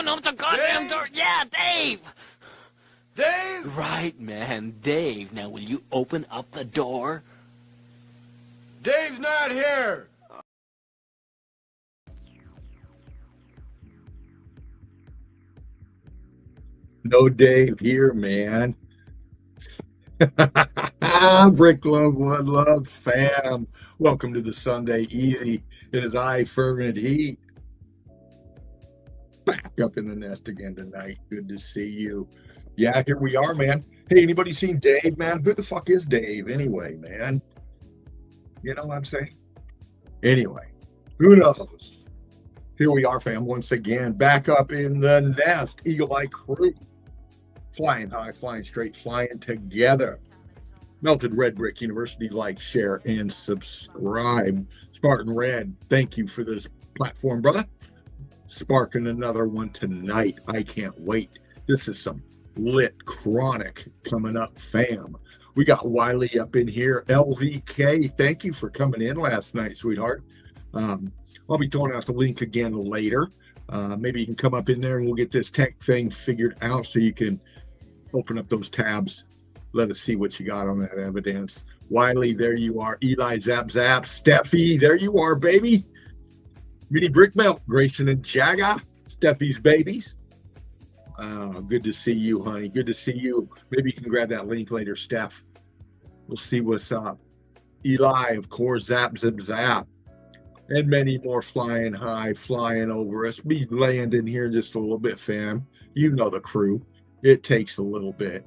open up the goddamn door. Yeah, Dave. Dave? Right, man, Dave. Now, will you open up the door? Dave's not here. No Dave here, man. Brick love, one love, fam. Welcome to the Sunday Easy. It is I, Fervent Heat. Back up in the nest again tonight. Good to see you. Yeah, here we are, man. Hey, anybody seen Dave, man? Who the fuck is Dave anyway, man? You know what I'm saying? Anyway, who knows? Here we are, fam, once again. Back up in the nest. Eagle Eye crew. Flying high, flying straight, flying together. Melted Red Brick University, like, share, and subscribe. Spartan Red, thank you for this platform, brother. Sparking another one tonight. I can't wait. This is some lit chronic coming up, fam. We got Wiley up in here. LVK, thank you for coming in last night, sweetheart. I'll be throwing out the link again later. Maybe you can come up in there and we'll get this tech thing figured out so you can open up those tabs. Let us see what you got on that evidence. Wiley, there you are. Eli, Zap Zap. Steffi, there you are, baby. Mini Brick Melt, Grayson and Jaga, Steffi's babies. Good to see you, honey. Good to see you. Maybe you can grab that link later, Steph. We'll see what's up. Eli, of course, Zap Zip Zap. And many more flying high, flying over us. Be landing here in just a little bit, fam. You know the crew. It takes a little bit.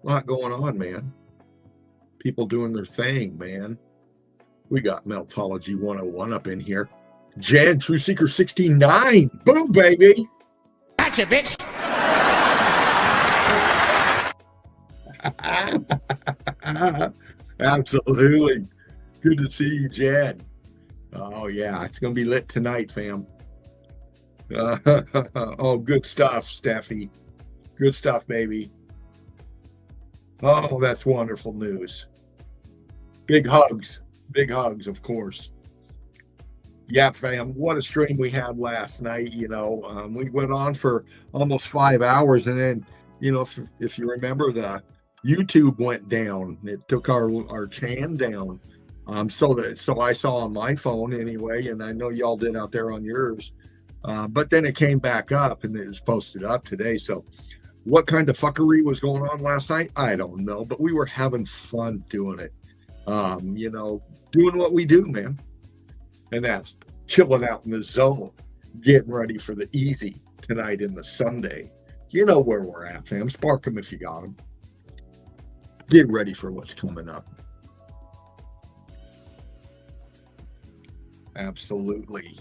A lot going on, man. People doing their thing, man. We got Meltology 101 up in here. Jan, True Seeker 69. Boom, baby. Gotcha, bitch. Absolutely. Good to see you, Jan. Oh, yeah. It's going to be lit tonight, fam. Oh, good stuff, Steffi. Good stuff, baby. Oh, that's wonderful news. Big hugs. Big hugs, of course. Yeah, fam, what a stream we had last night. You know, we went on for almost 5 hours, and then, you know, if you remember, the YouTube went down. It took our chan down. So I saw on my phone anyway, and I know y'all did out there on yours. But then it came back up, and it was posted up today. So what kind of fuckery was going on last night? I don't know, but we were having fun doing it. You know, doing what we do, man. And that's chilling out in the zone, getting ready for the easy tonight in the Sunday. You know where we're at, fam. Spark them if you got them. Get ready for what's coming up. Absolutely.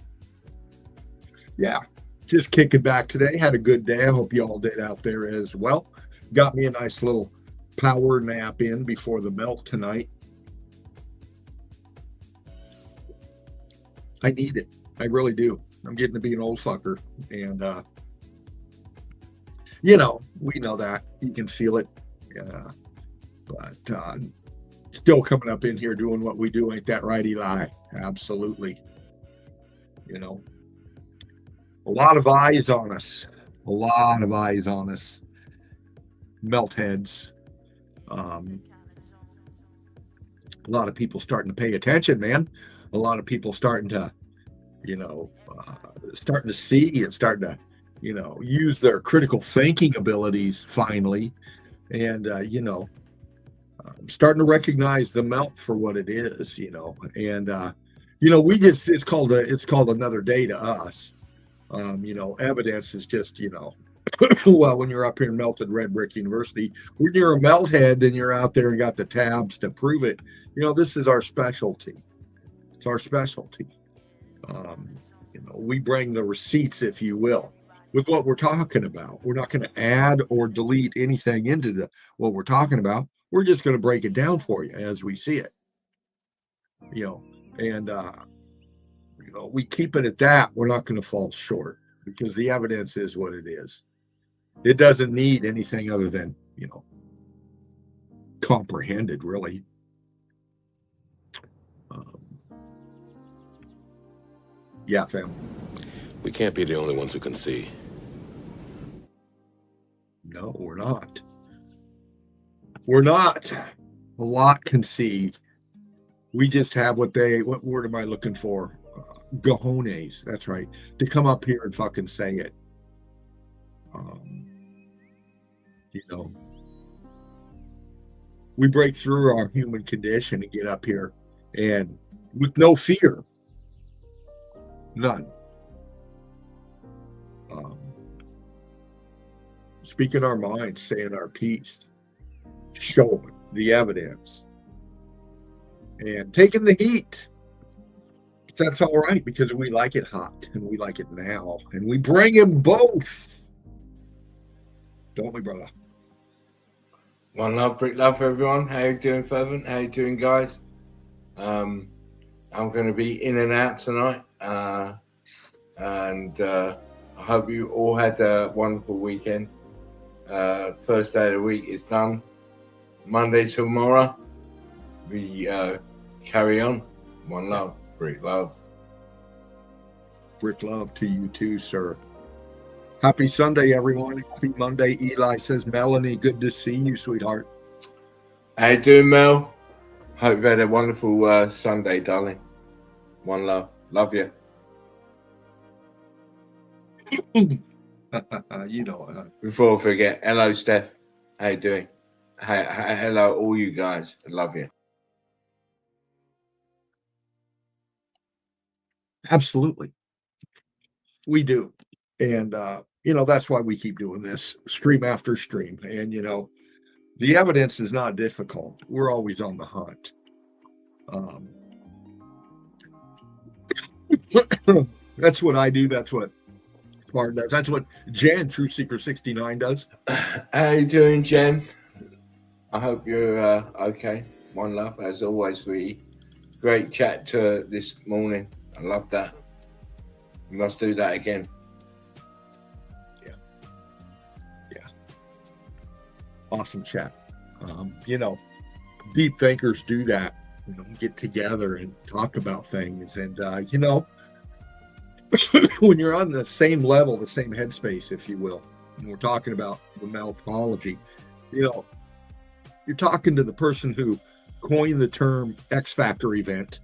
Yeah, just kicking back today. Had a good day. I hope you all did out there as well. Got me a nice little power nap in before the melt tonight. I need it. I really do. I'm getting to be an old fucker. And, you know, we know that. You can feel it. Yeah. But still coming up in here doing what we do. Ain't that right, Eli? Absolutely. You know, a lot of eyes on us. A lot of eyes on us. Melt heads. A lot of people starting to pay attention, man. A lot of people starting to, you know, starting to see and starting to, you know, use their critical thinking abilities finally. And, you know, starting to recognize the melt for what it is, you know. And, you know, it's called another day to us. You know, evidence is just, you know, well, when you're up here in Melted Red Brick University, when you're a melt head and you're out there and got the tabs to prove it, you know, this is our specialty. It's our specialty. You know, we bring the receipts, if you will, with what we're talking about. We're not going to add or delete anything into what we're talking about. We're just going to break it down for you as we see it. You know, and you know, we keep it at that. We're not going to fall short because the evidence is what it is. It doesn't need anything other than, you know, comprehended, really. Yeah, fam. We can't be the only ones who can see. No, we're not. We're not. A lot can see. We just have what word am I looking for? Gajones. That's right. To come up here and fucking say it. You know, we break through our human condition and get up here and with no fear. None. Speaking our minds, saying our piece, showing the evidence, and taking the heat. That's all right because we like it hot and we like it now, and we bring them both, don't we, brother? One love, brick love, everyone. How you doing, Fervent? How you doing, guys? I'm going to be in and out tonight, and I hope you all had a wonderful weekend. First day of the week is done. Monday tomorrow, we carry on. One love, brick love. Brick love to you too, sir. Happy Sunday, everyone. Happy Monday. Eli says, Melanie, good to see you, sweetheart. How you doing, Mel? Hope you had a wonderful Sunday, darling. One love. Love you. You know. Before I forget, hello, Steph. How you doing? Hello, all you guys. I love you. Absolutely. We do. And, you know, that's why we keep doing this stream after stream. And, you know, the evidence is not difficult. We're always on the hunt. That's what I do. That's what Martin does. That's what Jen, True Seeker 69, does. How you doing, Jen? I hope you're okay. One love, as always, sweetie. Great chat this morning. I love that. We must do that again. Yeah. Awesome chat. You know, deep thinkers do that. You know, get together and talk about things. And, you know, when you're on the same level, the same headspace, if you will, and we're talking about the meltology, you know, you're talking to the person who coined the term X Factor event,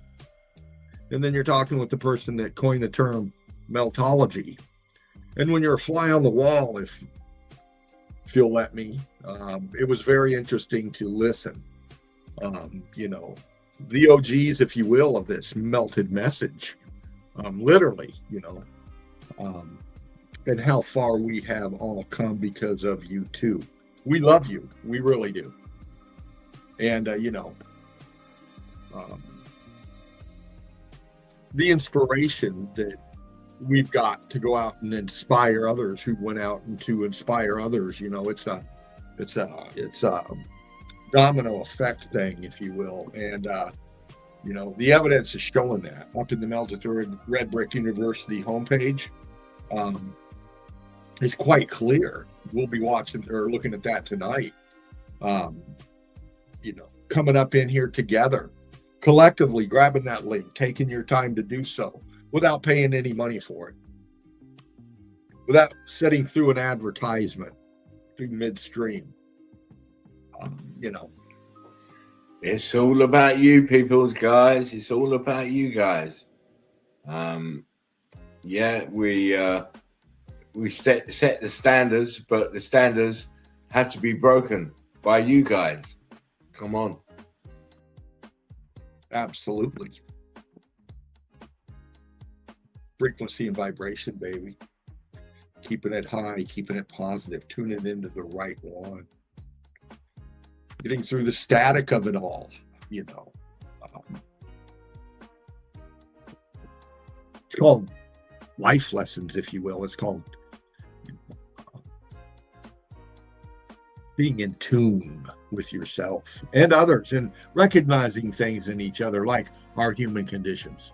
and then you're talking with the person that coined the term meltology. And when you're a fly on the wall, if you'll let me, it was very interesting to listen. You know, the OGs, if you will, of this melted message, literally, you know, and how far we have all come because of you too. We love you. We really do. And, you know, the inspiration that we've got to go out and inspire others who went out and to inspire others, you know, it's a domino effect thing, if you will. And, you know, the evidence is showing that up in the Melted Red Brick University homepage is quite clear. We'll be watching or looking at that tonight. You know, coming up in here together, collectively grabbing that link, taking your time to do so without paying any money for it, without sitting through an advertisement through midstream. You know, it's all about you, peoples, guys. It's all about you guys. Yeah, we set the standards, but the standards have to be broken by you guys. Come on. Absolutely. Frequency and vibration, baby. Keeping it high, keeping it positive, tuning into the right one. Getting through the static of it all, you know. It's called life lessons, if you will. It's called being in tune with yourself and others and recognizing things in each other, like our human conditions,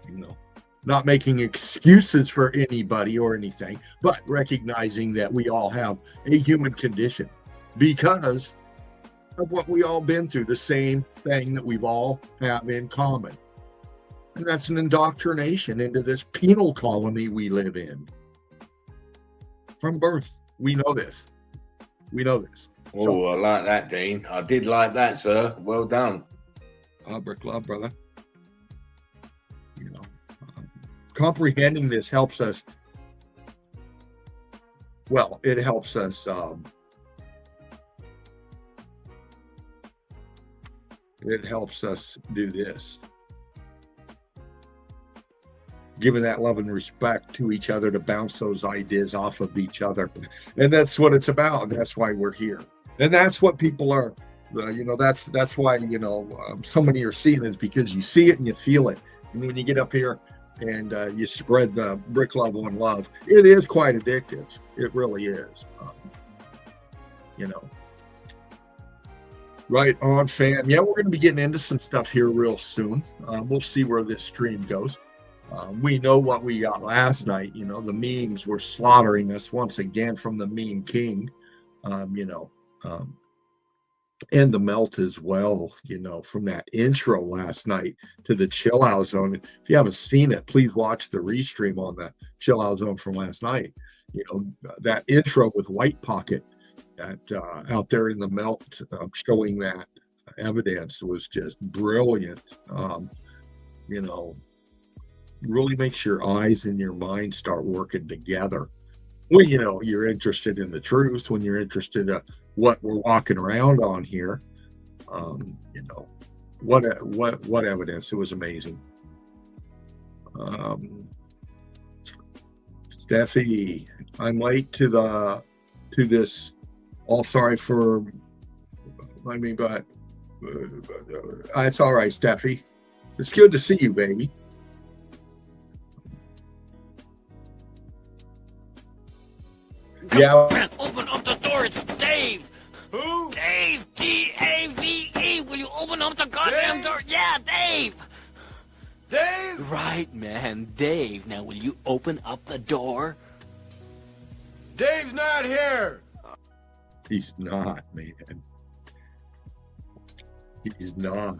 you know, not making excuses for anybody or anything, but recognizing that we all have a human condition because of what we all been through, the same thing that we've all have in common. And that's an indoctrination into this penal colony we live in. From birth, we know this. We know this. Oh, I like that, Dean. I did like that, sir. Well done. Brick love, brother. Comprehending this helps us. Well, it helps us. It helps us do this. Giving that love and respect to each other to bounce those ideas off of each other. And that's what it's about. And that's why we're here. And that's what people are, that's why, so many are seeing it, because you see it and you feel it. And when you get up here and you spread the brick level and love, it is quite addictive. It really is. Right on, fam. Yeah, we're going to be getting into some stuff here real soon. We'll see where this stream goes. We know what we got last night. The memes were slaughtering us once again from the meme king, and the melt as well, from that intro last night to the chill out zone. If you haven't seen it, please watch the restream on the chill out zone from last night. That intro with White Pocket out there in the melt, showing that evidence was just brilliant. Really makes your eyes and your mind start working together when you're interested in the truth, when you're interested in what we're walking around on here. What evidence. It was amazing. Steffi, I'm late to this. All sorry for, but it's all right, Steffi. It's good to see you, baby. Yeah. Open up the door. It's Dave. Who? Dave. D-A-V-E. Will you open up the goddamn Dave? door? Yeah, Dave. Dave? Right, man. Dave. Now, will you open up the door? Dave's not here. He's not, man. He's not.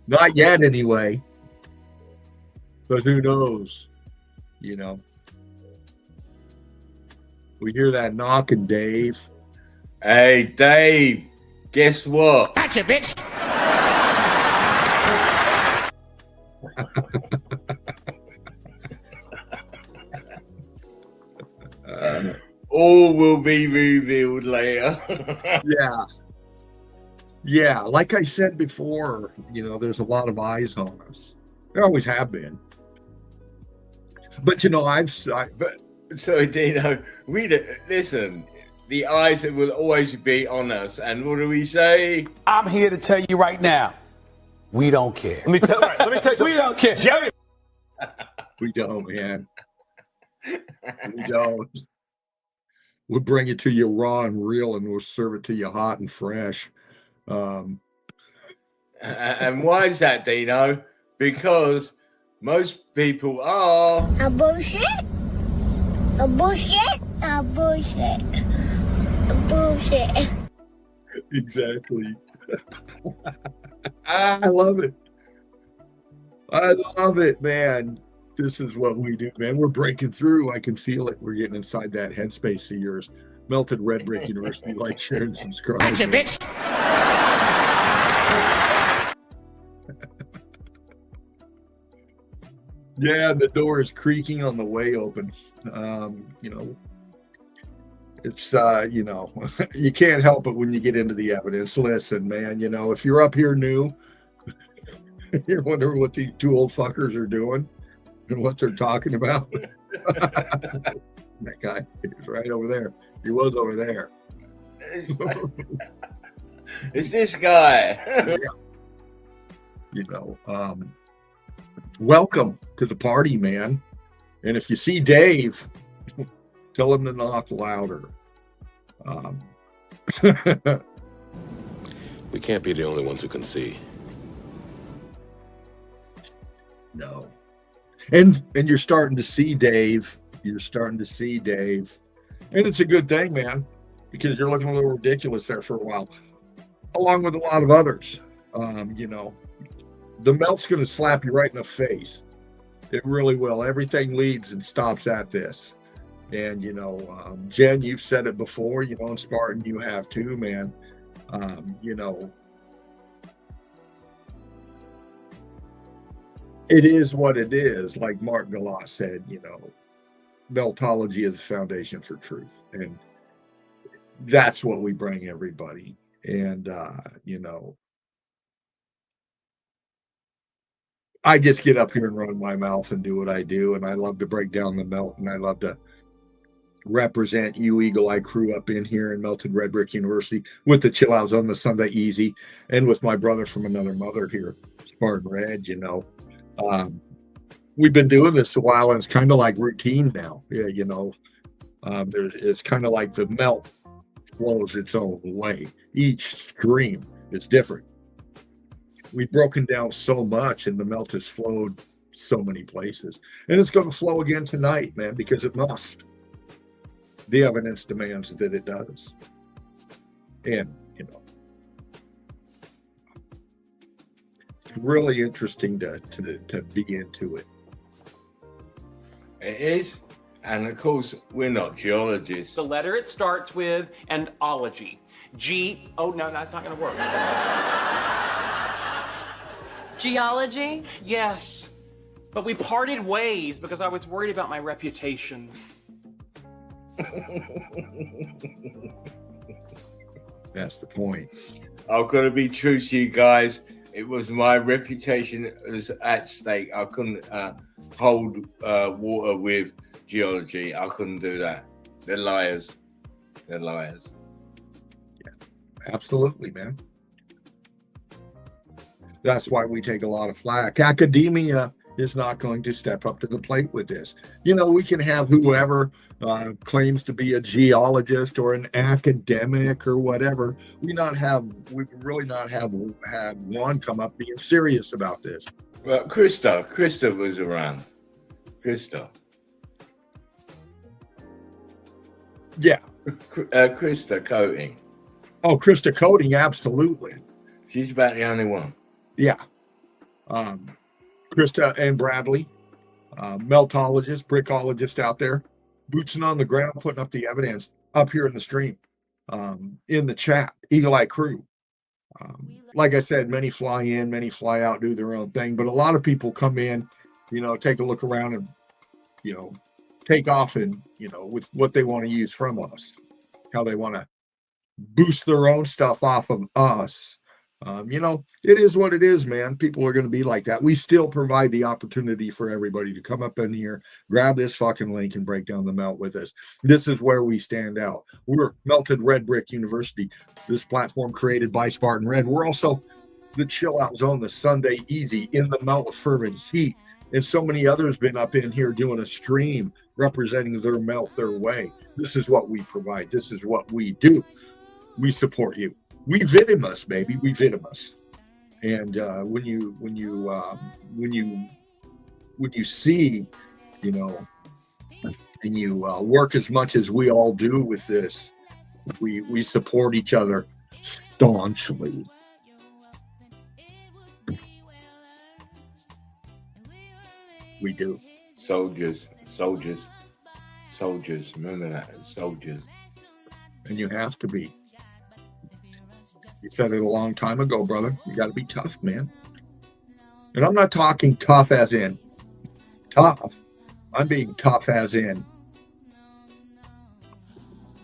Not yet, anyway. But who knows? We hear that knocking, Dave. Hey, Dave. Guess what? Gotcha, bitch. All will be revealed later. Yeah. Like I said before, there's a lot of eyes on us. There always have been. But So, Dino, listen, the eyes will always be on us. And what do we say? I'm here to tell you right now, we don't care. Let me tell you We don't care. Jerry. We don't, man. We don't. We'll bring it to you raw and real, and we'll serve it to you hot and fresh. And why is that, Dino? Because most people are a bullshit. A bullshit. A bullshit. A bullshit. Exactly. I love it. I love it, man. This is what we do, man. We're breaking through. I can feel it. We're getting inside that headspace of yours. Melted Red Brick University. Like, share, and subscribe. Gotcha, bitch. Yeah, the door is creaking on the way open. It's you can't help it when you get into the evidence. Listen, man, if you're up here new, you're wondering what these two old fuckers are doing and what they're talking about. That guy is right over there. He was over there. It's this guy. Welcome to the party, man. And if you see Dave, tell him to knock louder. We can't be the only ones who can see. No. And you're starting to see Dave. You're starting to see Dave. And it's a good thing, man, because you're looking a little ridiculous there for a while, along with a lot of others. The melt's going to slap you right in the face. It really will. Everything leads and stops at this. And, Jen, you've said it before, and Spartan, you have too, man. It is what it is. Like Mark Galas said, meltology is the foundation for truth. And that's what we bring everybody. And, I just get up here and run my mouth and do what I do. And I love to break down the melt, and I love to represent you Eagle Eye crew up in here in Melted Red Brick University with the Chill Outs on the Sunday Easy, and with my brother from another mother here, Spartan Red. We've been doing this a while, and it's kind of like routine now. Yeah, it's kind of like the melt flows its own way. Each stream is different. We've broken down so much, and the melt has flowed so many places, and it's going to flow again tonight, man, because it must. The evidence demands that it does. And, it's really interesting to be into it. It is. And of course, we're not geologists. The letter it starts with, and ology. Oh, no, that's not going to work. Geology? Yes. But we parted ways because I was worried about my reputation. That's the point. I've got to be true to you guys. It was my reputation that was at stake. I couldn't hold water with geology. I couldn't do that. They're liars. They're liars. Yeah, absolutely, man. That's why we take a lot of flack. Academia is not going to step up to the plate with this. We can have whoever claims to be a geologist or an academic or whatever. We've really not had one come up being serious about this. Well, Krista was around. Krista. Yeah. Krista Coating. Oh, Krista Coating, absolutely. She's about the only one. Yeah. Krista and Bradley, meltologists, brickologists out there, boots on the ground, putting up the evidence up here in the stream, in the chat, Eagle Eye crew. Like I said, many fly in, many fly out, do their own thing, but a lot of people come in, take a look around and, take off and, with what they want to use from us, how they want to boost their own stuff off of us. It is what it is, man. People are going to be like that. We still provide the opportunity for everybody to come up in here, grab this fucking link, and break down the melt with us. This is where we stand out. We're Melted Red Brick University, this platform created by Spartan Red. We're also the Chill Out Zone, the Sunday Easy, in the melt with fervent heat. And so many others been up in here doing a stream representing their melt their way. This is what we provide. This is what we do. We support you. We Vitimus, baby. We Vitimus. And when you see, and you work as much as we all do with this, we support each other staunchly. We do. Soldiers. Remember that, soldiers. And you have to be. You said it a long time ago, brother. You got to be tough, man. And I'm not talking tough as in tough. I'm being tough as in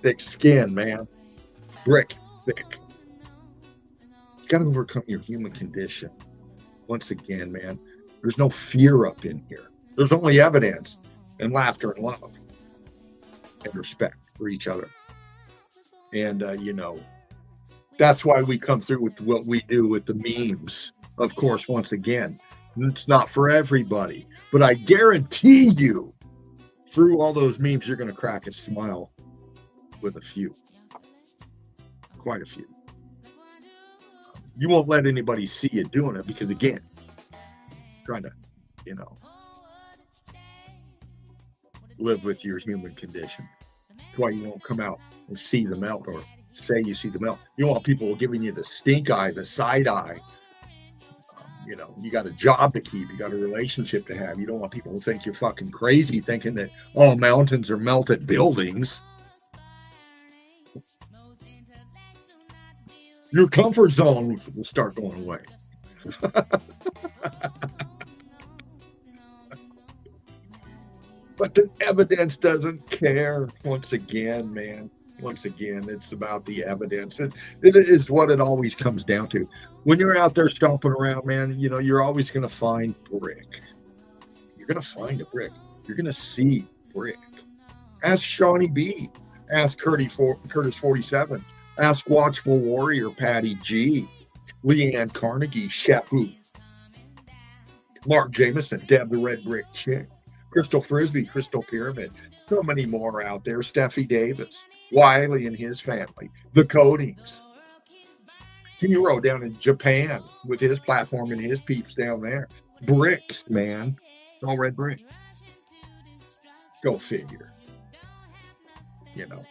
thick skin, man. Brick thick. You got to overcome your human condition. Once again, man, there's no fear up in here. There's only evidence and laughter and love and respect for each other. And, that's why we come through with what we do with the memes. Of course, once again, it's not for everybody, but I guarantee you through all those memes, you're going to crack a smile with a few, quite a few. You won't let anybody see you doing it because, again, trying to, live with your human condition. That's why you won't come out and see the melt or say you see the melt. You want people giving you the stink eye, the side eye, You know, you got a job to keep, you got a relationship to have. You don't want people to think you're fucking crazy thinking that all mountains are melted buildings. Your comfort zone will start going away. But the evidence doesn't care. Once again, man. Once again, it's about the evidence. It is what it always comes down to. When you're out there stomping around, man, you know, you're always going to find brick. You're going to find a brick. You're going to see brick. Ask Shawnee B. Ask Curtis 47. Ask Watchful Warrior Patty G. Leanne Carnegie, Shapu. Mark Jameson, Deb the Red Brick Chick. Crystal Frisbee, Crystal Pyramid. So many more out there. Steffi Davis, Wiley and his family. The Codings. Hero down in Japan with his platform and his peeps down there. Bricks, man. It's all red brick. Go figure. You know.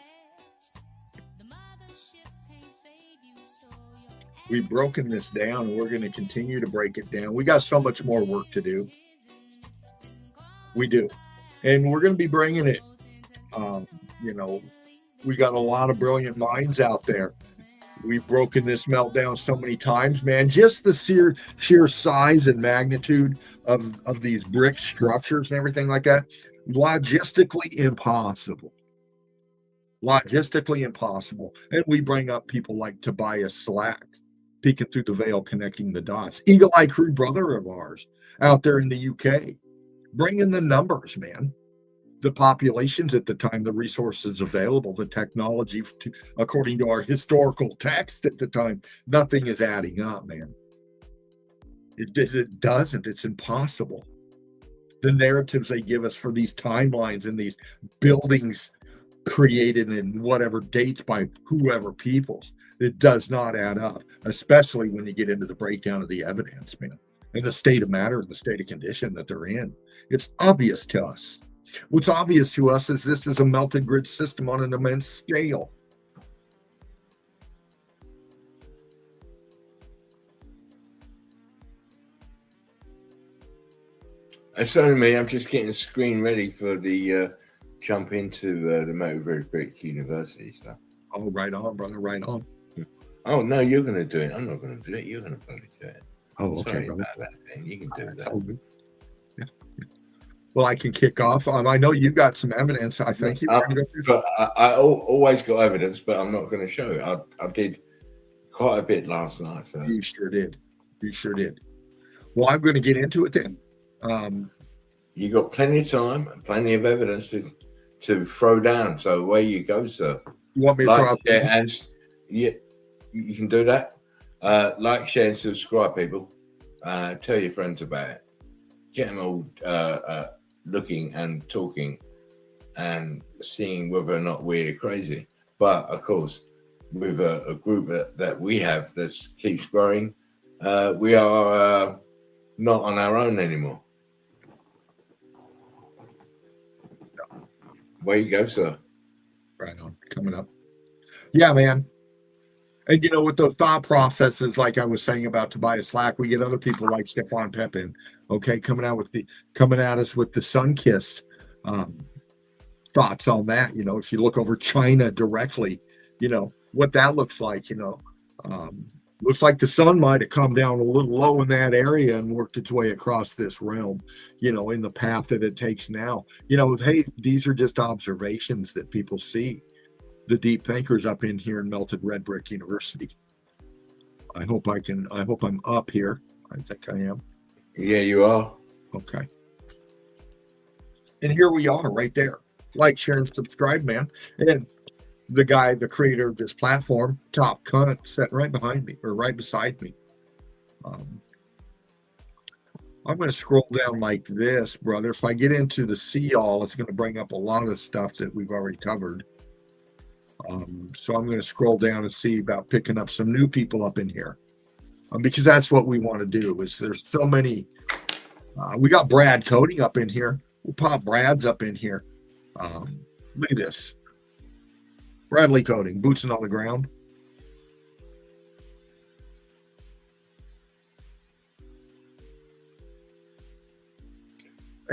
We've broken this down and we're going to continue to break it down. We got so much more work to do. We do. And we're going to be bringing it. You know, we got a lot of brilliant minds out there. We've broken this meltdown so many times, man. Just the sheer size and magnitude of these brick structures and everything like that. Logistically impossible. Logistically impossible. And we bring up people like Tobias Slack, peeking through the veil, connecting the dots. Eagle Eye Crew, brother of ours, out there in the UK. Bringing the numbers, man. The populations at the time, the resources available, the technology, according to our historical text at the time, nothing is adding up, man. It doesn't. It's impossible. The narratives they give us for these timelines and these buildings created in whatever dates by whoever peoples, it does not add up, especially when you get into the breakdown of the evidence, man, and the state of matter and the state of condition that they're in. It's obvious to us. What's obvious to us is this is a melted grid system on an immense scale. It's only me. I'm just getting the screen ready for the jump into the Motor Brick University stuff. Oh, right on, brother, right on. Oh, no, you're going to do it. I'm not going to do it. You're going to probably do it. Oh, okay, Sorry brother. about that thing. You can do that. Oh, good. Yeah. Well, I can kick off. I know you got some evidence. I think you want to go through. But I always got evidence, but I'm not going to show it. I did quite a bit last night. So. You sure did. You sure did. Well, I'm going to get into it then. You got plenty of time and plenty of evidence to throw down. So away you go, sir. You want me to throw out? Share, and yeah, you can do that. Like, share, and subscribe, people. Tell your friends about it. Get them all looking and talking and seeing whether or not we're crazy. But of course, with a group that we have that keeps growing, we are not on our own anymore. Where you go, sir. Right on. Coming up. Yeah, man. And you know, with those thought processes, like I was saying about Tobias Slack, we get other people like Stefan Pepin, okay, coming at us with the sun-kissed thoughts on that. You know, if you look over China directly, you know what that looks like. You know, looks like the sun might have come down a little low in that area and worked its way across this realm. You know, in the path that it takes now. You know, hey, these are just observations that people see. The deep thinkers up in here in Melted Red Brick University. I hope I'm up here. I think I am. Yeah, you are. Okay. And here we are right there. Like, share, and subscribe, man. And the creator of this platform, Top Cunt, sitting right behind me or right beside me. I'm going to scroll down like this, brother. If I get into the see all, it's going to bring up a lot of stuff that we've already covered. So I'm going to scroll down and see about picking up some new people up in here, because that's what we want to do. Is there's so many. We got Brad Coding up in here. We'll pop Brad's up in here. Look at this. Bradley Coding, boots on the ground.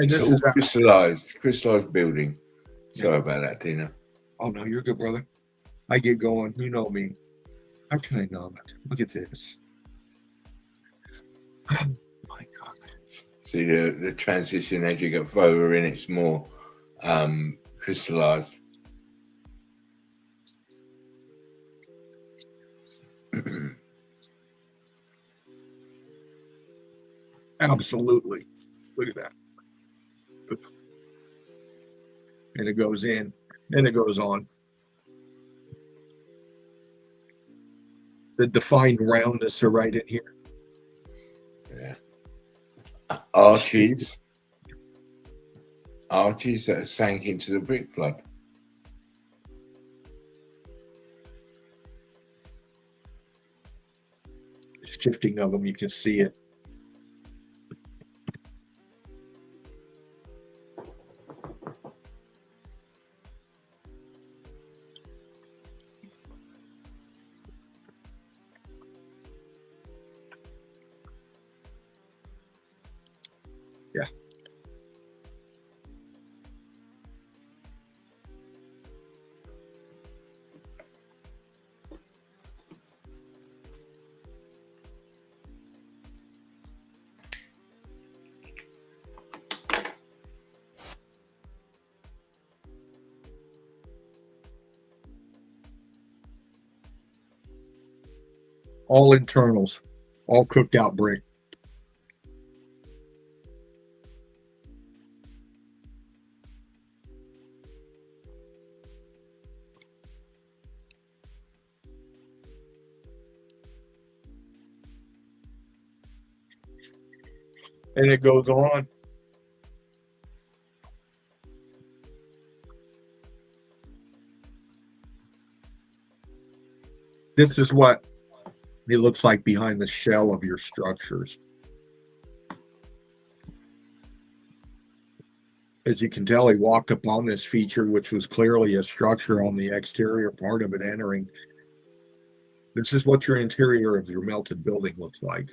And It's this all is crystallized building. Sorry about that, Tina. oh no, you're good, brother. I get going. You know me. How can I not? Look at this. Oh my God. See the transition as you get further in, it's more crystallized. Absolutely. Look at that. And it goes in, and it goes on. The defined roundness are right in here. Yeah. Arches that sank into the brick flood. Shifting of them, you can see it. Yeah. All internals, all cooked out brick. And it goes on. This is what it looks like behind the shell of your structures. As you can tell, he walked upon this feature, which was clearly a structure on the exterior part of it entering. This is what your interior of your melted building looks like.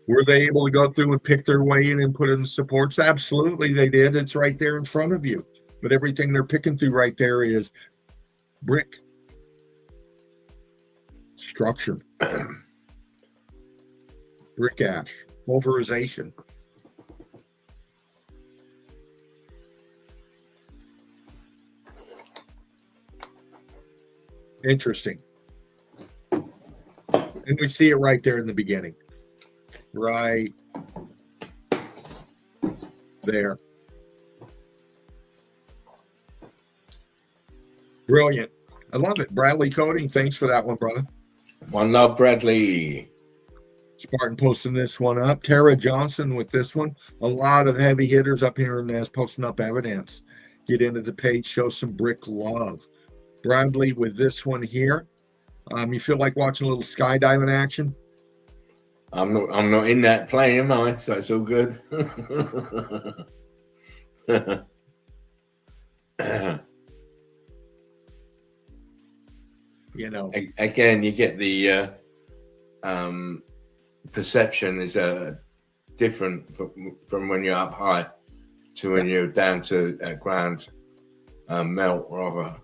Were they able to go through and pick their way in and put in the supports? Absolutely, they did. It's right there in front of you. But everything they're picking through right there is brick structure, brick ash, pulverization. Interesting. And we see it right there in the beginning. Right there. Brilliant. I love it. Bradley Coding, thanks for that one, brother. One love, Bradley. Spartan posting this one up. Tara Johnson with this one. A lot of heavy hitters up here in Nez posting up evidence. Get into the page, show some brick love. Bradley with this one here. You feel like watching a little skydiving action? I'm not in that plane, am I? So it's all good. You know, again, you get the perception is different from when you're up high to when you're down to ground melt, rather.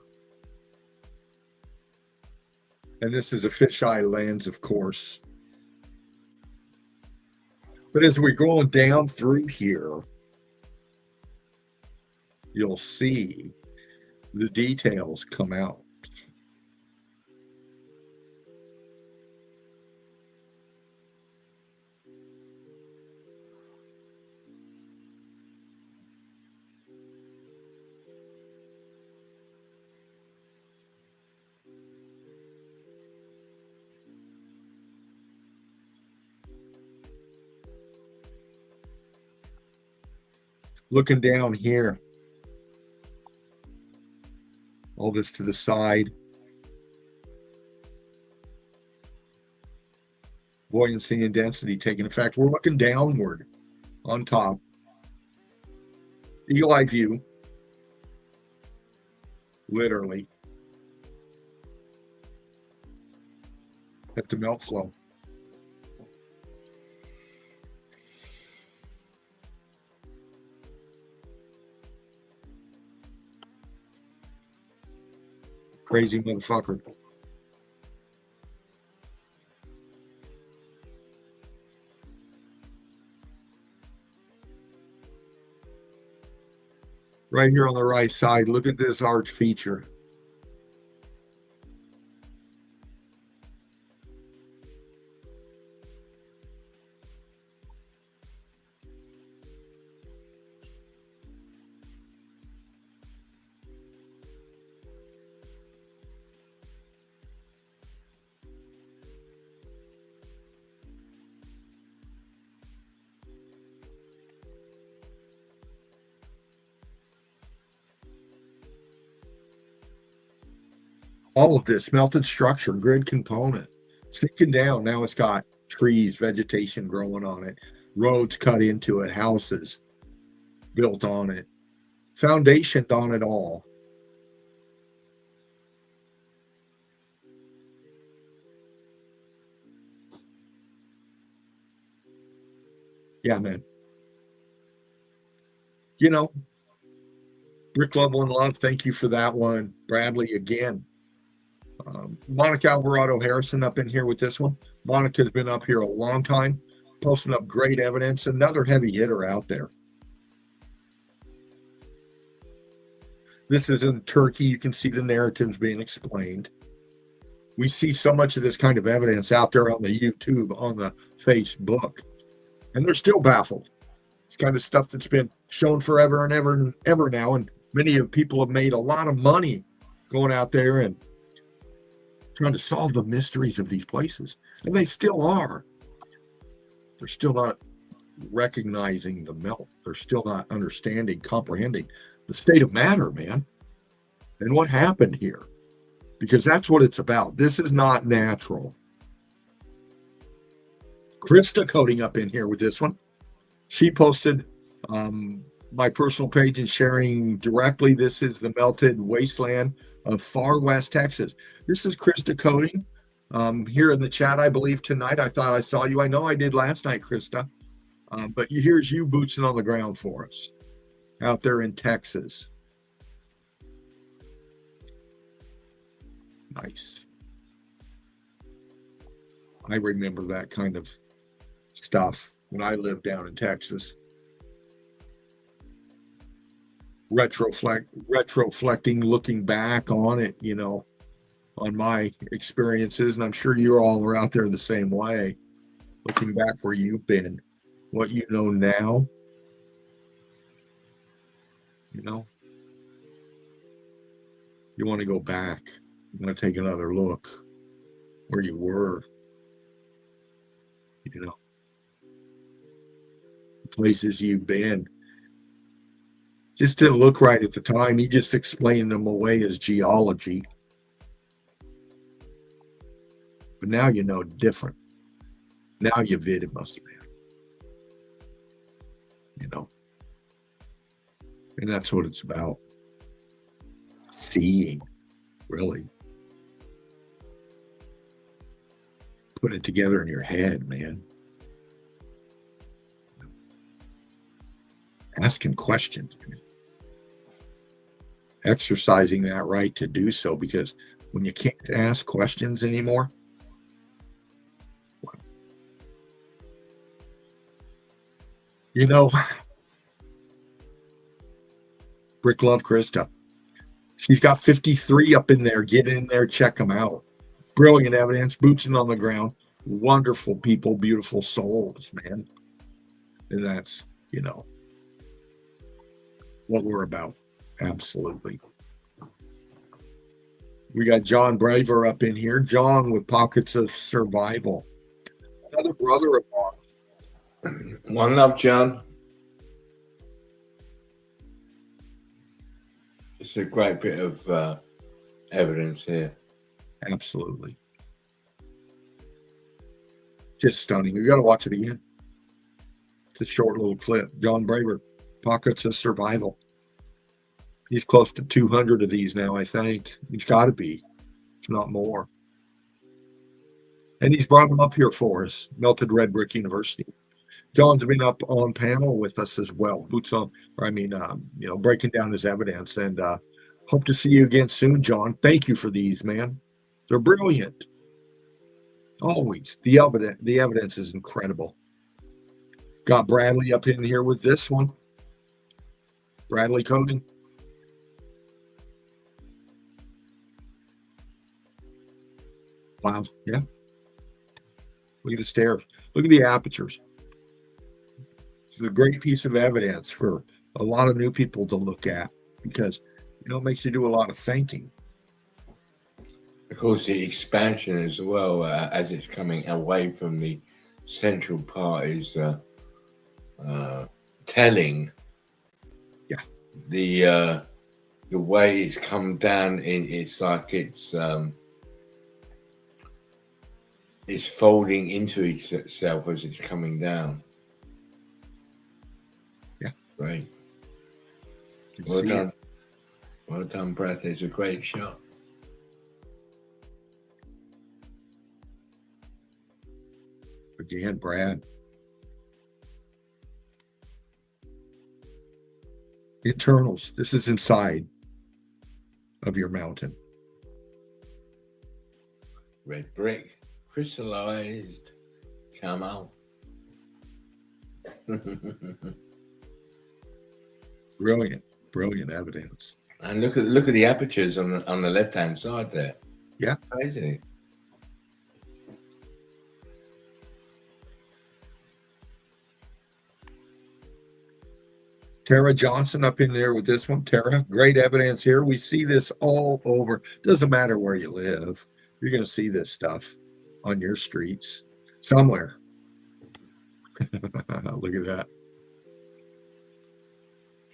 And this is a fisheye lens, of course. But as we're going down through here, you'll see the details come out. Looking down here, all this to the side. Buoyancy and density taking effect. We're looking downward on top. Eagle eye view, literally, at the melt flow. Crazy motherfucker. Right here on the right side, look at this arch feature. All of this melted structure, grid component, sinking down. Now it's got trees, vegetation growing on it, roads cut into it, houses built on it, foundationed on it all. Yeah, man. You know, Brick Level and Love, thank you for that one. Bradley again. Monica Alvarado Harrison up in here with this one. Monica's been up here a long time, posting up great evidence. Another heavy hitter out there. This is in Turkey. You can see the narratives being explained. We see so much of this kind of evidence out there on the YouTube, on the Facebook, and they're still baffled. It's kind of stuff that's been shown forever and ever and ever now, and many of people have made a lot of money going out there and trying to solve the mysteries of these places, and they still are. They're still not recognizing the melt. They're still not understanding, comprehending the state of matter, man, and what happened here, because that's what it's about. This is not natural. Krista coding up in here with this one. She posted my personal page and sharing directly. This is the melted wasteland of far west Texas. This is Krista coding here in the chat, I believe, tonight. I thought I saw you. I know I did last night, Krista. But here's you bootsing on the ground for us out there in Texas. Nice. I remember that kind of stuff when I lived down in Texas. Retroflecting, looking back on it, you know, on my experiences, and I'm sure you all are out there the same way, looking back where you've been, what you know now, you know. You want to go back, you want to take another look where you were, you know, places you've been. Just didn't look right at the time. You just explained them away as geology. But now you know different. Now you vid must be. You know. And that's what it's about. Seeing, really. Put it together in your head, man. Asking questions, man. Exercising that right to do so, because when you can't ask questions anymore, you know, Brick Love Krista, she's got 53 up in there. Get in there, check them out. Brilliant evidence, boots on the ground, wonderful people, beautiful souls, man. And that's, you know, what we're about. Absolutely. We got John Braver up in here. John with Pockets of Survival. Another brother of ours. One love, John. It's a great bit of evidence here. Absolutely. Just stunning. You got to watch it again. It's a short little clip. John Braver, Pockets of Survival. He's close to 200 of these now, I think. He's got to be, if not more. And he's brought them up here for us, Melted Red Brick University. John's been up on panel with us as well. Boots on, or I mean, you know, breaking down his evidence and Hope to see you again soon, John. Thank you for these, man. They're brilliant. Always. The evidence is incredible. Got Bradley up in here with this one. Bradley Cogan. Wow. Yeah. Look at the stairs. Look at the apertures. It's a great piece of evidence for a lot of new people to look at because, it makes you do a lot of thinking. Of course, the expansion as well, as it's coming away from the central part, is telling. Yeah. The way it's come down, it's like it's folding into itself as it's coming down. Yeah. Great. Well done. Well done, Brad. It's a great shot. Again, Brad. Internals. This is inside of your mountain. Red brick, crystallized. Come out. Brilliant evidence. And look at the apertures on the left hand side there. Yeah. Crazy. Tara Johnson up in there with this one. Tara, great evidence here. We see this all over. Doesn't matter where you live. You're going to see this stuff on your streets somewhere. Look at that.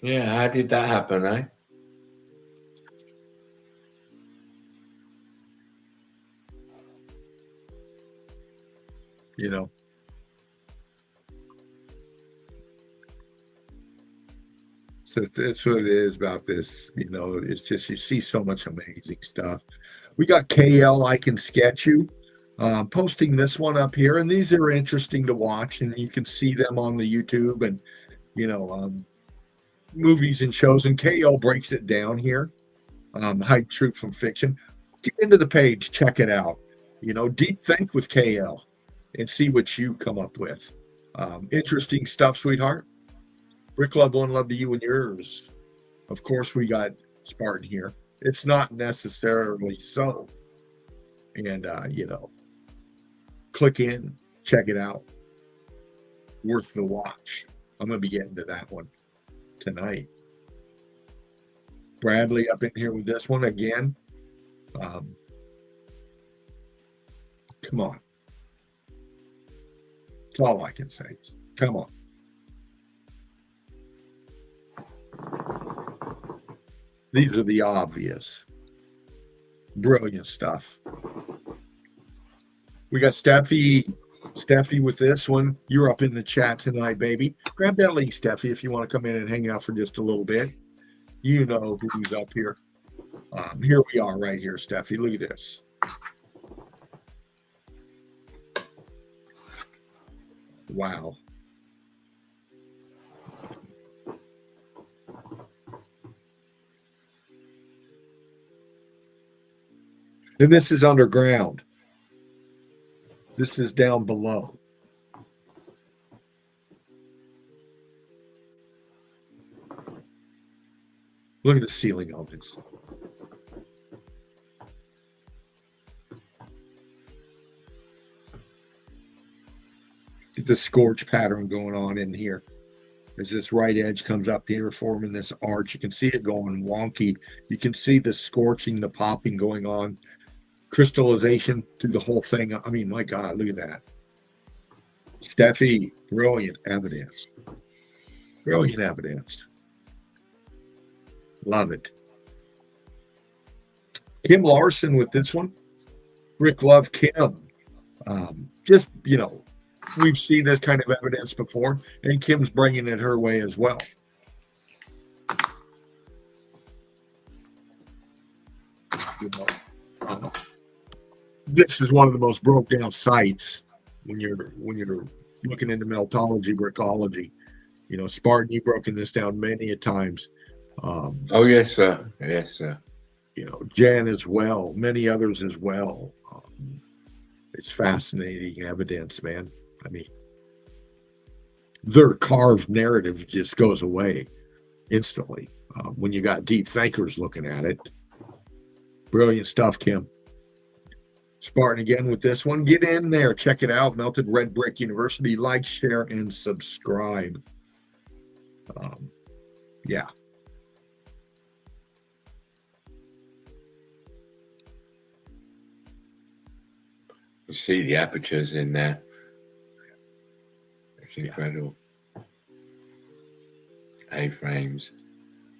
Yeah, how did that happen, eh? So that's what it is about this. It's just you see so much amazing stuff. We got KL, I Can Sketch You, posting this one up here, and these are interesting to watch, and you can see them on the YouTube and movies and shows. And KL breaks it down here, hide truth from fiction. Get into the page, check it out. Deep think with KL, and see what you come up with. Interesting stuff, sweetheart. Brick love, one love to you and yours. Of course, we got Spartan here. It's not necessarily so. And, click in, check it out. Worth the watch. I'm going to be getting to that one tonight. Bradley up in here with this one again. Come on. That's all I can say. Come on. These are the obvious. Brilliant stuff. We got Steffi with this one. You're up in the chat tonight, baby. Grab that link, Steffi, if you want to come in and hang out for just a little bit. You know who's up here. Here we are right here, Steffi. Look at this. Wow. And this is underground. This is down below. Look at the ceiling ovens. Get the scorch pattern going on in here. As this right edge comes up here, forming this arch, you can see it going wonky. You can see the scorching, the popping going on. Crystallization through the whole thing. I mean, my God, look at that. Steffi, brilliant evidence. Brilliant evidence. Love it. Kim Larson with this one. Rick love Kim. Just, we've seen this kind of evidence before, and Kim's bringing it her way as well. This is one of the most broke down sites when you're looking into meltology, brickology. Spartan, you've broken this down many a times. Oh, yes, sir. Yes, sir. You know, Jen as well, many others as well. It's fascinating evidence, man. I mean, their carved narrative just goes away instantly when you got deep thinkers looking at it. Brilliant stuff, Kim. Spartan again with this one. Get in there, check it out. Melted Red Brick University. Like, share, and subscribe. Yeah. You see the apertures in there. It's incredible. A-frames.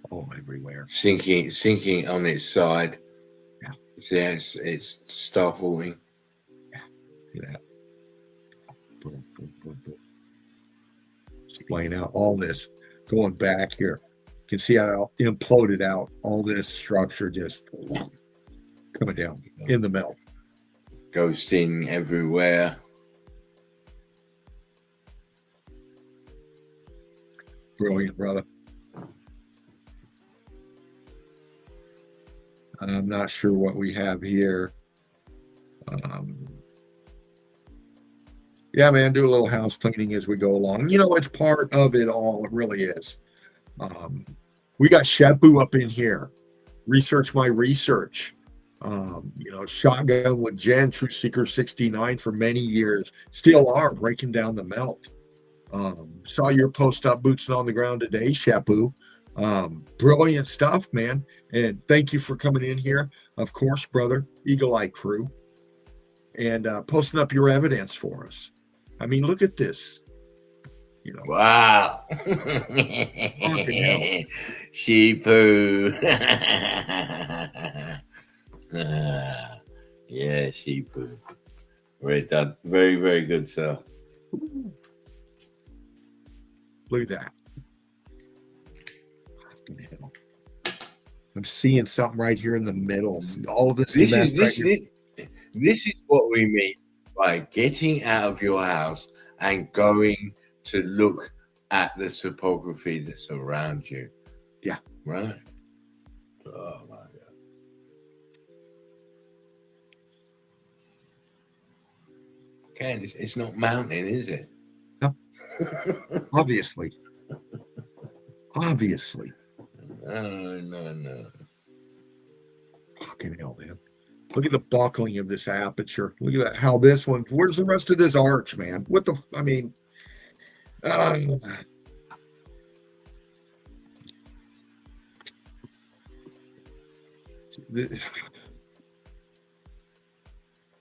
All everywhere. Sinking on its side. Yeah. See, it's star faulting. Yeah. See that? Boom, boom, boom, boom. Displaying out all this. Going back here. You can see how it imploded out. All this structure just coming down in the melt. Ghosting everywhere. Brilliant, brother. I'm not sure what we have here. Yeah, man, do a little house cleaning as we go along. You know, it's part of it all. It really is. We got Shepu up in here. Research my research. You know, Shotgun with Jen, True Seeker 69 for many years. Still are breaking down the melt. Saw your post up, boots on the ground today, Shepu. Brilliant stuff, man. And thank you for coming in here. Of course, brother, Eagle Eye Crew. And posting up your evidence for us. I mean, look at this. You know. Wow. Sheepoo. Yeah, sheepoo. Very done. Very, very good, sir. Look at that. I'm seeing something right here in the middle. All of this. This is what we mean by getting out of your house and going to look at the topography that's around you. Yeah. Right. Oh my God. Ken, it's not mountain, is it? No. Obviously. Obviously. No. Fucking hell, man. Look at the buckling of this aperture. Look at that. How this one. Where's the rest of this arch, man? What the? I mean.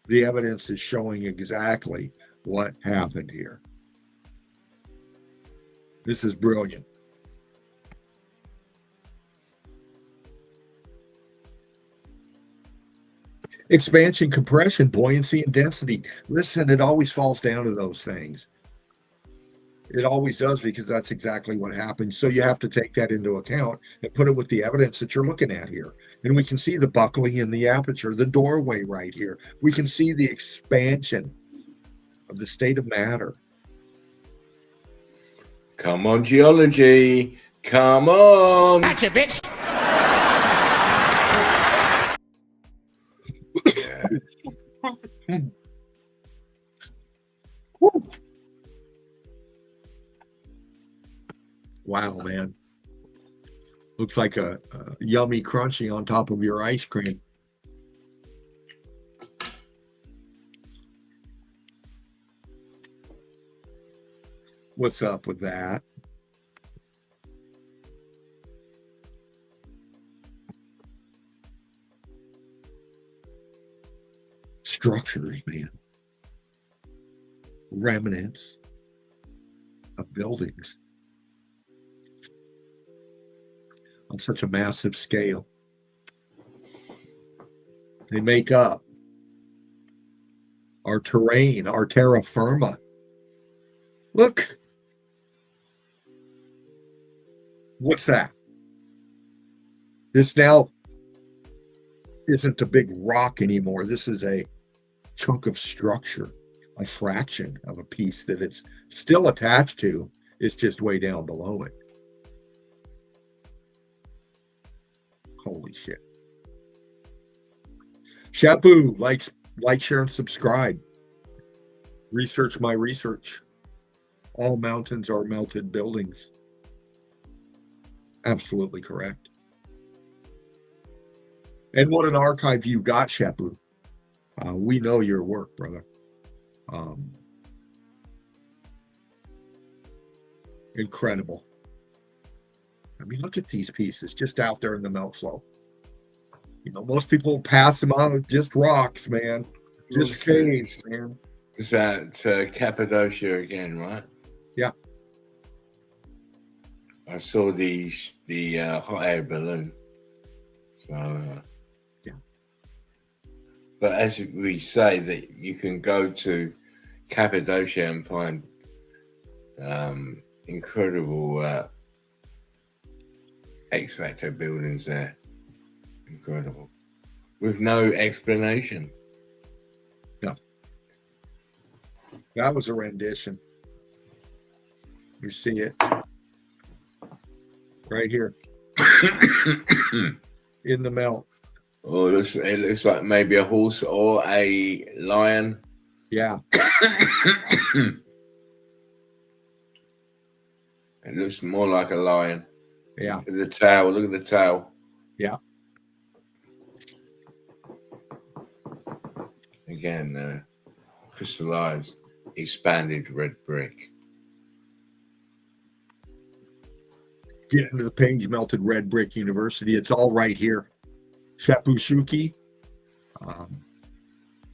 The evidence is showing exactly what happened here. This is brilliant. Expansion, compression, buoyancy, and density. Listen, it always falls down to those things. It always does, because that's exactly what happens. So you have to take that into account and put it with the evidence that you're looking at here. And we can see the buckling in the aperture, the doorway right here. We can see the expansion of the state of matter. Come on, geology. Come on. Gotcha, bitch. Wow, man. Looks like a yummy crunchy on top of your ice cream. What's up with that? Structures, man. Remnants of buildings on such a massive scale. They make up our terrain, our terra firma. Look. What's that? This now isn't a big rock anymore. This is a chunk of structure, a fraction of a piece that it's still attached to. It's just way down below it. Holy shit. Shapu, like, share, and subscribe. Research my research. All mountains are melted buildings. Absolutely correct. And what an archive you've got, Shapu. We know your work, brother. Incredible. I mean, look at these pieces just out there in the melt flow. You know, most people pass them out, just rocks, man. Just caves, man. Is that Cappadocia again, right? Yeah. I saw the hot air balloon. So, yeah. But as we say, that you can go to Cappadocia and find incredible X-Factor buildings there. Incredible. With no explanation. No. That was a rendition. You see it right here in the melt. Oh, it looks like maybe a horse or a lion. Yeah. It looks more like a lion. Yeah. The tail. Look at the tail. Yeah. Again, crystallized, expanded red brick. Get into the page, Melted Red Brick University. It's all right here. Shapushuki.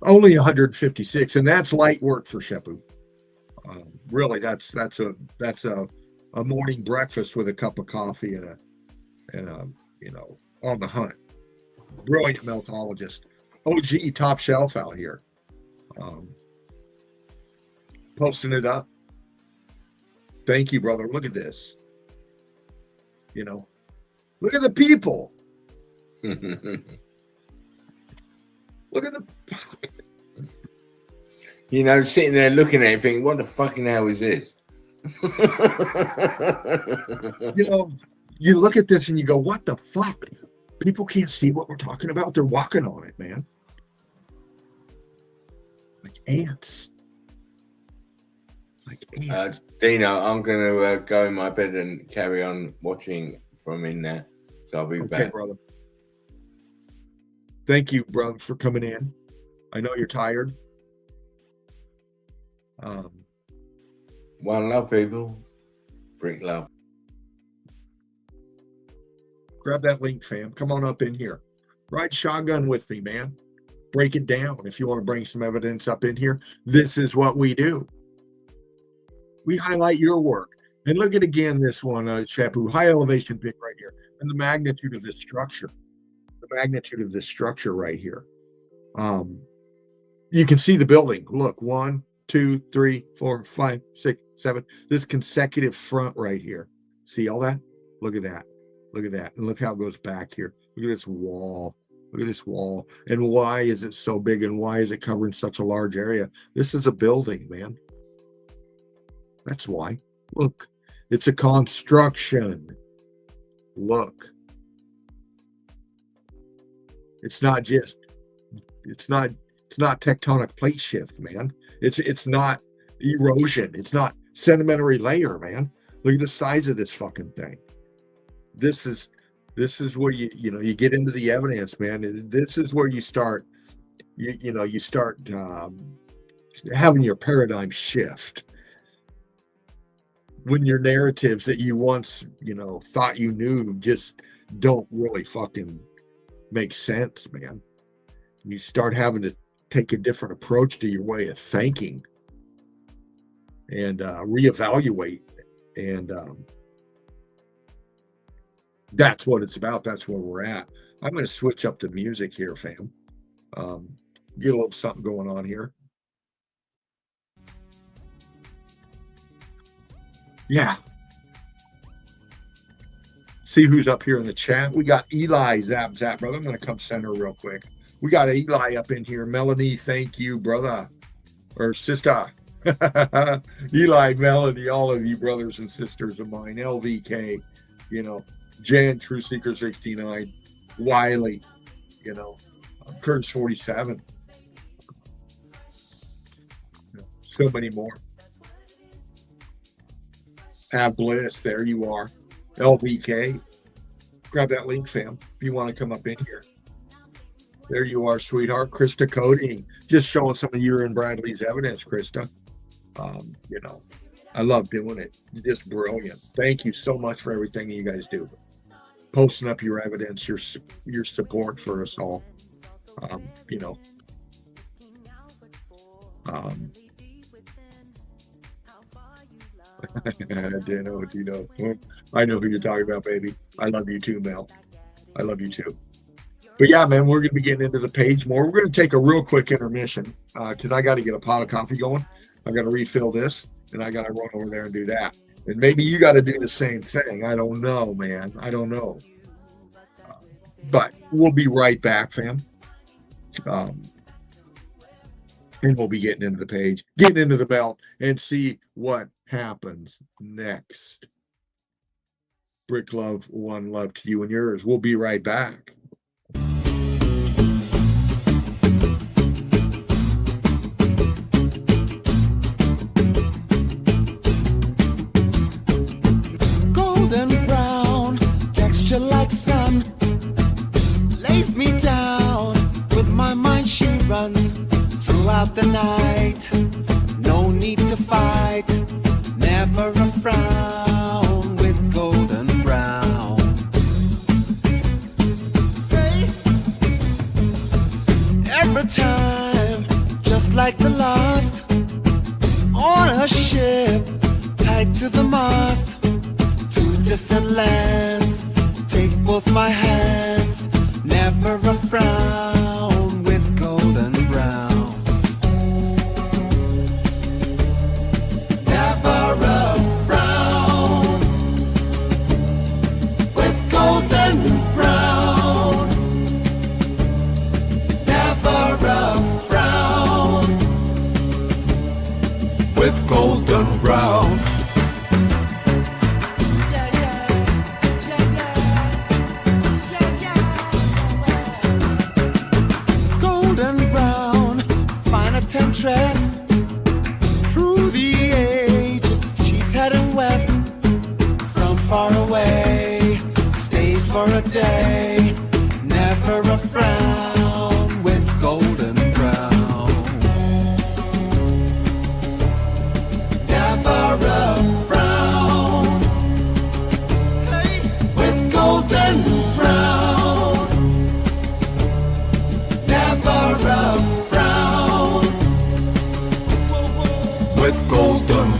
Only 156, and that's light work for Shapu. Really, that's a morning breakfast with a cup of coffee and a on the hunt. Brilliant meltologist. OG top shelf out here. Posting it up. Thank you, brother. Look at this. You know, look at the people. Look at the. You know, sitting there looking at it, thinking, "What the fucking hell is this?" You know, you look at this and you go, "What the fuck?" People can't see what we're talking about. They're walking on it, man. Like ants. Like ants. Dino, I'm going to go in my bed and carry on watching from in there. So I'll be back. Brother. Thank you, brother, for coming in. I know you're tired. One love, people. Brick love. Grab that link, fam. Come on up in here. Ride shotgun with me, man. Break it down. If you want to bring some evidence up in here, this is what we do. We highlight your work. And look at again this one, Shapu, high elevation pick right here. And the magnitude of this structure. The magnitude of this structure right here. You can see the building. Look, 1, 2, 3, 4, 5, 6, 7. This consecutive front right here. See all that? Look at that. Look at that. And look how it goes back here. Look at this wall. Look at this wall. And why is it so big? And why is it covering such a large area? This is a building, man. That's why. Look, it's a construction. Look. It's not tectonic plate shift, man. It's not erosion. It's not sedimentary layer, man. Look at the size of this fucking thing. This is where you get into the evidence, man. This is where you start you start having your paradigm shift. When your narratives that you once thought you knew just don't really fucking make sense, man. You start having to take a different approach to your way of thinking and reevaluate, and that's what it's about. That's where we're at. I'm going to switch up the music here, fam. Get a little something going on here. Yeah. See who's up here in the chat. We got Eli Zap, brother. I'm going to come center real quick. We got Eli up in here. Melanie, thank you, brother. Or sister. Eli, Melanie, all of you brothers and sisters of mine. LVK, Jan, True Seeker 69. Wiley, Curtis 47. So many more. Have Bliss, there you are. LVK. Grab that link, fam, if you want to come up in here. There you are, sweetheart. Krista Coding. Just showing some of your and Bradley's evidence, Krista. I love doing it. You're just brilliant. Thank you so much for everything you guys do. Posting up your evidence, your support for us all. Dino. I know who you're talking about, baby. I love you too, Mel. I love you too. But yeah, man, we're going to be getting into the page more. We're going to take a real quick intermission because I got to get a pot of coffee going. I got to refill this, and I got to run over there and do that. And maybe you got to do the same thing. I don't know, man. I don't know. But we'll be right back, fam. And we'll be getting into the page, getting into the belt, and see what happens next. Brick love, one love to you and yours. We'll be right back. Golden brown, texture like sun, lays me down. With my mind she runs throughout the night. No need to fight, never a frown with golden brown. Hey. Every time, just like the last, on a ship, tied to the mast, to distant lands, take both my hands, never a frown with golden brown. With golden brown. Golden brown, fine a temptress. Through the ages, she's heading west. From far away, stays for a day. Never a frown with golden brown. With golden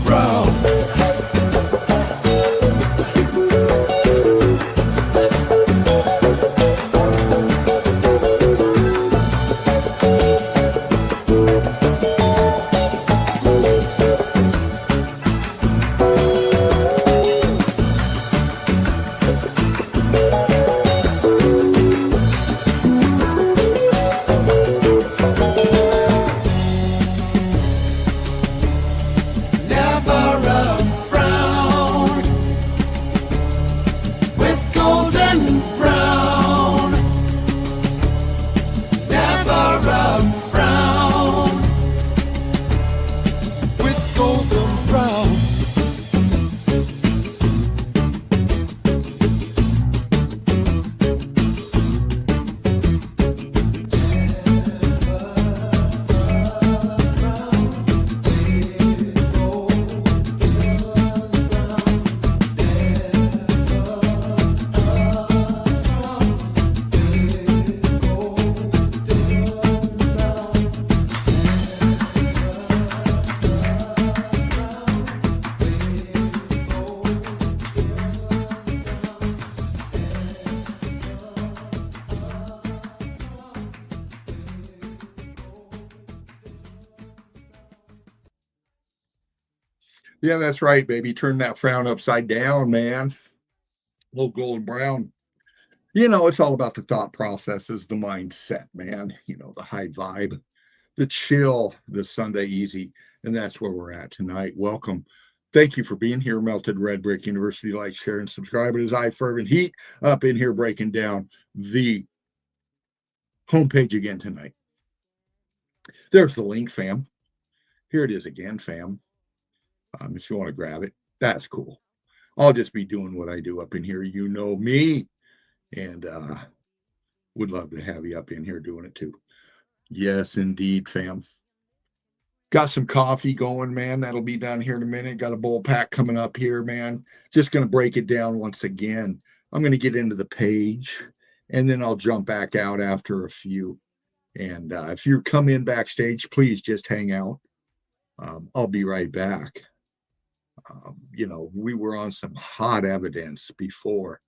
brown. Yeah, that's right, baby. Turn that frown upside down, man. Little golden brown. It's all about the thought processes, the mindset, man. The high vibe, the chill, the Sunday easy. And that's where we're at tonight. Welcome Thank you for being here, Melted Red Brick University. Like, share, and subscribe. It is I, Fervent Heat, up in here breaking down the homepage again tonight. There's the link, fam. Here it is again, fam. If you want to grab it, that's cool. I'll just be doing what I do up in here. You know me. And would love to have you up in here doing it too. Yes, indeed, fam. Got some coffee going, man. That'll be down here in a minute. Got a bowl pack coming up here, man. Just going to break it down once again. I'm going to get into the page, and then I'll jump back out after a few. And if you come in backstage, please just hang out. I'll be right back. We were on some hot evidence before.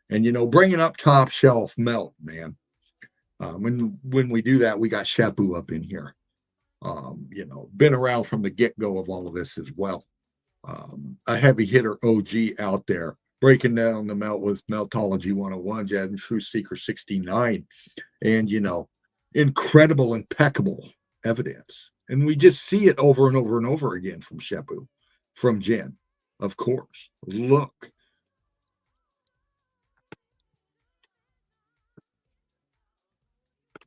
And, bringing up top shelf melt, man. When we do that, we got Shepu up in here. Been around from the get-go of all of this as well. A heavy hitter OG out there, breaking down the melt with Meltology 101, Jad and Truth Seeker 69. And, incredible, impeccable evidence. And we just see it over and over and over again from Shepu, from Jen, of course. Look.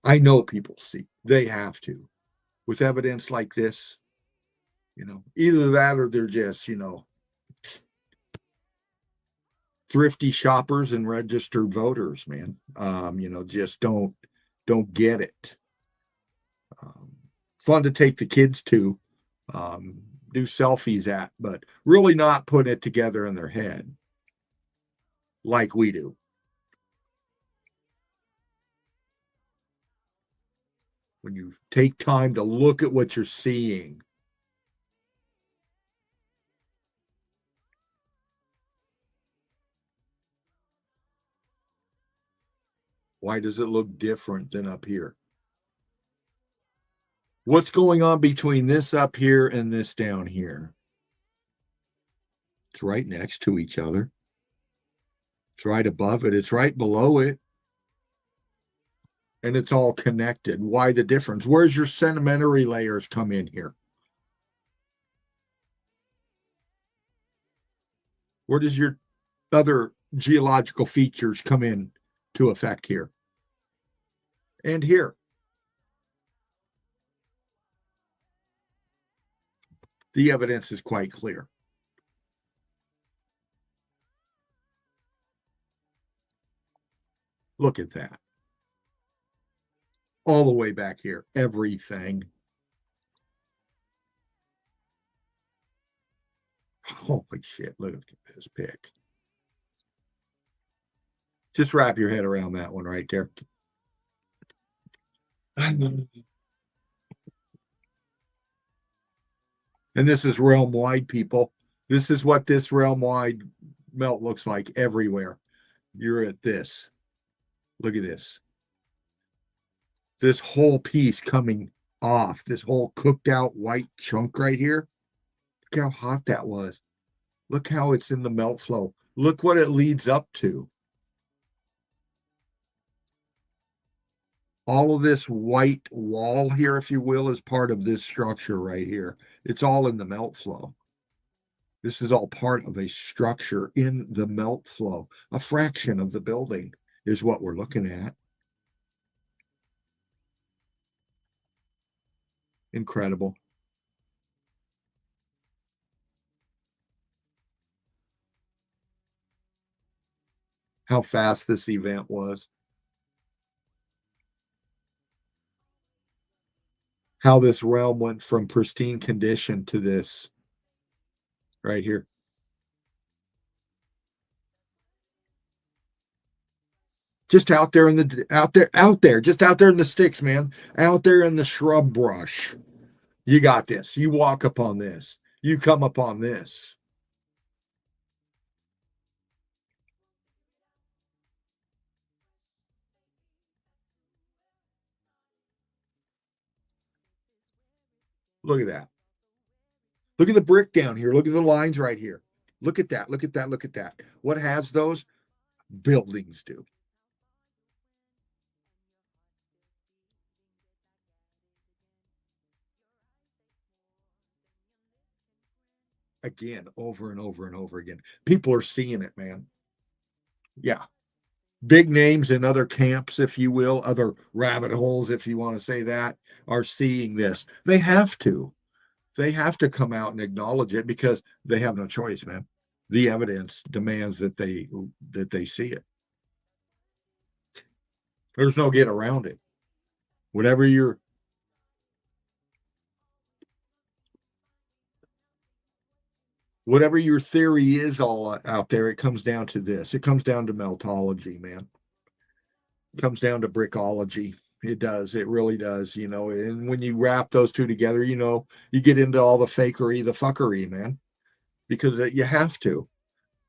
I know people see. They have to. With evidence like this, either that or they're just, thrifty shoppers and registered voters, man. Just don't get it. Fun to take the kids to, do selfies at, but really not putting it together in their head like we do. When you take time to look at what you're seeing, why does it look different than up here? What's going on between this up here and this down here? It's right next to each other. It's right above it. It's right below it. And it's all connected. Why the difference? Where's your sedimentary layers come in here? Where does your other geological features come in to effect here? And here. The evidence is quite clear. Look at that. All the way back here. Everything. Holy shit. Look at this pic. Just wrap your head around that one right there. And this is realm-wide, people. This is what this realm-wide melt looks like everywhere. You're at this. Look at this. This whole piece coming off. This whole cooked out white chunk right here. Look how hot that was. Look how it's in the melt flow. Look what it leads up to. All of this white wall here, if you will, is part of this structure right here. It's all in the melt flow. This is all part of a structure in the melt flow. A fraction of the building is what we're looking at. Incredible. How fast this event was. How this realm went from pristine condition to this right here. Just out there in the just out there in the sticks, man. Out there in the shrub brush. You got this. You walk upon this. You come upon this. Look at that. Look at the brick down here. Look at the lines right here. Look at that. Look at that. Look at that. What has those? Buildings do. again, over and over and over again. People are seeing it, man. Yeah. Big names in other camps, if you will, other rabbit holes, if you want to say that, are seeing this. They have to. They have to come out and acknowledge it because they have no choice, man. The evidence demands that they see it. There's no getting around it. Whatever your theory is all out there, it comes down to this. It comes down to meltology, man. It comes down to brickology. It does. It really does, you know. And when you wrap those two together, you know, you get into all the fakery, the fuckery, man. Because you have to.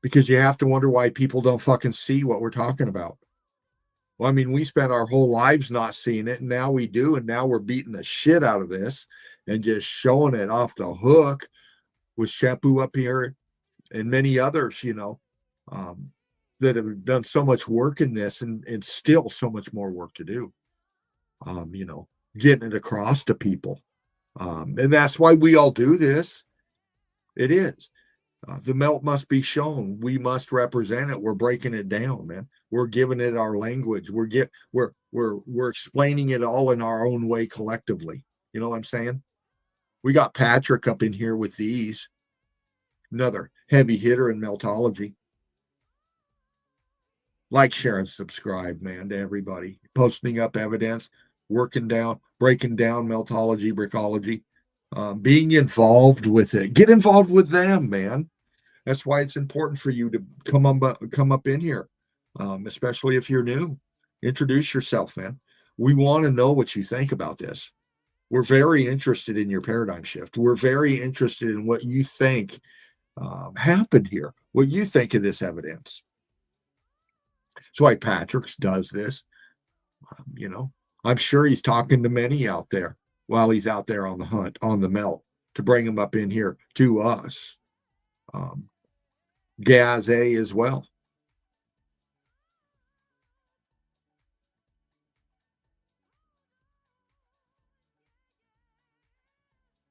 Because you have to wonder why people don't fucking see what we're talking about. Well, I mean, we spent our whole lives not seeing it, and now we do, and now we're beating the shit out of this and just showing it off the hook with Shampoo up here and many others, you know, that have done so much work in this and still so much more work to do. You know, getting it across to people. And that's why we all do this. It is. The melt must be shown. We must represent it. We're breaking it down, man. We're giving it our language. We're explaining it all in our own way collectively. You know what I'm saying? We got Patrick up in here with these. Another heavy hitter in meltology. Like, share, and subscribe, man, to everybody. Posting up evidence, breaking down meltology, brickology, being involved with it. Get involved with them, man. That's why it's important for you to come up in here, especially if you're new. Introduce yourself, man. We want to know what you think about this. We're very interested in your paradigm shift. We're very interested in what you think happened here, what you think of this evidence. That's why Patrick does this. You know, I'm sure he's talking to many out there while he's out there on the hunt, on the melt, to bring them up in here to us. Gaze as well.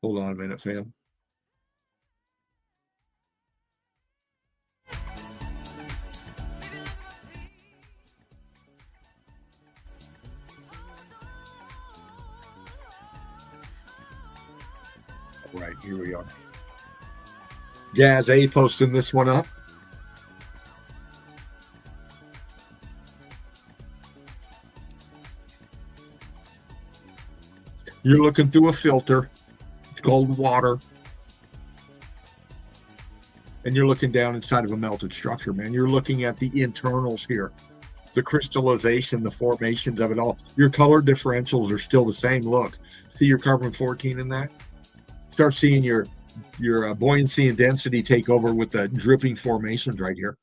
Hold on a minute, fam. All right, here we are. Gaze posting this one up. You're looking through a filter. It's called water. And you're looking down inside of a melted structure, man. You're looking at the internals here. The crystallization, the formations of it all. Your color differentials are still the same. Look, see your carbon-14 in that? Start seeing your buoyancy and density take over with the dripping formations right here.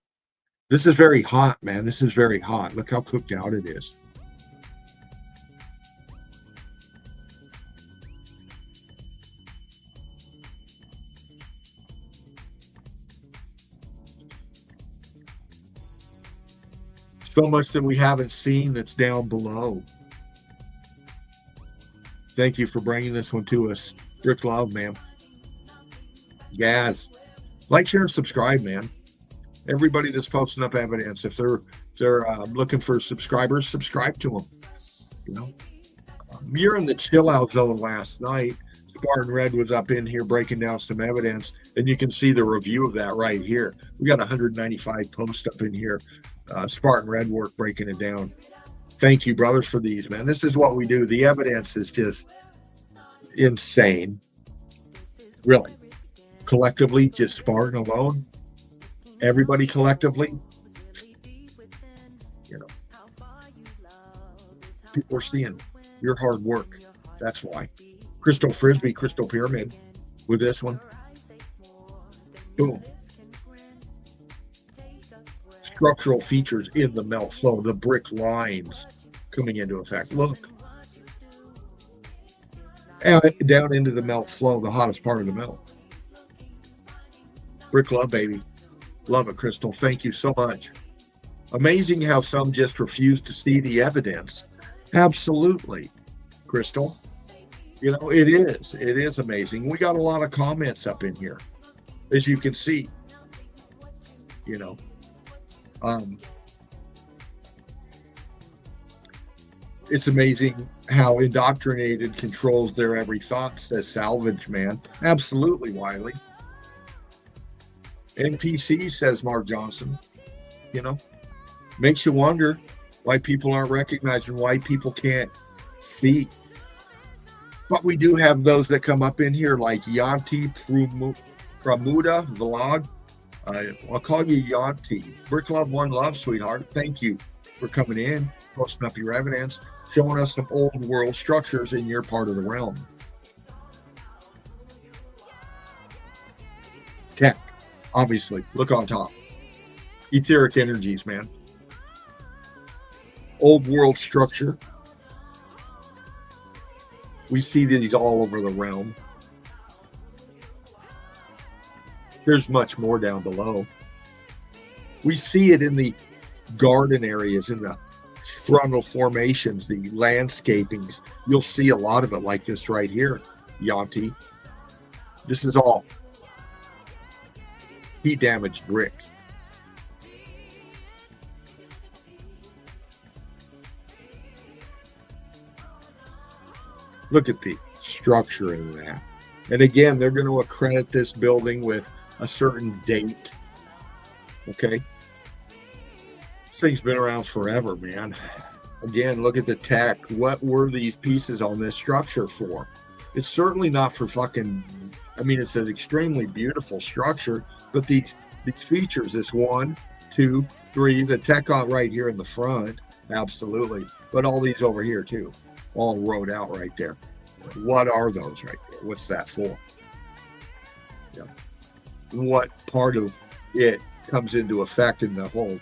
This is very hot, man. This is very hot. Look how cooked out it is. So much that we haven't seen that's down below. Thank you for bringing this one to us. Rick Love, man. Gaz. Like, share, and subscribe, man. Everybody that's posting up evidence, if they're looking for subscribers, subscribe to them. You know, you're in the chill out zone last night. Spartan Red was up in here breaking down some evidence, and you can see the review of that right here. We got 195 posts up in here. Spartan Red work breaking it down. Thank you, brothers, for these, man. This is what we do. The evidence is just insane. Really. Collectively, just Spartan alone. Everybody collectively. You know. People are seeing your hard work. That's why. Crystal Frisbee, Crystal Pyramid with this one. Boom. Structural features in the melt flow, the brick lines coming into effect. Look. And down into the melt flow, the hottest part of the melt. Brick love, baby. Love it, Crystal. Thank you so much. Amazing how some just refuse to see the evidence. Absolutely, Crystal. You know, it is. It is amazing. We got a lot of comments up in here. as you can see. It's amazing how indoctrinated controls their every thought, says Salvage Man. Absolutely, Wiley. NPC, says Mark Johnson. Makes you wonder why people aren't recognizing, why people can't see. But we do have those that come up in here like Yanti Pramuda Vlog. I'll call you Yanti. Brick Love, One Love, sweetheart. Thank you for coming in, posting up your evidence, showing us some old world structures in your part of the realm. Tech, obviously. Look on top. Etheric energies, man. Old world structure. We see these all over the realm. There's much more down below. We see it in the garden areas, in the frontal formations, the landscapings. You'll see a lot of it like this right here, Yanti. This is all heat damaged brick. Look at the structure in that. And again, they're going to accredit this building with a certain date. Okay? This thing's been around forever, man. Again, look at the tech. What were these pieces on this structure for? It's certainly not for fucking... it's an extremely beautiful structure, but these features, this 1, 2, 3, the tech on right here in the front, absolutely. But all these over here too. All wrote out right there. What are those right there? What's that for? Yeah. What part of it comes into effect in the whole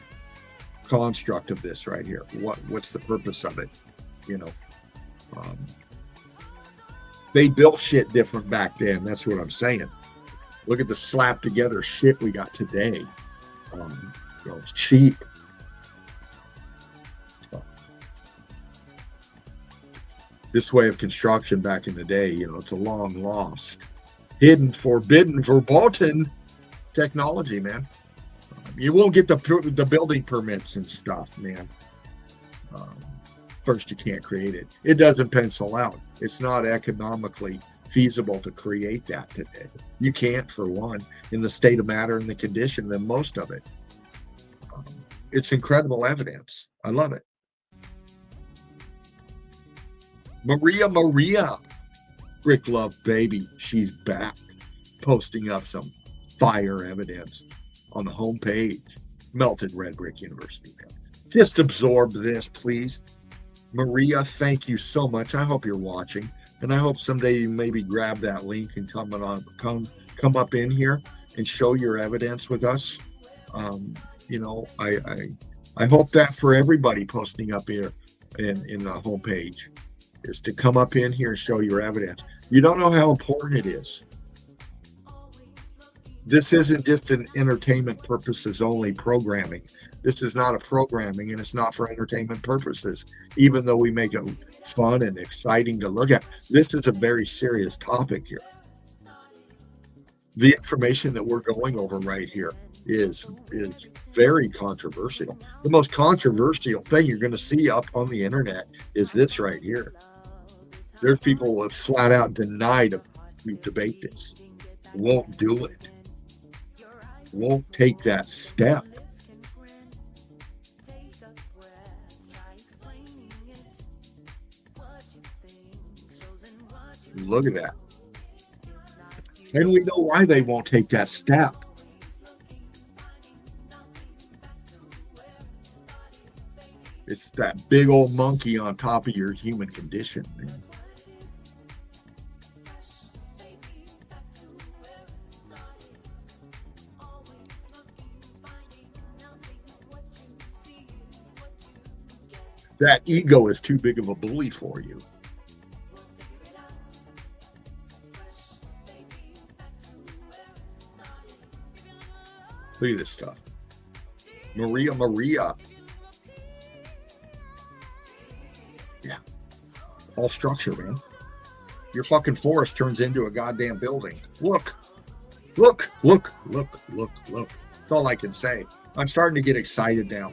construct of this right here? What's the purpose of it? They built shit different back then. That's what I'm saying. Look at the slap together shit we got today. It's cheap. This way of construction back in the day, it's a long lost, hidden, forbidden, verboten technology, man. You won't get the building permits and stuff, man. First, you can't create it. It doesn't pencil out. It's not economically feasible to create that today. You can't, for one, in the state of matter and the condition, than most of it. It's incredible evidence. I love it. Maria, Brick Love baby, she's back, posting up some fire evidence on the homepage. Melted Red Brick University. Just absorb this, please. Maria, thank you so much. I hope you're watching, and I hope someday you maybe grab that link and come up in here and show your evidence with us. I hope that for everybody posting up here in the homepage is to come up in here and show your evidence. You don't know how important it is. This isn't just an entertainment purposes only programming. This is not a programming, and it's not for entertainment purposes, even though we make it fun and exciting to look at. This is a very serious topic here. The information that we're going over right here is very controversial. The most controversial thing you're going to see up on the internet is this right here. There's people who have flat out denied to debate this. Won't do it. Won't take that step. Look at that. And we know why they won't take that step. It's that big old monkey on top of your human condition, man. That ego is too big of a bully for you. Look at this stuff. Maria. Yeah. All structure, man. Your fucking forest turns into a goddamn building. Look. Look. That's all I can say. I'm starting to get excited now.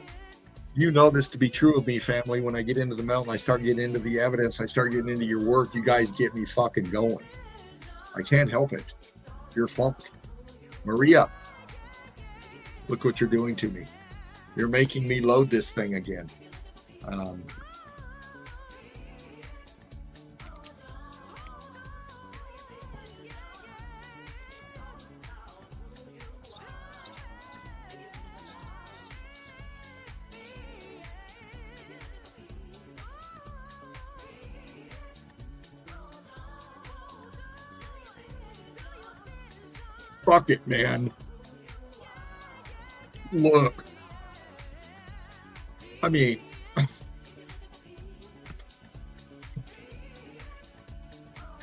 You know this to be true of me, family. When I get into the mountain, I start getting into the evidence. I start getting into your work. You guys get me fucking going. I can't help it. Your fault. Maria, look what you're doing to me. You're making me load this thing again. Fuck it, man. Look. I mean, how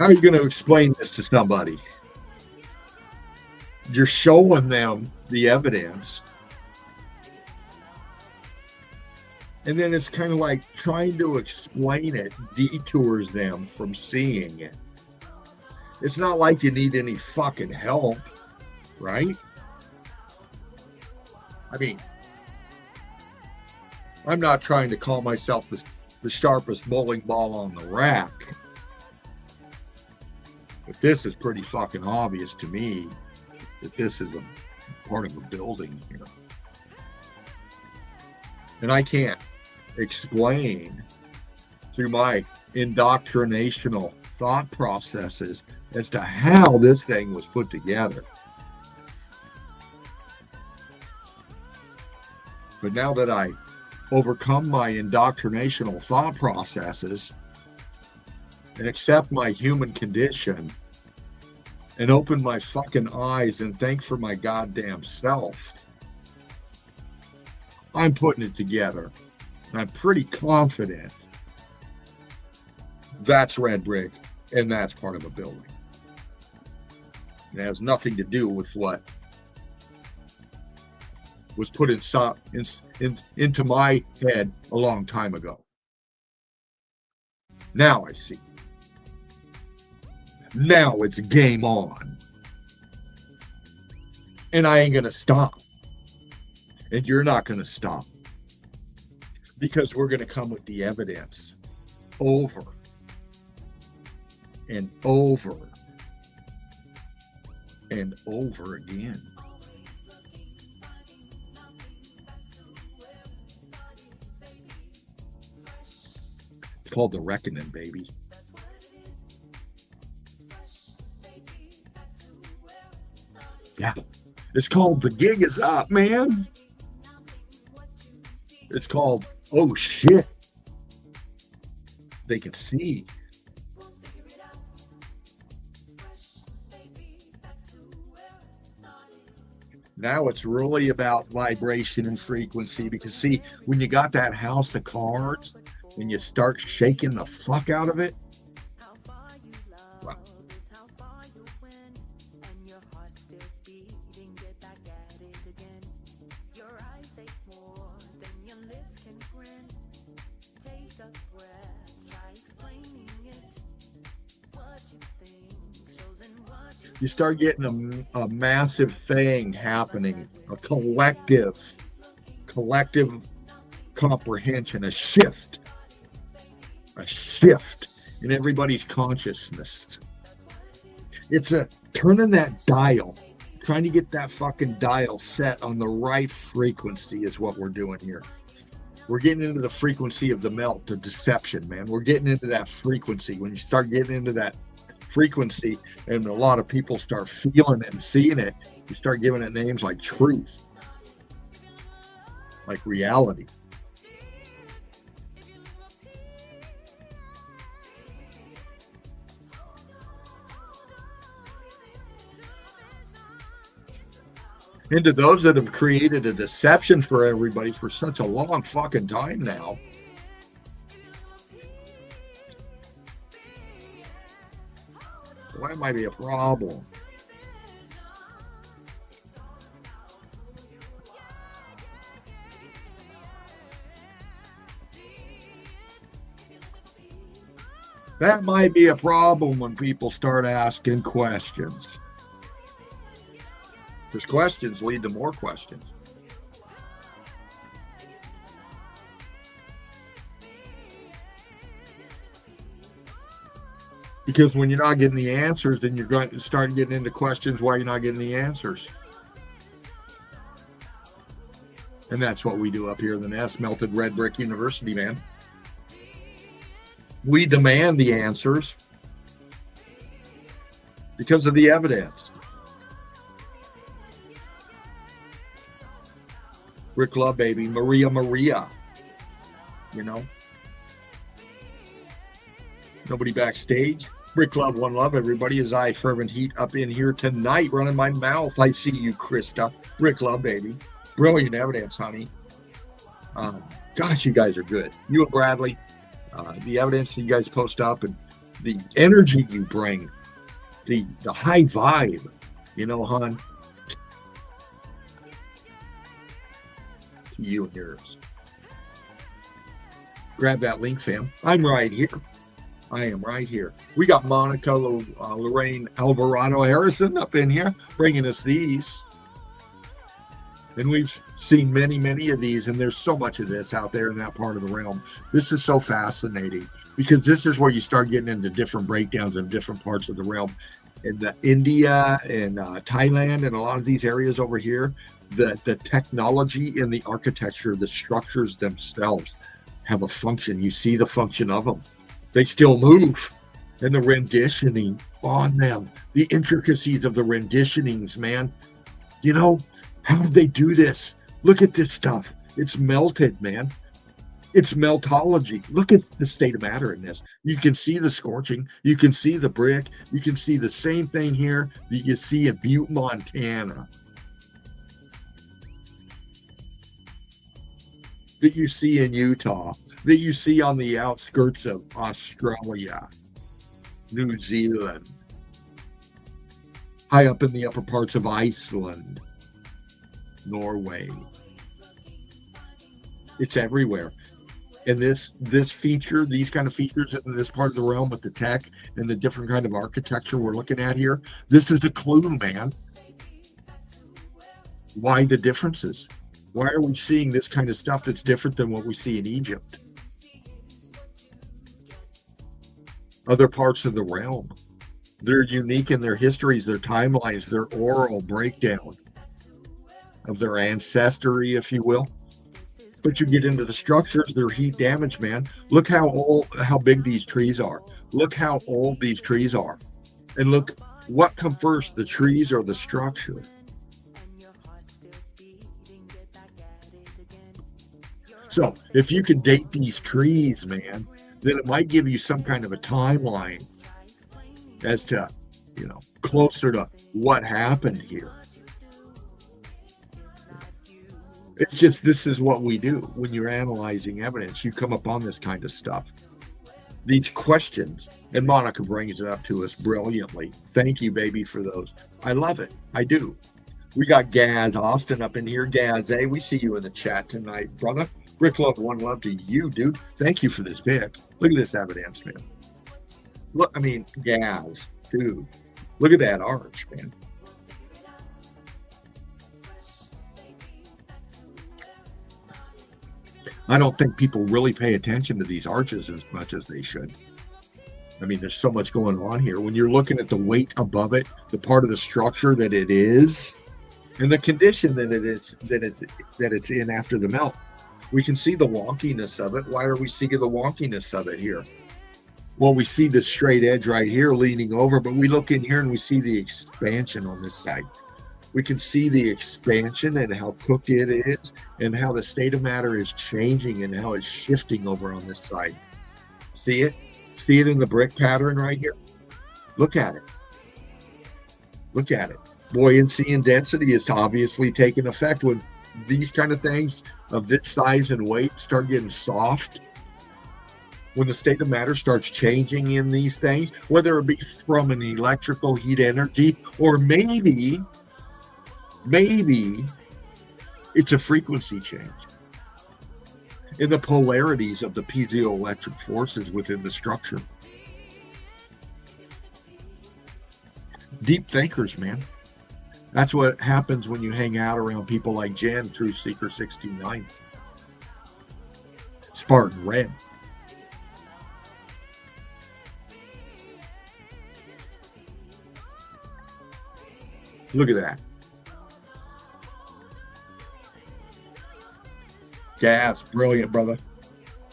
are you going to explain this to somebody? You're showing them the evidence. And then it's kind of like trying to explain it detours them from seeing it. It's not like you need any fucking help, right? I mean, I'm not trying to call myself the sharpest bowling ball on the rack. But this is pretty fucking obvious to me that this is a part of a building here. And I can't explain through my indoctrinational thought processes as to how this thing was put together. But now that I overcome my indoctrinational thought processes and accept my human condition and open my fucking eyes and thank for my goddamn self, I'm putting it together. And I'm pretty confident that's red brick and that's part of a building. It has nothing to do with what was put into my head a long time ago. Now I see. Now it's game on. And I ain't going to stop. And you're not going to stop. Because we're going to come with the evidence over and over and over again. It's called The Reckoning, baby. Yeah. It's called The Gig Is Up, man. It's called Oh Shit. They can see. Now it's really about vibration and frequency, because see, when you got that house of cards and you start shaking the fuck out of it, wow. You start getting a massive thing happening, a collective comprehension, a shift in everybody's consciousness. It's a turning that dial, trying to get that fucking dial set on the right frequency is what we're doing here. We're getting into the frequency of the melt, the deception, man. We're getting into that frequency. When you start getting into that frequency and a lot of people start feeling it and seeing it, you start giving it names like truth, like reality. And to those that have created a deception for everybody for such a long fucking time now, well, that might be a problem. That might be a problem when people start asking questions. Because questions lead to more questions. Because when you're not getting the answers, then you're going to start getting into questions why you're not getting the answers. And that's what we do up here in the Nest, Melted Red Brick University, man. We demand the answers because of the evidence. Rick Love, baby. Maria. You know? Nobody backstage. Rick Love, one love, everybody. As I fervent heat up in here tonight, running my mouth. I see you, Krista. Rick Love, baby. Brilliant evidence, honey. Gosh, you guys are good. You and Bradley. The evidence that you guys post up and the energy you bring. The high vibe. You know, hon. You and yours. Grab that link, fam. I'm right here. I am right here. We got Monica Lorraine Alvarado Harrison up in here bringing us these. And we've seen many of these, and there's so much of this out there in that part of the realm. This is so fascinating because this is where you start getting into different breakdowns in different parts of the realm. In India and Thailand and a lot of these areas over here, the technology and the architecture, the structures themselves have a function. You see the function of them. They still move, and the renditioning on them, the intricacies of the renditionings, man. You know, how did they do this? Look at this stuff. It's melted, man. It's meltology. Look at the state of matter in this. You can see the scorching. You can see the brick. You can see the same thing here that you see in Butte, Montana. That you see in Utah. That you see on the outskirts of Australia, New Zealand, high up in the upper parts of Iceland, Norway. It's everywhere. And this feature, these kind of features in this part of the realm with the tech and the different kind of architecture we're looking at here, this is a clue, man. Why the differences? Why are we seeing this kind of stuff that's different than what we see in Egypt? Other parts of the realm. They're unique in their histories, their timelines, their oral breakdown of their ancestry, if you will. But you get into the structures, they're heat damaged, man. Look how big these trees are. Look how old these trees are. And look, what come first, the trees or the structure? So if you can date these trees, man, then it might give you some kind of a timeline as to, you know, closer to what happened here. It's just, this is what we do when you're analyzing evidence. You come upon this kind of stuff. These questions, and Monica brings it up to us brilliantly. Thank you, baby, for those. I love it. I do. We got Gaz Austin up in here. Gaz, we see you in the chat tonight, brother. Rick Love, one love to you, dude. Thank you for this bit. Look at this evidence, man. Look, I mean, Gaz, dude. Look at that arch, man. I don't think people really pay attention to these arches as much as they should. I mean, there's so much going on here. When you're looking at the weight above it, the part of the structure that it is, and the condition that it's in after the melt, we can see the wonkiness of it. Why are we seeing the wonkiness of it here? Well, we see the straight edge right here leaning over, but we look in here and we see the expansion on this side. We can see the expansion and how cooked it is and how the state of matter is changing and how it's shifting over on this side. See it? See it in the brick pattern right here? Look at it. Look at it. Buoyancy and density is obviously taking effect when these kind of things of this size and weight start getting soft. When the state of matter starts changing in these things, whether it be from an electrical heat energy or maybe it's a frequency change in the polarities of the piezoelectric forces within the structure. Deep thinkers, man. That's what happens when you hang out around people like Jen, Truth Seeker 69, Spartan Red. Look at that. Gas, brilliant, brother.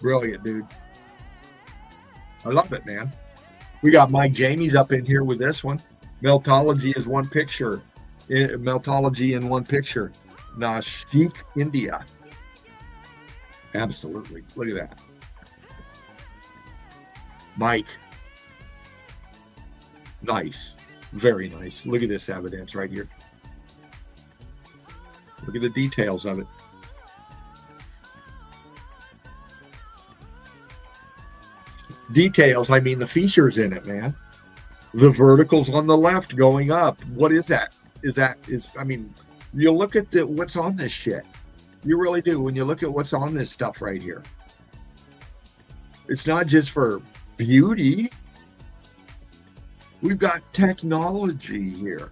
Brilliant, dude. I love it, man. We got Mike Jamie's up in here with this one. Meltology is one picture. Meltology in one picture. Nashik, India. Absolutely. Look at that. Mike. Nice. Very nice. Look at this evidence right here. Look at the details of it. Details, I mean the features in it, man. The verticals on the left going up. What is that? I mean, you look at what's on this shit. You really do. When you look at what's on this stuff right here. It's not just for beauty. We've got technology here.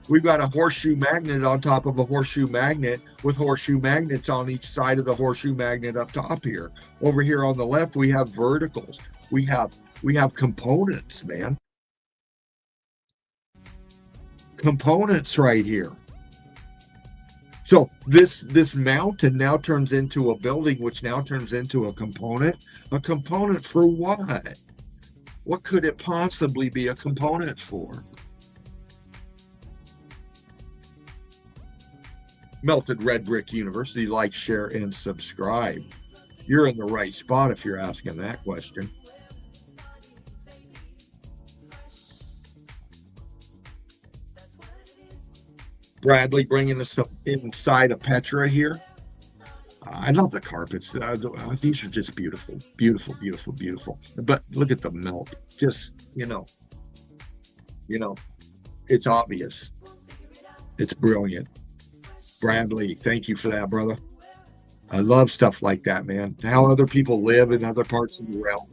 We've got a horseshoe magnet on top of a horseshoe magnet with horseshoe magnets on each side of the horseshoe magnet up top here. Over here on the left, we have verticals. We have components, man. Components right here. So this mountain now turns into a building, which now turns into a component. A component for what? What could it possibly be a component for? Melted Red Brick University, like, share, and subscribe. You're in the right spot if you're asking that question. Bradley bringing us inside of Petra here. I love the carpets. These are just beautiful, beautiful, beautiful, beautiful. But look at the melt. Just, you know, it's obvious. It's brilliant. Bradley, thank you for that, brother. I love stuff like that, man. How other people live in other parts of the realm.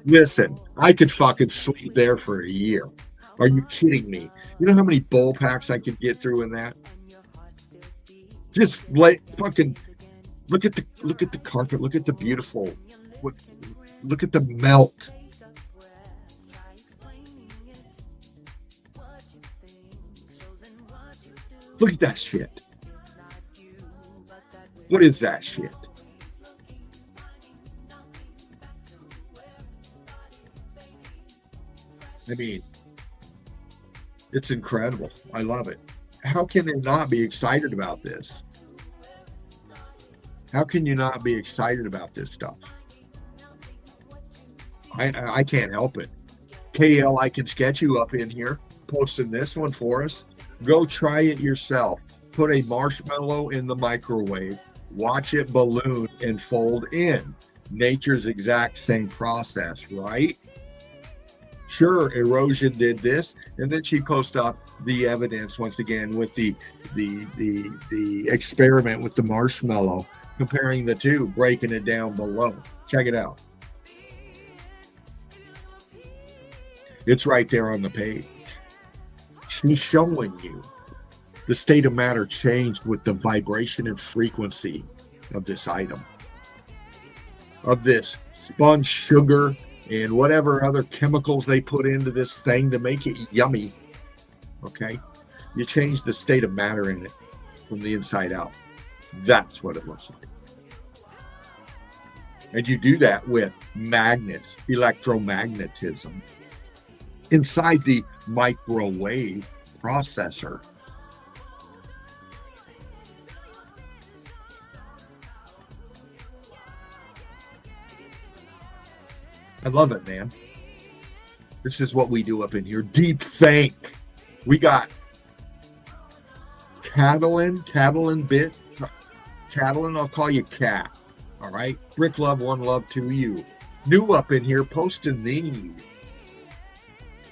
Listen, I could fucking sleep there for a year. Are you kidding me? You know how many bowl packs I could get through in that? Just like fucking look at the carpet. Look at the beautiful. Look at the melt. Look at that shit. What is that shit? I mean, it's incredible. I love it. How can it not be excited about this? How can you not be excited about this stuff? I can't help it. KL, I can sketch you up in here, posting this one for us. Go try it yourself. Put a marshmallow in the microwave, watch it balloon and fold in. Nature's exact same process, right? Sure, erosion did this, and then she posts up the evidence once again with the experiment with the marshmallow, comparing the two, breaking it down below. Check it out. It's right there on the page. She's showing you the state of matter changed with the vibration and frequency of this item, of this spun sugar and whatever other chemicals they put into this thing to make it yummy. Okay, you change the state of matter in it from the inside out. That's what it looks like. And you do that with magnets, electromagnetism, inside the microwave processor. I love it, man. This is what we do up in here. Deep think. We got Catalan bit. Catalan, I'll call you Cat. All right. Brick love, one love to you. New up in here, posting these.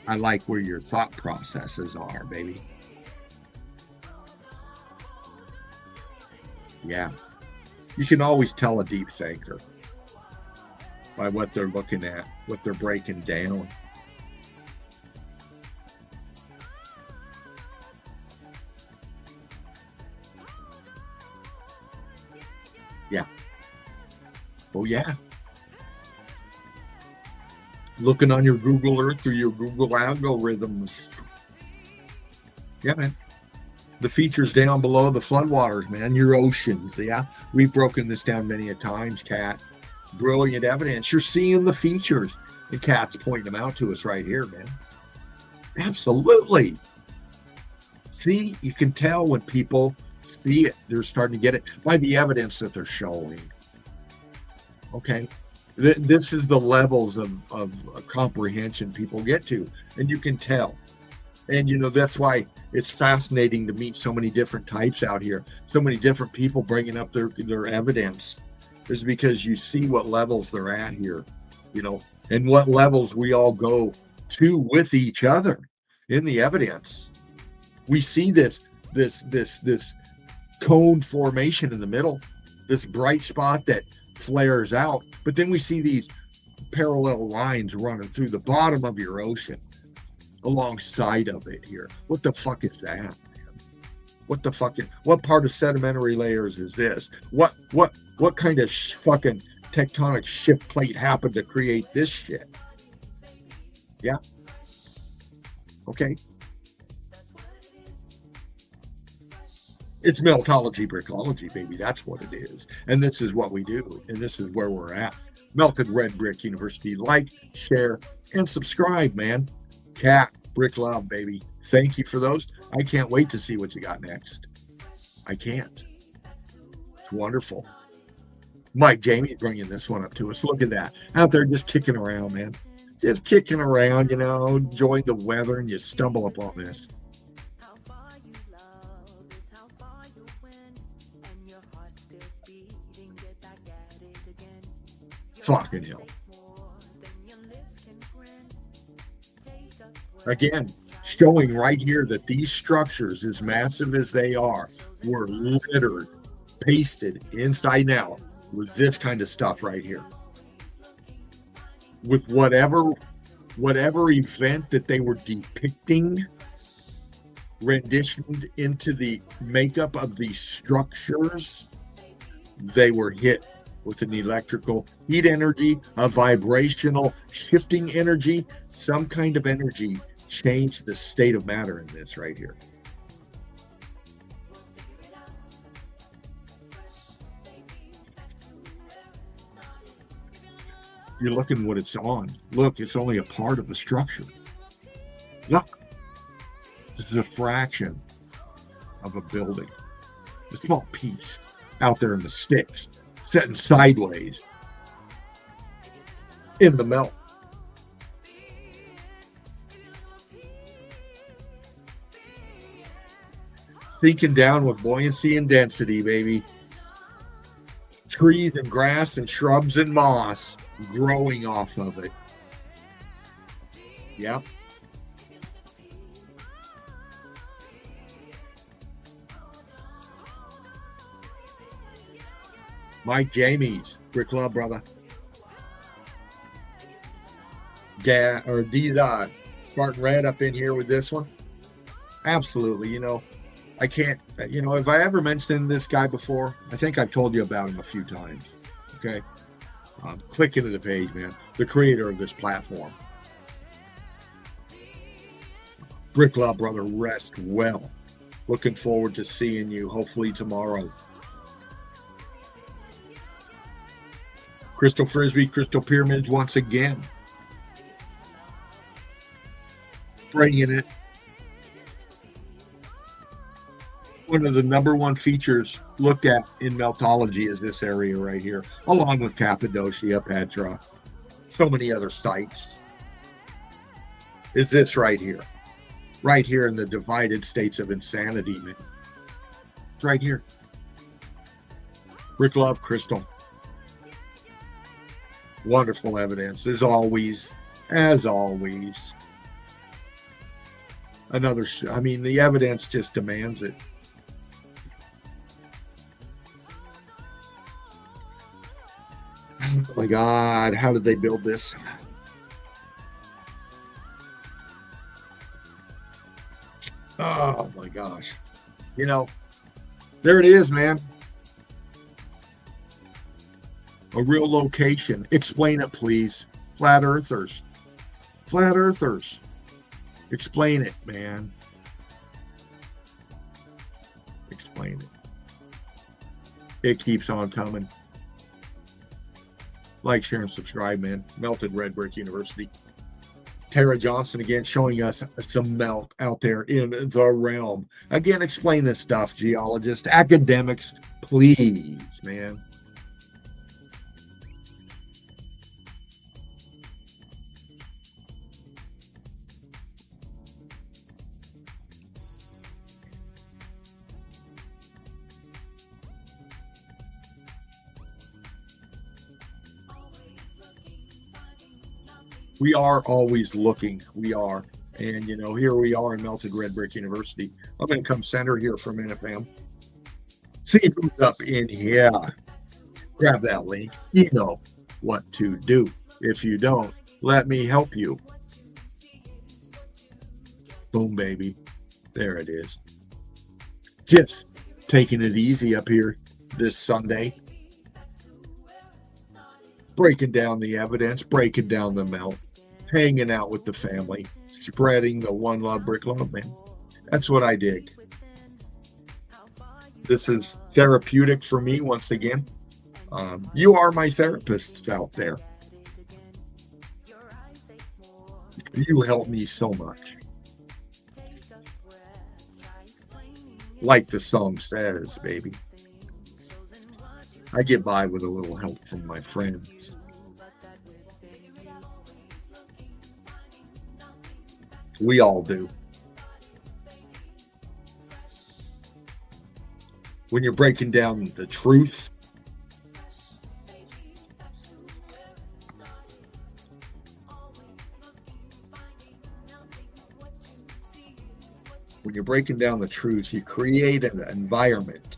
I like where your thought processes are, baby. Yeah. You can always tell a deep thinker by what they're looking at, what they're breaking down. Oh, yeah. Looking on your Google Earth or your Google algorithms. Yeah, man. The features down below the floodwaters, man. Your oceans. Yeah. We've broken this down many a times, Kat. Brilliant evidence. You're seeing the features. And Kat's pointing them out to us right here, man. Absolutely. See, you can tell when people see it, they're starting to get it by the evidence that they're showing. Okay. This is the levels of comprehension people get to, and you can tell. And, you know, that's why it's fascinating to meet so many different types out here, so many different people bringing up their evidence, is because you see what levels they're at here, you know, and what levels we all go to with each other in the evidence. We see this cone formation in the middle, this bright spot that flares out, but then we see these parallel lines running through the bottom of your ocean alongside of it here. What the fuck is that, man? What the fuck what part of sedimentary layers is this? What kind of fucking tectonic shift plate happened to create this shit? Yeah. Okay. It's meltology, brickology, baby. That's what it is. And this is what we do. And this is where we're at. Melted Red Brick University. Like, share, and subscribe, man. Cat, Brick Love, baby. Thank you for those. I can't wait to see what you got next. I can't. It's wonderful. Mike Jamie bringing this one up to us. Look at that. Out there just kicking around, man. Just kicking around, you know, enjoying the weather, and you stumble upon this. Fucking hell. Again, showing right here that these structures, as massive as they are, were littered, pasted inside and out with this kind of stuff right here. With whatever event that they were depicting, renditioned into the makeup of these structures, they were hit with an electrical heat energy, a vibrational shifting energy, some kind of energy changed the state of matter in this right here. You're looking what it's on. Look, it's only a part of the structure. Look, this is a fraction of a building. A small piece out there in the sticks, sitting sideways in the melt. Sinking down with buoyancy and density, baby. Trees and grass and shrubs and moss growing off of it. Yep. Mike Jamie's Brick Love, brother. Or D-Dot. Spartan Red up in here with this one. Absolutely. You know, I can't, you know, have I ever mentioned this guy before? I think I've told you about him a few times. Okay. Click into the page, man. The creator of this platform. Brick Love, brother, rest well. Looking forward to seeing you hopefully tomorrow. Crystal Frisbee, Crystal Pyramids once again. Bringing it. One of the number one features looked at in meltology is this area right here, along with Cappadocia, Petra, so many other sites. Is this right here in the divided states of insanity, man. It's right here. Brick Love, Crystal. Wonderful evidence, as always. Another, I mean, the evidence just demands it. Oh my God, how did they build this? Oh my gosh. You know, there it is, man. A real location. Explain it, please. Flat earthers. Flat earthers. Explain it, man. Explain it. It keeps on coming. Like, share, and subscribe, man. Melted Red Brick University. Tara Johnson again showing us some melt out there in the realm. Again, explain this stuff, geologists, academics, please, man. We are always looking. We are. And, you know, here we are in Melted Red Brick University. I'm going to come center here for a minute, fam. See who's up in here. Grab that link. You know what to do. If you don't, let me help you. Boom, baby. There it is. Just taking it easy up here this Sunday. Breaking down the evidence, breaking down the melt. Hanging out with the family, spreading the one love brick love, man. That's what I dig. This is therapeutic for me once again. You are my therapists out there. You help me so much. Like the song says, baby. I get by with a little help from my friends. We all do. When you're breaking down the truth, you create an environment.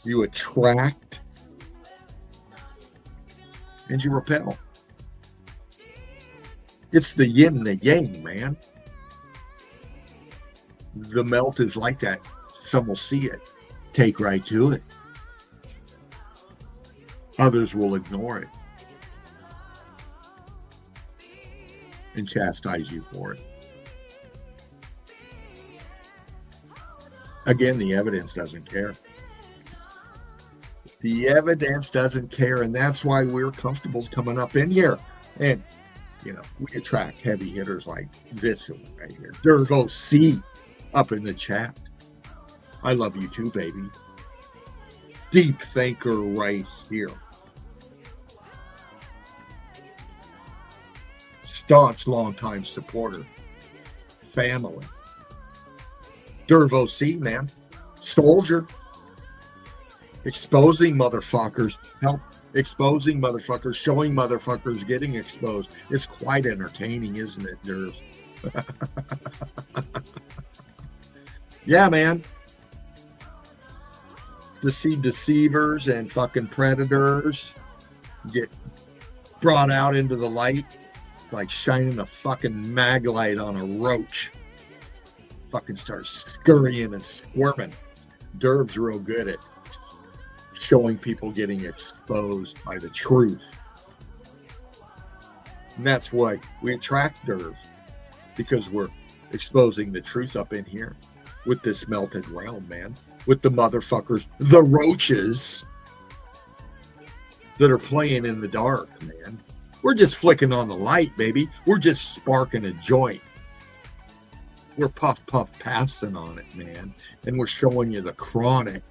You attract and you repel. It's the yin and the yang, man. The melt is like that. Some will see it, take right to it. Others will ignore it and chastise you for it. Again, the evidence doesn't care. The evidence doesn't care, and that's why we're comfortable coming up in here. And you know, we attract heavy hitters like this one right here. There's OC up in the chat. I love you too, baby. Deep thinker right here. Staunch, longtime supporter. Family. Derv OC, man. Soldier. Exposing motherfuckers. Help. Exposing motherfuckers, showing motherfuckers getting exposed. It's quite entertaining, isn't it, Derv? Yeah, man. To see deceivers and fucking predators get brought out into the light like shining a fucking mag light on a roach. Fucking start scurrying and squirming. Derv's real good at showing people getting exposed by the truth. And that's why we attract Derv, because we're exposing the truth up in here with this melted realm, man. With the motherfuckers, the roaches that are playing in the dark, man. We're just flicking on the light, baby. We're just sparking a joint. We're puff passing on it, man. And we're showing you the chronic.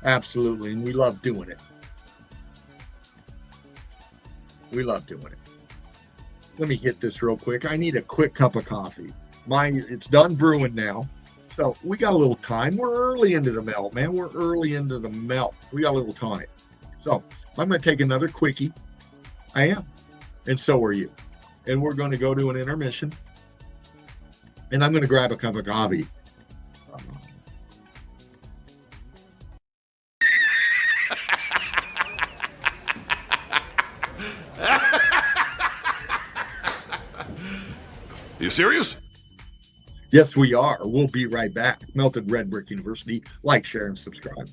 Absolutely, and we love doing it. We love doing it. Let me hit this real quick. I need a quick cup of coffee. It's done brewing now. So we got a little time. We're early into the melt, man. We're early into the melt. We got a little time. So I'm going to take another quickie. I am. And so are you. And we're going to go to an intermission. And I'm going to grab a cup of coffee. serious? Yes, we are. We'll be right back. Melted Red Brick University. Like, share, and subscribe.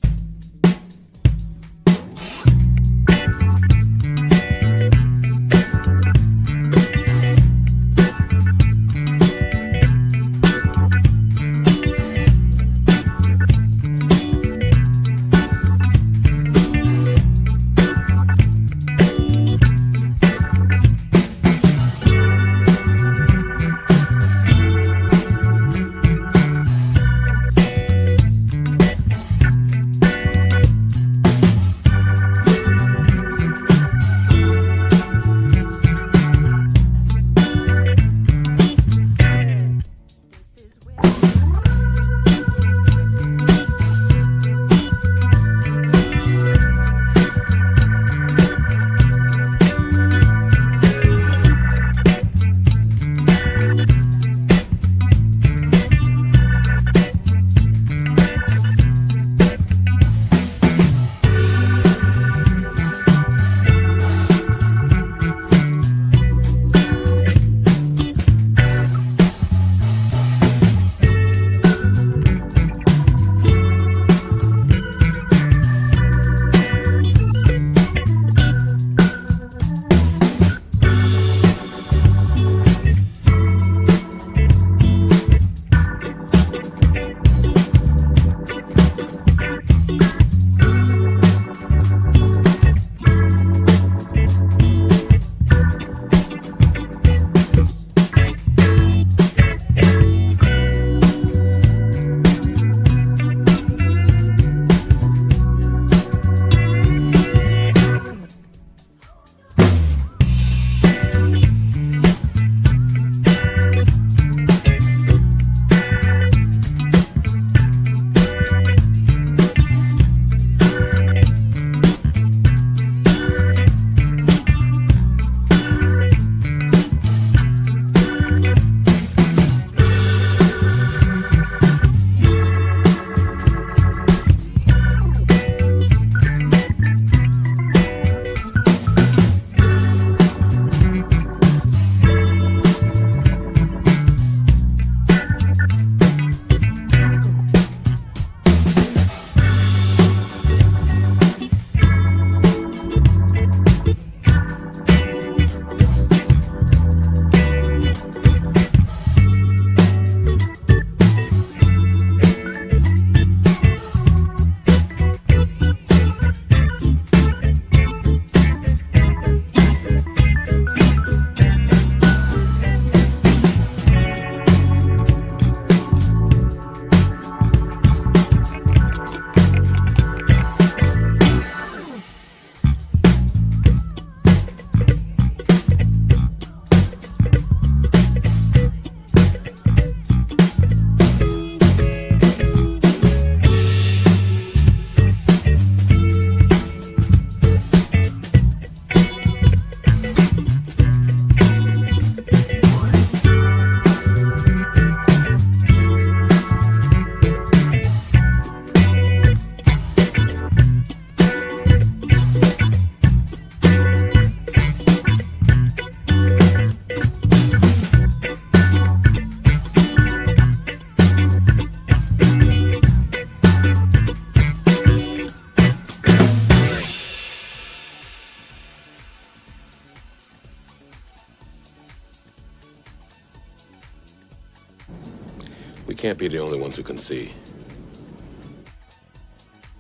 We can't be the only ones who can see.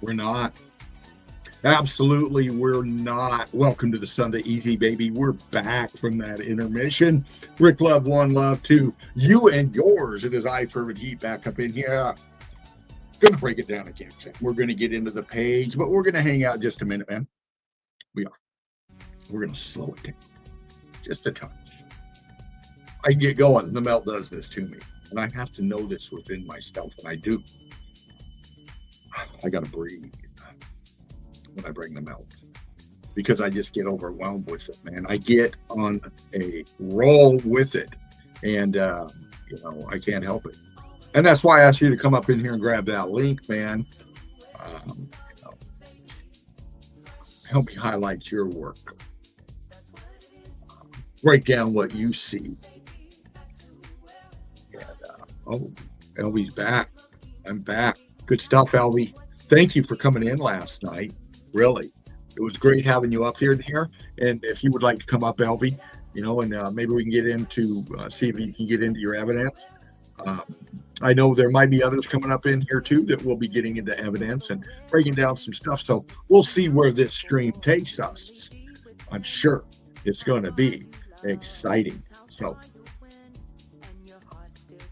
We're not. Absolutely, we're not. Welcome to the Sunday Easy, baby. We're back from that intermission. Rick Love, One Love, Two. You and yours. It is I, Fervent Heat, back up in here. Going to break it down again. We're going to get into the page, but we're going to hang out just a minute, man. We are. We're going to slow it down. Just a touch. I get going. The melt does this to me. And I have to know this within myself, and I do. I got to breathe when I bring the melt, because I just get overwhelmed with it, man. I get on a roll with it, and I can't help it. And that's why I asked you to come up in here and grab that link, man. Help me highlight your work. Break down what you see. Oh, Elvie's back. I'm back. Good stuff, Elvie. Thank you for coming in last night. Really. It was great having you up here. And if you would like to come up, Elvie, and maybe we can get into, see if you can get into your evidence. I know there might be others coming up in here too that will be getting into evidence and breaking down some stuff. So we'll see where this stream takes us. I'm sure it's going to be exciting. So,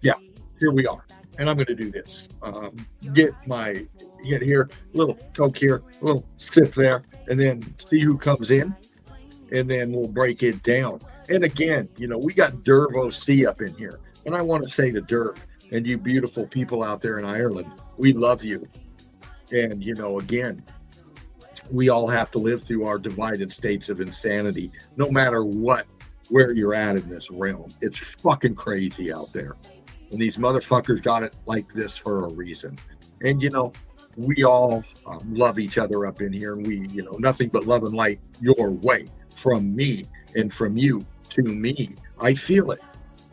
yeah, here we are. And I'm going to do this. Get here, a little Coke here, a little sip there, and then see who comes in. And then we'll break it down. And again, we got Derv OC up in here. And I want to say to Derv and you beautiful people out there in Ireland, we love you. And, again, we all have to live through our divided states of insanity, no matter where you're at in this realm. It's fucking crazy out there. And these motherfuckers got it like this for a reason. And, we all love each other up in here. And we, nothing but love and light your way from me and from you to me. I feel it.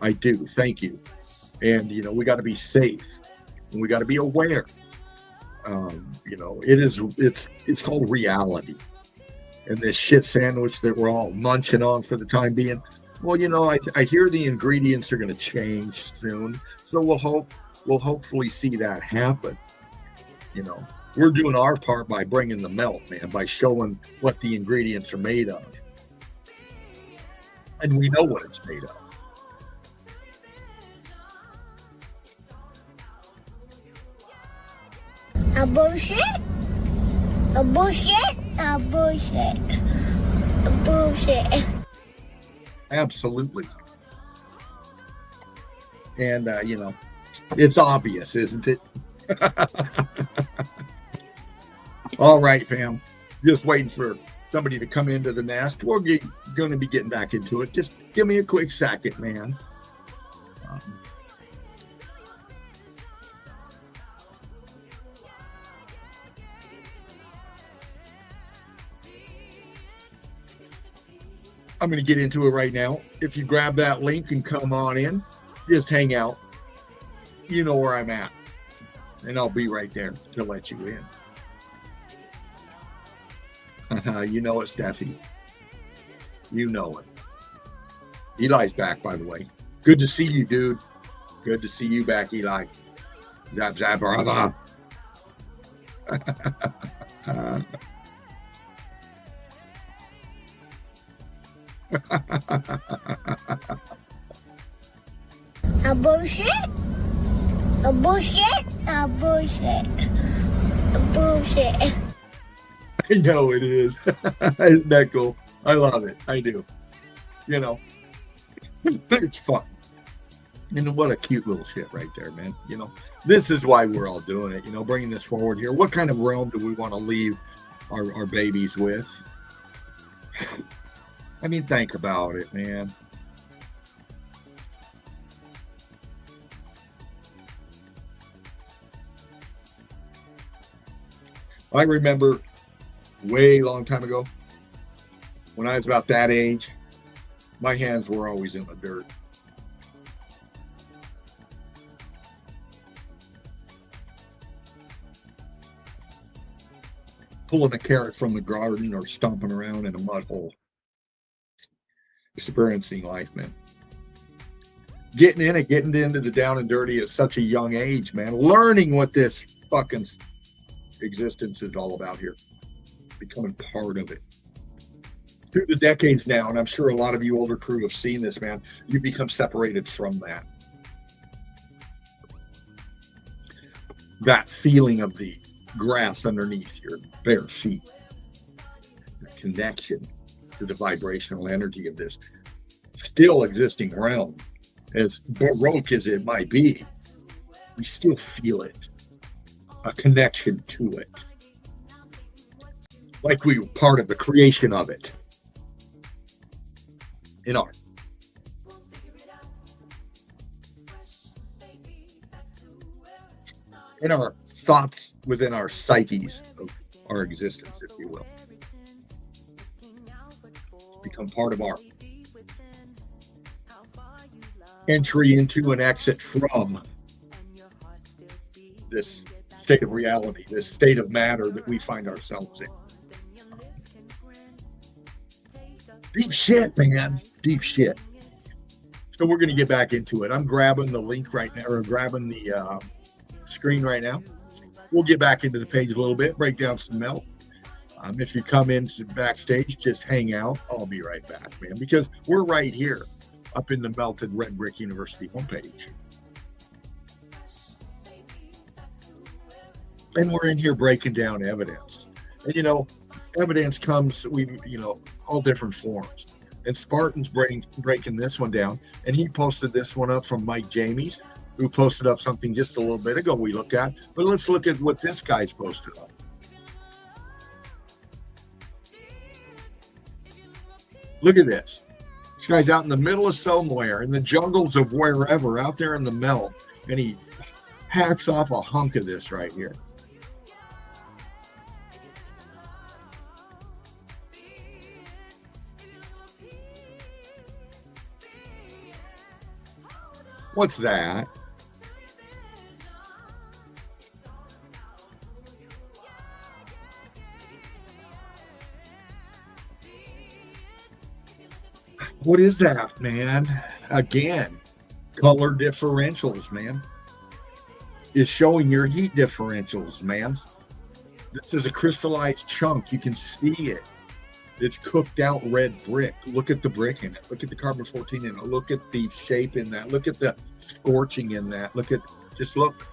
I do. Thank you. And, we got to be safe and we got to be aware. It's called reality. And this shit sandwich that we're all munching on for the time being. Well, I hear the ingredients are going to change soon. So we'll hopefully see that happen. We're doing our part by bringing the melt, man, by showing what the ingredients are made of. And we know what it's made of. A bullshit. A bullshit. A bullshit. A bullshit. Absolutely. And, it's obvious, isn't it? All right, fam. Just waiting for somebody to come into the nest. We're going to be getting back into it. Just give me a quick second, man. I'm going to get into it right now. If you grab that link and come on in, just hang out. You know where I'm at. And I'll be right there to let you in. You know it, Steffi. You know it. Eli's back, by the way. Good to see you, dude. Good to see you back, Eli. Zab, zab, brother. A bullshit. A bullshit. A bullshit. A bullshit. I know it is. Isn't that cool? I love it. I do. It's fun. And what a cute little shit right there, man. This is why we're all doing it, bringing this forward here. What kind of realm do we want to leave our babies with? I mean, think about it, man. I remember way long time ago, when I was about that age, my hands were always in the dirt. Pulling a carrot from the garden or stomping around in a mud hole. Experiencing life, man. Getting into the down and dirty at such a young age, man. Learning what this fucking existence is all about here. Becoming part of it. Through the decades now, and I'm sure a lot of you older crew have seen this, man, you become separated from that. That feeling of the grass underneath your bare feet. The connection to the vibrational energy of this still existing realm. As baroque as it might be, we still feel it. A connection to it. Like we were part of the creation of it. In our thoughts, within our psyches of our existence, if you will. Become part of our entry into and exit from this state of reality, this state of matter that we find ourselves in. Deep shit, man. Deep shit. So we're going to get back into it. I'm grabbing the link right now, or grabbing the screen right now. We'll get back into the page a little bit, break down some melt. If you come into backstage, just hang out. I'll be right back, man, because we're right here up in the melted Red Brick University homepage. And we're in here breaking down evidence. And, you know, evidence comes, all different forms. And Spartan's breaking this one down. And he posted this one up from Mike Jamies, who posted up something just a little bit ago we looked at. But let's look at what this guy's posted up. Look at this. This guy's out in the middle of somewhere, in the jungles of wherever, out there in the melt. And he hacks off a hunk of this right here. What's that? What is that, man? Again, color differentials, man. Is showing your heat differentials, man. This is a crystallized chunk. You can see it. It's cooked out red brick. Look at the brick in it. Look at the carbon 14 in it. Look at the shape in that. Look at the scorching in that. Just look.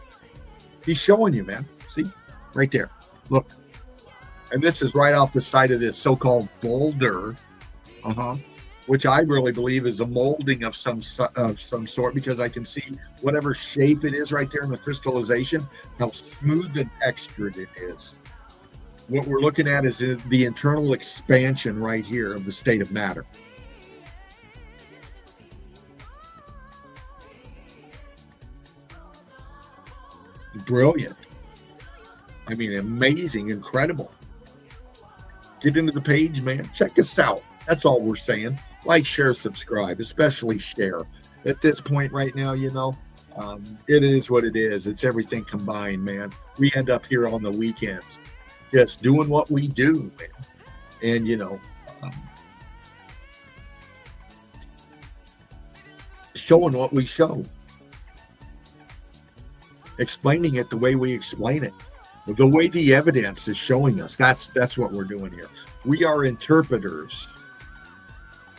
He's showing you, man. See? Right there. Look. And this is right off the side of this so-called boulder. Which I really believe is a molding of some sort, because I can see whatever shape it is right there in the crystallization, how smooth and textured it is. What we're looking at is the internal expansion right here of the state of matter. Brilliant. I mean, amazing, incredible. Get into the page, man. Check us out. That's all we're saying. Like, share, subscribe, especially share. At this point right now, it is what it is. It's everything combined, man. We end up here on the weekends just doing what we do, man. And, showing what we show. Explaining it the way we explain it. The way the evidence is showing us. That's what we're doing here. We are interpreters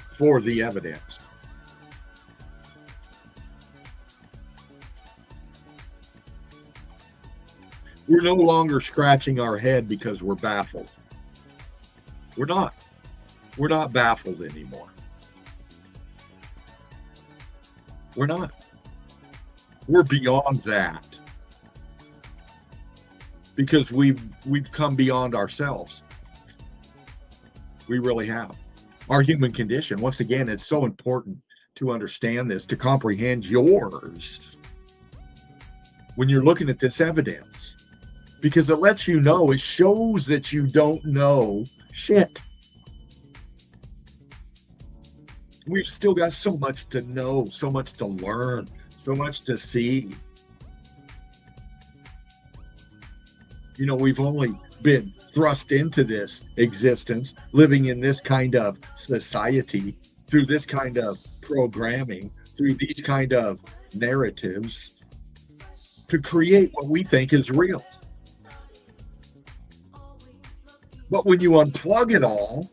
for the evidence. We're no longer scratching our head because we're baffled. We're not. We're not baffled anymore. We're not. We're beyond that. Because we've come beyond ourselves. We really have. Our human condition. Once again, it's so important to understand this, to comprehend yours when you're looking at this evidence, because it lets you know, it shows that you don't know shit. We've still got so much to know, so much to learn, so much to see. We've only been thrust into this existence, living in this kind of society, through this kind of programming, through these kind of narratives, to create what we think is real. But when you unplug it all,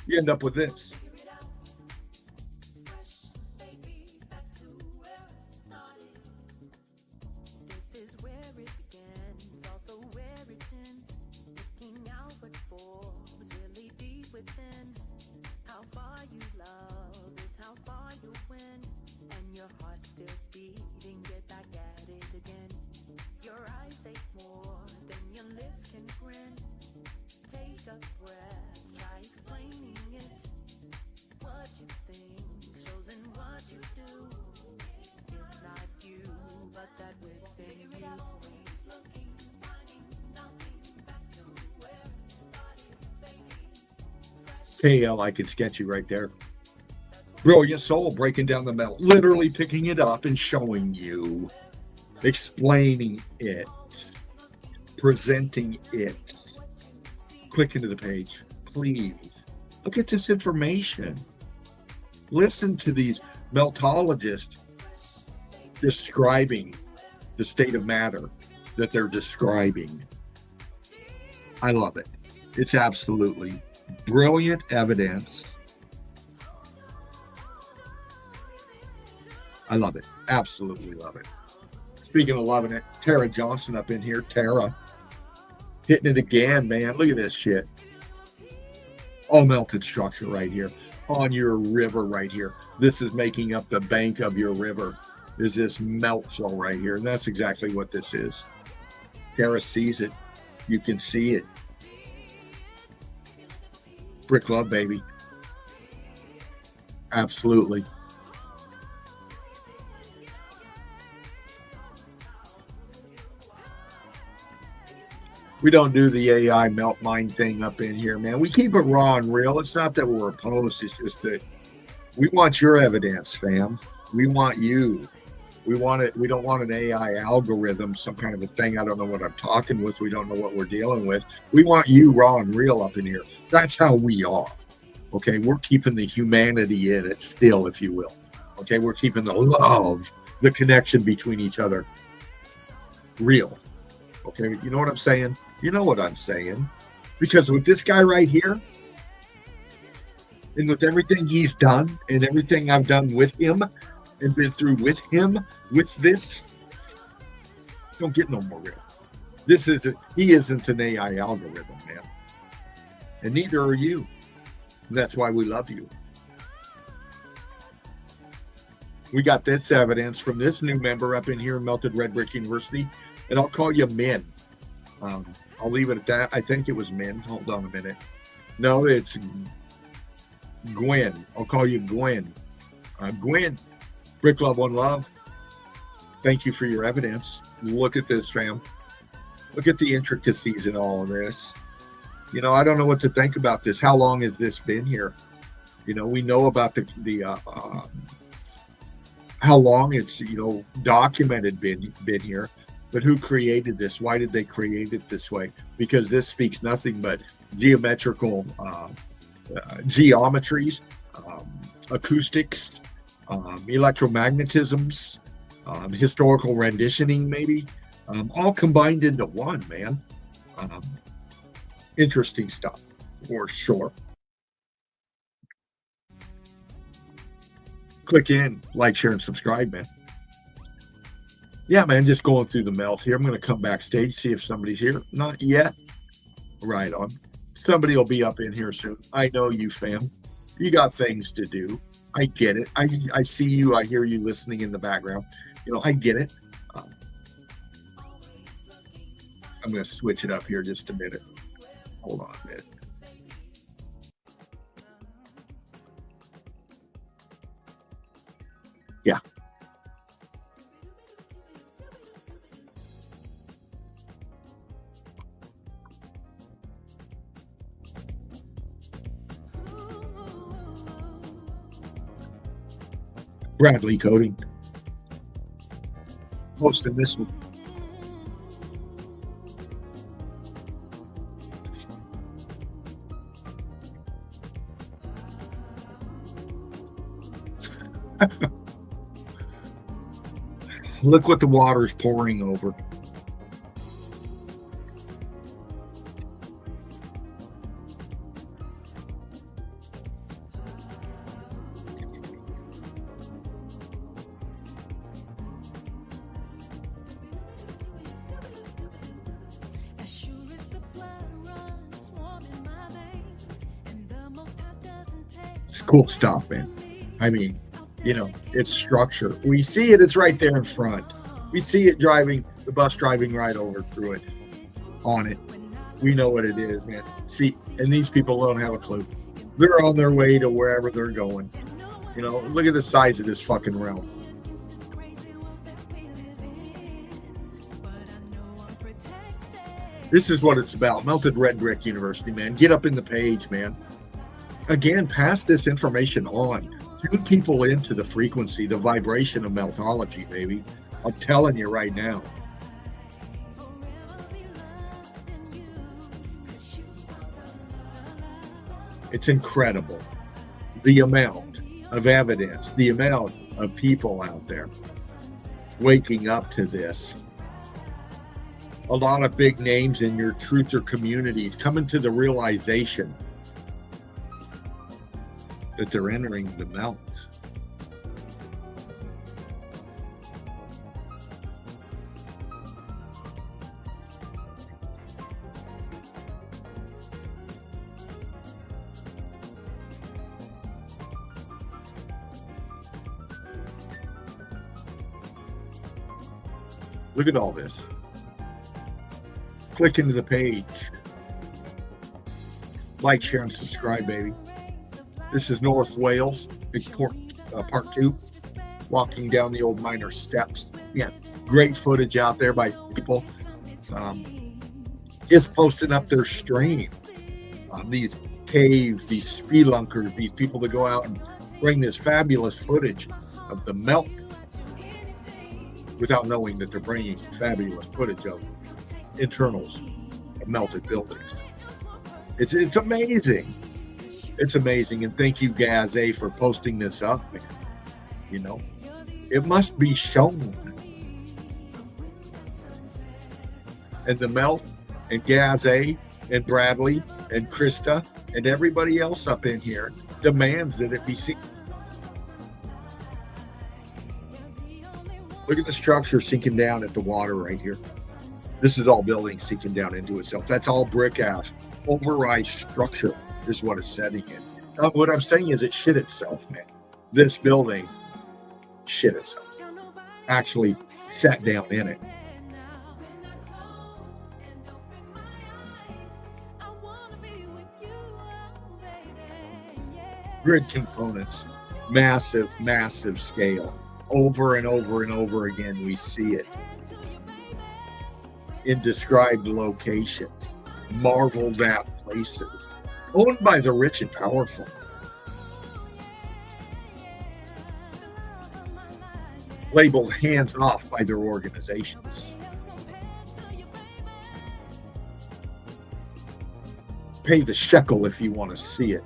you end up with this. KL, I could sketch you right there. Brilliant soul breaking down the metal, literally picking it up and showing you, explaining it, presenting it. Click into the page, please. Look at this information. Listen to these meltologists describing the state of matter that they're describing. I love it. It's absolutely brilliant evidence. I love it. Absolutely love it. Speaking of loving it, Tara Johnson up in here. Tara, hitting it again, man. Look at this shit. All melted structure right here on your river right here. This is making up the bank of your river. Is this melt flow right here? And that's exactly what this is. Tara sees it. You can see it. Brick love, baby. Absolutely. We don't do the AI melt mind thing up in here, man. We keep it raw and real. It's not that we're opposed. It's just that we want your evidence, fam. We want you. We want it. We don't want an AI algorithm, some kind of a thing. I don't know what I'm talking with. We don't know what we're dealing with. We want you raw and real up in here. That's how we are. Okay, we're keeping the humanity in it still, if you will. Okay, we're keeping the love, the connection between each other real. Okay, you know what I'm saying? You know what I'm saying. Because with this guy right here, and with everything he's done, and everything I've done with him, and been through with him, with this, don't get no more real. He isn't an AI algorithm, man. And neither are you. That's why we love you. We got this evidence from this new member up in here in Melted Red Brick University, and I'll call you Min. I'll leave it at that. I think it was Min. Hold on a minute. No, it's Gwen. I'll call you Gwen. Gwen, Brick Love, One Love. Thank you for your evidence. Look at this, fam. Look at the intricacies in all of this. You know, I don't know what to think about this. How long has this been here? You know, we know about how long it's, you know, documented been here. But who created this? Why did they create it this way? Because this speaks nothing but geometrical geometries, acoustics, electromagnetisms, historical renditioning, maybe, all combined into one, man. Interesting stuff, for sure. Click in, like, share, and subscribe, man. Yeah, man, just going through the melt here. I'm going to come backstage, see if somebody's here. Not yet. Right on. Somebody will be up in here soon. I know you, fam. You got things to do. I get it. I see you. I hear you listening in the background. You know, I get it. I'm going to switch it up here just a minute. Hold on a minute. Yeah. Bradley Coding hosting this one. Look what the water is pouring over. It's cool stuff, man. I mean, you know, it's structure. We see it. It's right there in front. We see it driving, the bus driving right over through it, on it. We know what it is, man. See, and these people don't have a clue. They're on their way to wherever they're going. You know, look at the size of this fucking realm. This is what it's about. Melted Red Brick University, man. Get up in the page, man. Again, pass this information on. Tune people into the frequency, the vibration of meltology, baby. I'm telling you right now. It's incredible. The amount of evidence, the amount of people out there waking up to this. A lot of big names in your truther communities coming to the realization that they're entering the melt. Look at all this. Click into the page. Like, share, and subscribe, baby. This is North Wales, part 2. Walking down the old miner steps. Yeah, great footage out there by people. Just posting up their stream. These caves, these spelunkers, these people that go out and bring this fabulous footage of the melt without knowing that they're bringing fabulous footage of internals of melted buildings. It's amazing. It's amazing. And thank you, Gaz A, for posting this up. You know, it must be shown. And the melt and Gaz A and Bradley and Krista and everybody else up in here demands that it be seen. Look at the structure sinking down at the water right here. This is all building sinking down into itself. That's all brick ash. Override structure is what it's setting in. What I'm saying is it shit itself, man. This building shit itself. Actually sat down in it. Grid components, massive, massive scale. Over and over and over again, we see it in described locations, marveled at places, owned by the rich and powerful. Labeled hands off by their organizations. Pay the shekel if you want to see it.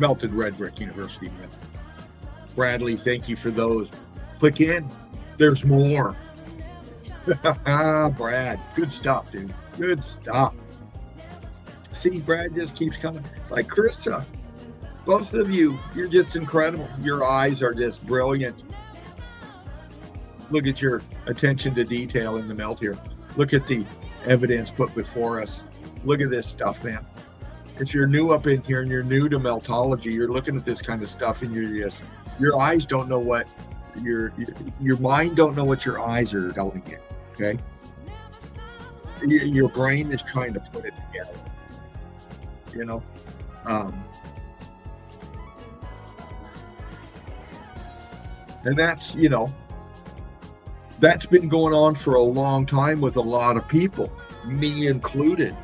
Melted Red Brick University, man. Bradley, thank you for those. Click in. There's more. Brad, good stuff, dude. Good stuff. See, Brad just keeps coming. Like Krista, both of you, you're just incredible. Your eyes are just brilliant. Look at your attention to detail in the melt here. Look at the evidence put before us. Look at this stuff, man. If you're new up in here and you're new to meltology, you're looking at this kind of stuff and you're just, your eyes don't know what, your mind don't know what your eyes are telling you, okay? Your brain is trying to put it together, you know? And that's, you know, that's been going on for a long time with a lot of people, me included.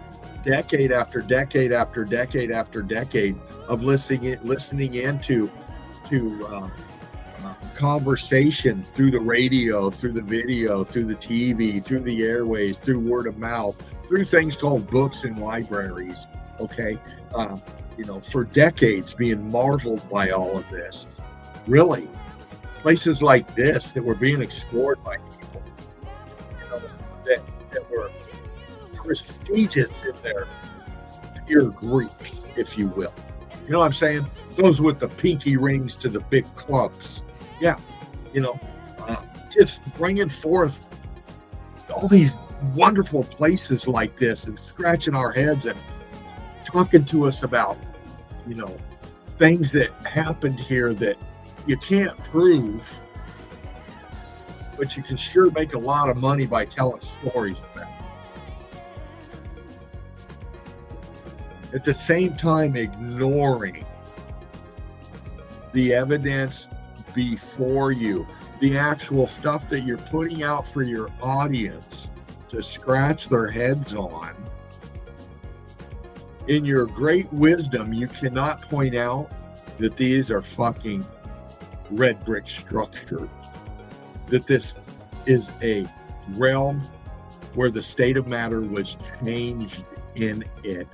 Decade after decade after decade after decade of listening into conversation through the radio, through the video, through the TV, through the airways, through word of mouth, through things called books and libraries. Okay, you know, for decades being marveled by all of this. Really, places like this that were being explored by people, you know, that were prestigious in their peer groups, if you will. You know what I'm saying? Those with the pinky rings to the big clubs. Yeah, you know, just bringing forth all these wonderful places like this and scratching our heads and talking to us about, you know, things that happened here that you can't prove, but you can sure make a lot of money by telling stories about it. At the same time, ignoring the evidence before you, the actual stuff that you're putting out for your audience to scratch their heads on. In your great wisdom, you cannot point out that these are fucking red brick structures. That this is a realm where the state of matter was changed in it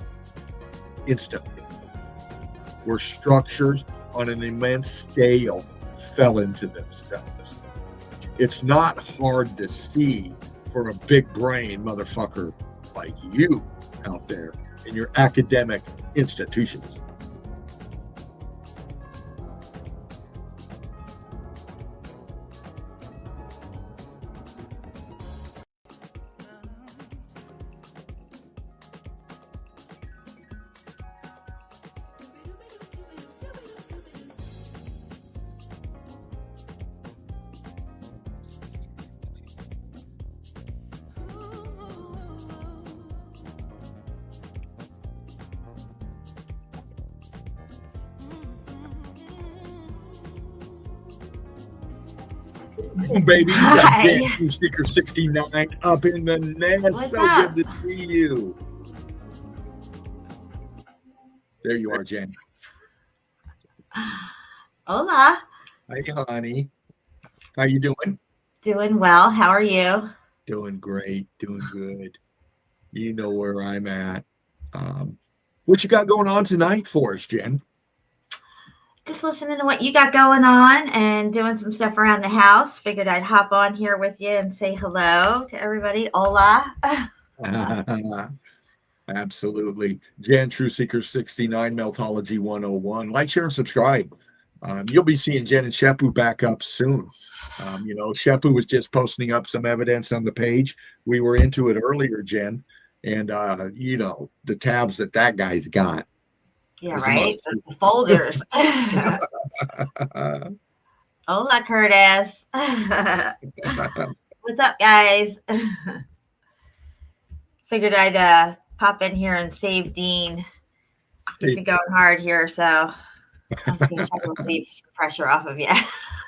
instantly. Where structures on an immense scale fell into themselves. It's not hard to see for a big brain motherfucker like you out there in your academic institutions. Baby, you Seeker 69 up in the nest. What's so up? Good to see you. There you are, Jen. Hola. Hi, honey. How you doing? Doing well. How are you? Doing great. Doing good. You know where I'm at. What you got going on tonight for us, Jen? Just listening to what you got going on and doing some stuff around the house. Figured I'd hop on here with you and say hello to everybody. Hola. Absolutely. Jen, True Seeker 69, Meltology 101. Like, share, and subscribe. You'll be seeing Jen and Shepu back up soon. Shepu was just posting up some evidence on the page. We were into it earlier, Jen. And, the tabs that guy's got. Yeah, right? The folders. Hola, Curtis. What's up, guys? Figured I'd pop in here and save Dean. He's been going hard here, so I'm just going to try to relieve some pressure off of you.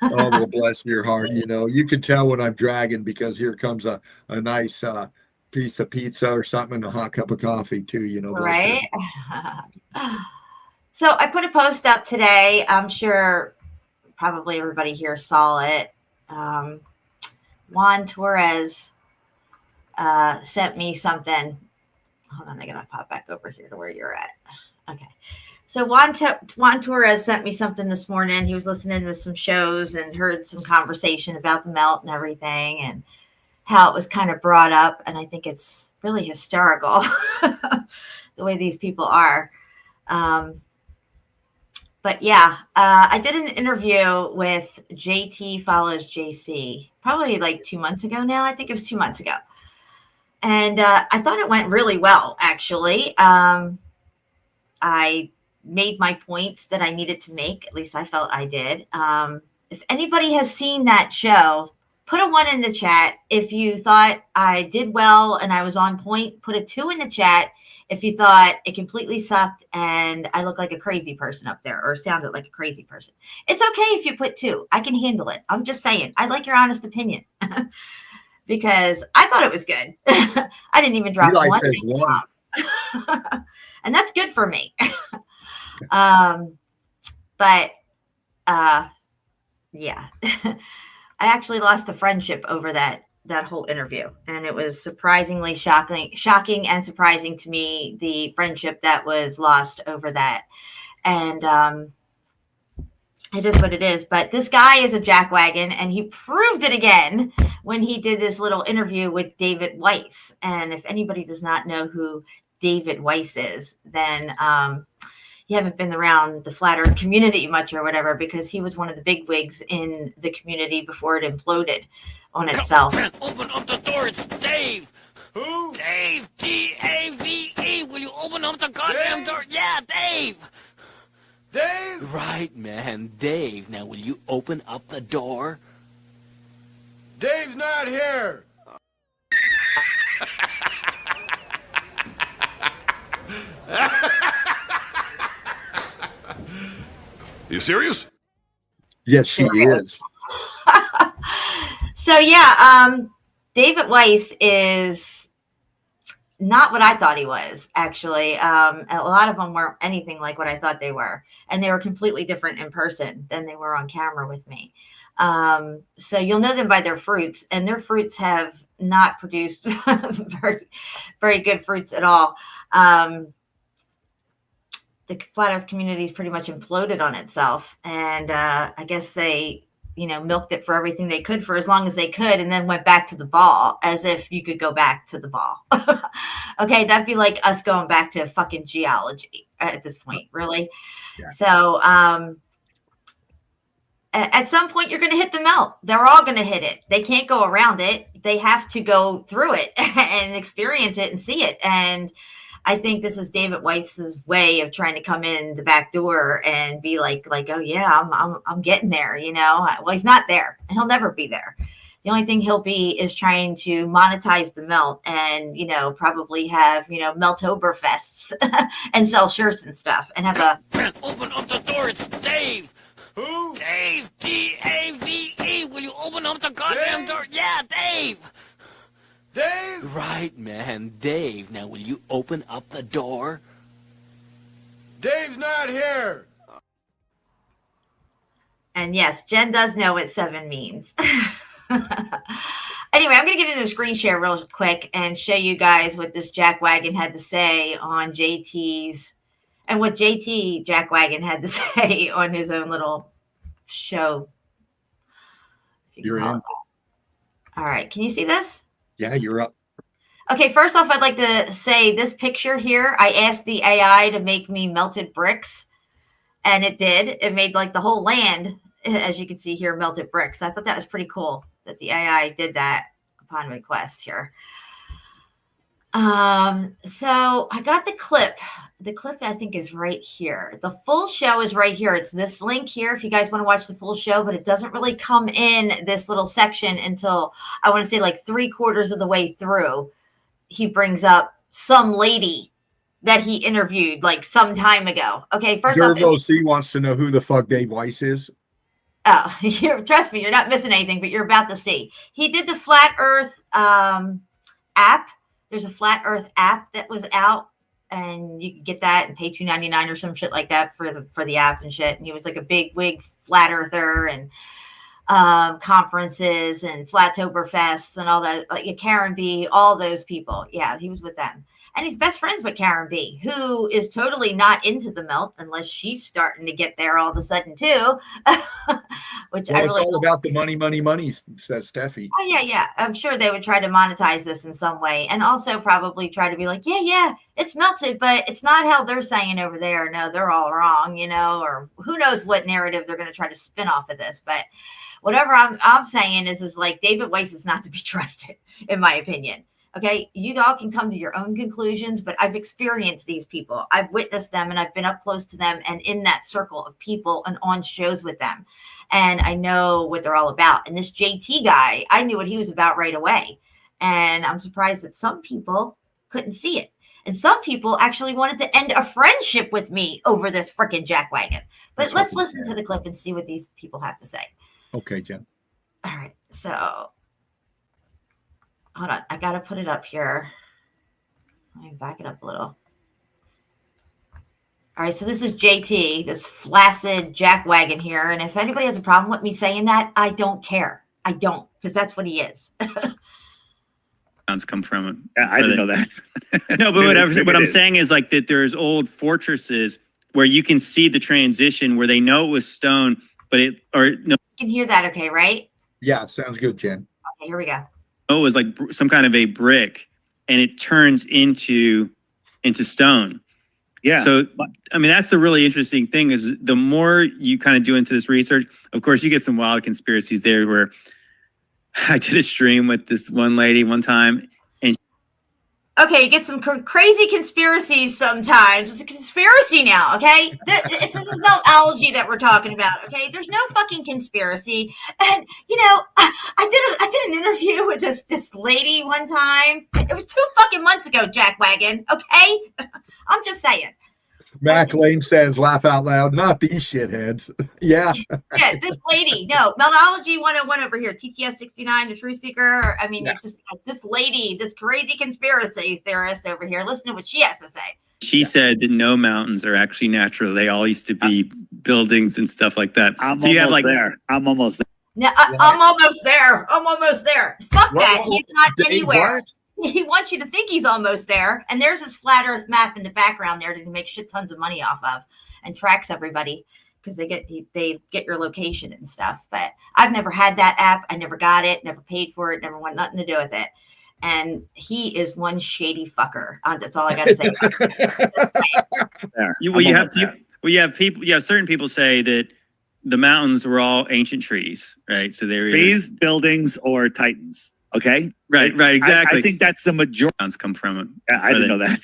Oh, well, bless your heart. You can tell when I'm dragging because here comes a nice piece of pizza or something and a hot cup of coffee, too, Right? So I put a post up today. I'm sure probably everybody here saw it. Juan Torres sent me something. Hold on, I gotta pop back over here to where you're at. Okay. So Juan Torres sent me something this morning. He was listening to some shows and heard some conversation about the melt and everything and how it was kind of brought up. And I think it's really hysterical the way these people are. But yeah, I did an interview with JT Follows JC, probably like 2 months ago now. I think it was 2 months ago. And I thought it went really well, actually. I made my points that I needed to make. At least I felt I did. If anybody has seen that show, put a 1 in the chat. If you thought I did well and I was on point, put a 2 in the chat. If you thought it completely sucked and I look like a crazy person up there or sounded like a crazy person, it's okay if you put 2. I can handle it. I'm just saying, I'd like your honest opinion because I thought it was good. I didn't even drop Eli one. says 1. And that's good for me. But yeah, I actually lost a friendship over that whole interview. And it was surprisingly shocking and surprising to me, the friendship that was lost over that. And it is what it is. But this guy is a jackwagon, and he proved it again when he did this little interview with David Weiss. And if anybody does not know who David Weiss is, then you haven't been around the flat earth community much or whatever, because he was one of the big wigs in the community before it imploded on itself. Open up the door, it's Dave! Who? Dave! D-A-V-E! Will you open up the goddamn door? Yeah, Dave! Dave? Right, man. Dave, now will you open up the door? Dave's not here. You serious? Yes, she is. So yeah, David Weiss is not what I thought he was, actually. A lot of them weren't anything like what I thought they were, and they were completely different in person than they were on camera with me. So you'll know them by their fruits, and their fruits have not produced very, very good fruits at all. The flat earth community is pretty much imploded on itself, and I guess they, milked it for everything they could for as long as they could, and then went back to the ball, as if you could go back to the ball. Okay, that'd be like us going back to fucking geology at this point, really. Yeah. So at some point you're going to hit the melt. They're all going to hit it. They can't go around it. They have to go through it and experience it and see it. And I think this is David Weiss's way of trying to come in the back door and be like, oh yeah, I'm getting there, Well, he's not there, and he'll never be there. The only thing he'll be is trying to monetize the melt and, probably have, Meltoberfests and sell shirts and stuff and have a Open up the door, it's Dave. Who? Dave, D-A-V-E. Will you open up the goddamn door? Yeah, Dave. Dave? Right, man. Dave, now will you open up the door? Dave's not here. And yes, Jen does know what 7 means. Anyway, I'm going to get into a screen share real quick and show you guys what this jackwagon had to say on JT's, and what JT jackwagon had to say on his own little show. You're in. All right. Can you see this? Yeah, you're up. Okay, first off, I'd like to say this picture here, I asked the AI to make me melted bricks, and it did. It made like the whole land, as you can see here, melted bricks. I thought that was pretty cool that the AI did that upon request here. So I got the clip. The clip, I think, is right here. The full show is right here. It's this link here if you guys want to watch the full show, but it doesn't really come in this little section until, I want to say, like 3/4 of the way through. He brings up some lady that he interviewed like some time ago. Okay, first off, Dervo wants to know who the fuck Dave Weiss is. Oh, trust me, you're not missing anything, but you're about to see. He did the Flat Earth app. There's a Flat Earth app that was out, and you can get that and pay $2.99 or some shit like that for the app and shit. And he was like a big wig flat earther, and conferences and Flattoberfests and all that, like Karen B, all those people. Yeah, he was with them. And he's best friends with Karen B, who is totally not into the melt unless she's starting to get there all of a sudden too. Which well, I really it's all about the money, says Steffi. Oh yeah. I'm sure they would try to monetize this in some way, and also probably try to be like, yeah, it's melted, but it's not how they're saying over there. No, they're all wrong, or who knows what narrative they're going to try to spin off of this. But whatever I'm saying is like David Weiss is not to be trusted, in my opinion. Okay, you all can come to your own conclusions, but I've experienced these people. I've witnessed them, and I've been up close to them and in that circle of people and on shows with them. And I know what they're all about. And this JT guy, I knew what he was about right away. And I'm surprised that some people couldn't see it. And some people actually wanted to end a friendship with me over this freaking jackwagon. But let's listen to the clip and see what these people have to say. Okay, Jen. All right, so hold on, I gotta put it up here. Let me back it up a little. All right, so this is JT, this flaccid jackwagon here. And if anybody has a problem with me saying that, I don't care. I don't, because that's what he is. Sounds come from. I didn't know that. No, but what I'm saying is like that there's old fortresses where you can see the transition where they know it was stone, but no. You can hear that okay, right? Yeah, sounds good, Jen. Okay, here we go. Oh, it was like some kind of a brick, and it turns into stone. Yeah. So, I mean, that's the really interesting thing is the more you kind of do into this research, of course, you get some wild conspiracies there where I did a stream with this one lady one time, and Okay, you get some crazy conspiracies sometimes. It's a conspiracy now, okay? This is meltology that we're talking about, okay? There's no fucking conspiracy. And you know, I did an interview with this lady one time. It was 2 fucking months ago, Jack Wagon. Okay, I'm just saying. Mac Lane says, "Laugh out loud." Not these shitheads. Yeah. Yeah, this lady. No, Meltology 101 over here. TTS 69, the Truth Seeker. I mean, Yeah. you're just this lady, this crazy conspiracy theorist over here. Listen to what she has to say. She said that no mountains are actually natural. They all used to be buildings and stuff like that. I'm so you have almost like there. I'm almost there. Now, I'm almost there. I'm almost there. Fuck that. Well, He's not Dave, anywhere. what? He wants you to think he's almost there. And there's his flat Earth map in the background there that he makes shit tons of money off of and tracks everybody because they get your location and stuff. But I've never had that app. I never got it. Never paid for it. Never want nothing to do with it. And he is one shady fucker. That's all I got to say. You have certain people say that the mountains were all ancient trees, right? So they're Trees, buildings, or titans. Okay. Right, exactly. I think that's the majority. Mountains come from them. I didn't know that.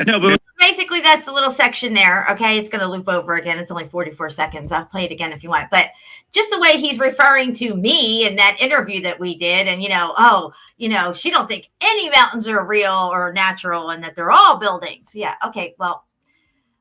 No, but Basically, that's the little section there. Okay, it's going to loop over again. It's only 44 seconds. I'll play it again if you want. But just the way he's referring to me in that interview that we did, and she don't think any mountains are real or natural, and that they're all buildings. Yeah. Okay. Well,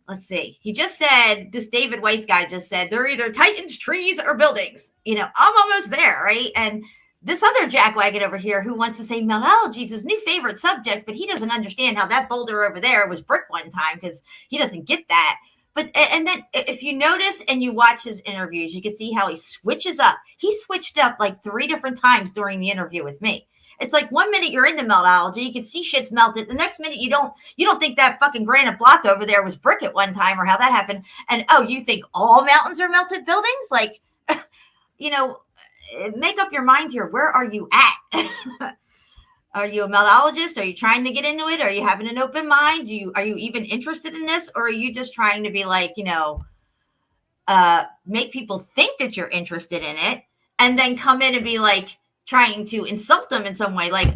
let's see. He just said, this David Weiss guy just said they're either titans, trees, or buildings. I'm almost there, right? And this other jackwagon over here who wants to say meltology is his new favorite subject, but he doesn't understand how that boulder over there was brick one time because he doesn't get that. But and then if you notice and you watch his interviews, you can see how he switches up. He switched up like 3 different times during the interview with me. It's like 1 minute you're into meltology, you can see shit's melted. The next minute you don't think that fucking granite block over there was brick at one time or how that happened. And you think all mountains are melted buildings? Like, make up your mind here. Where are you at? Are you a meltologist? Are you trying to get into it? Are you having an open mind? Are you even interested in this? Or are you just trying to be like, make people think that you're interested in it and then come in and be like trying to insult them in some way? Like, you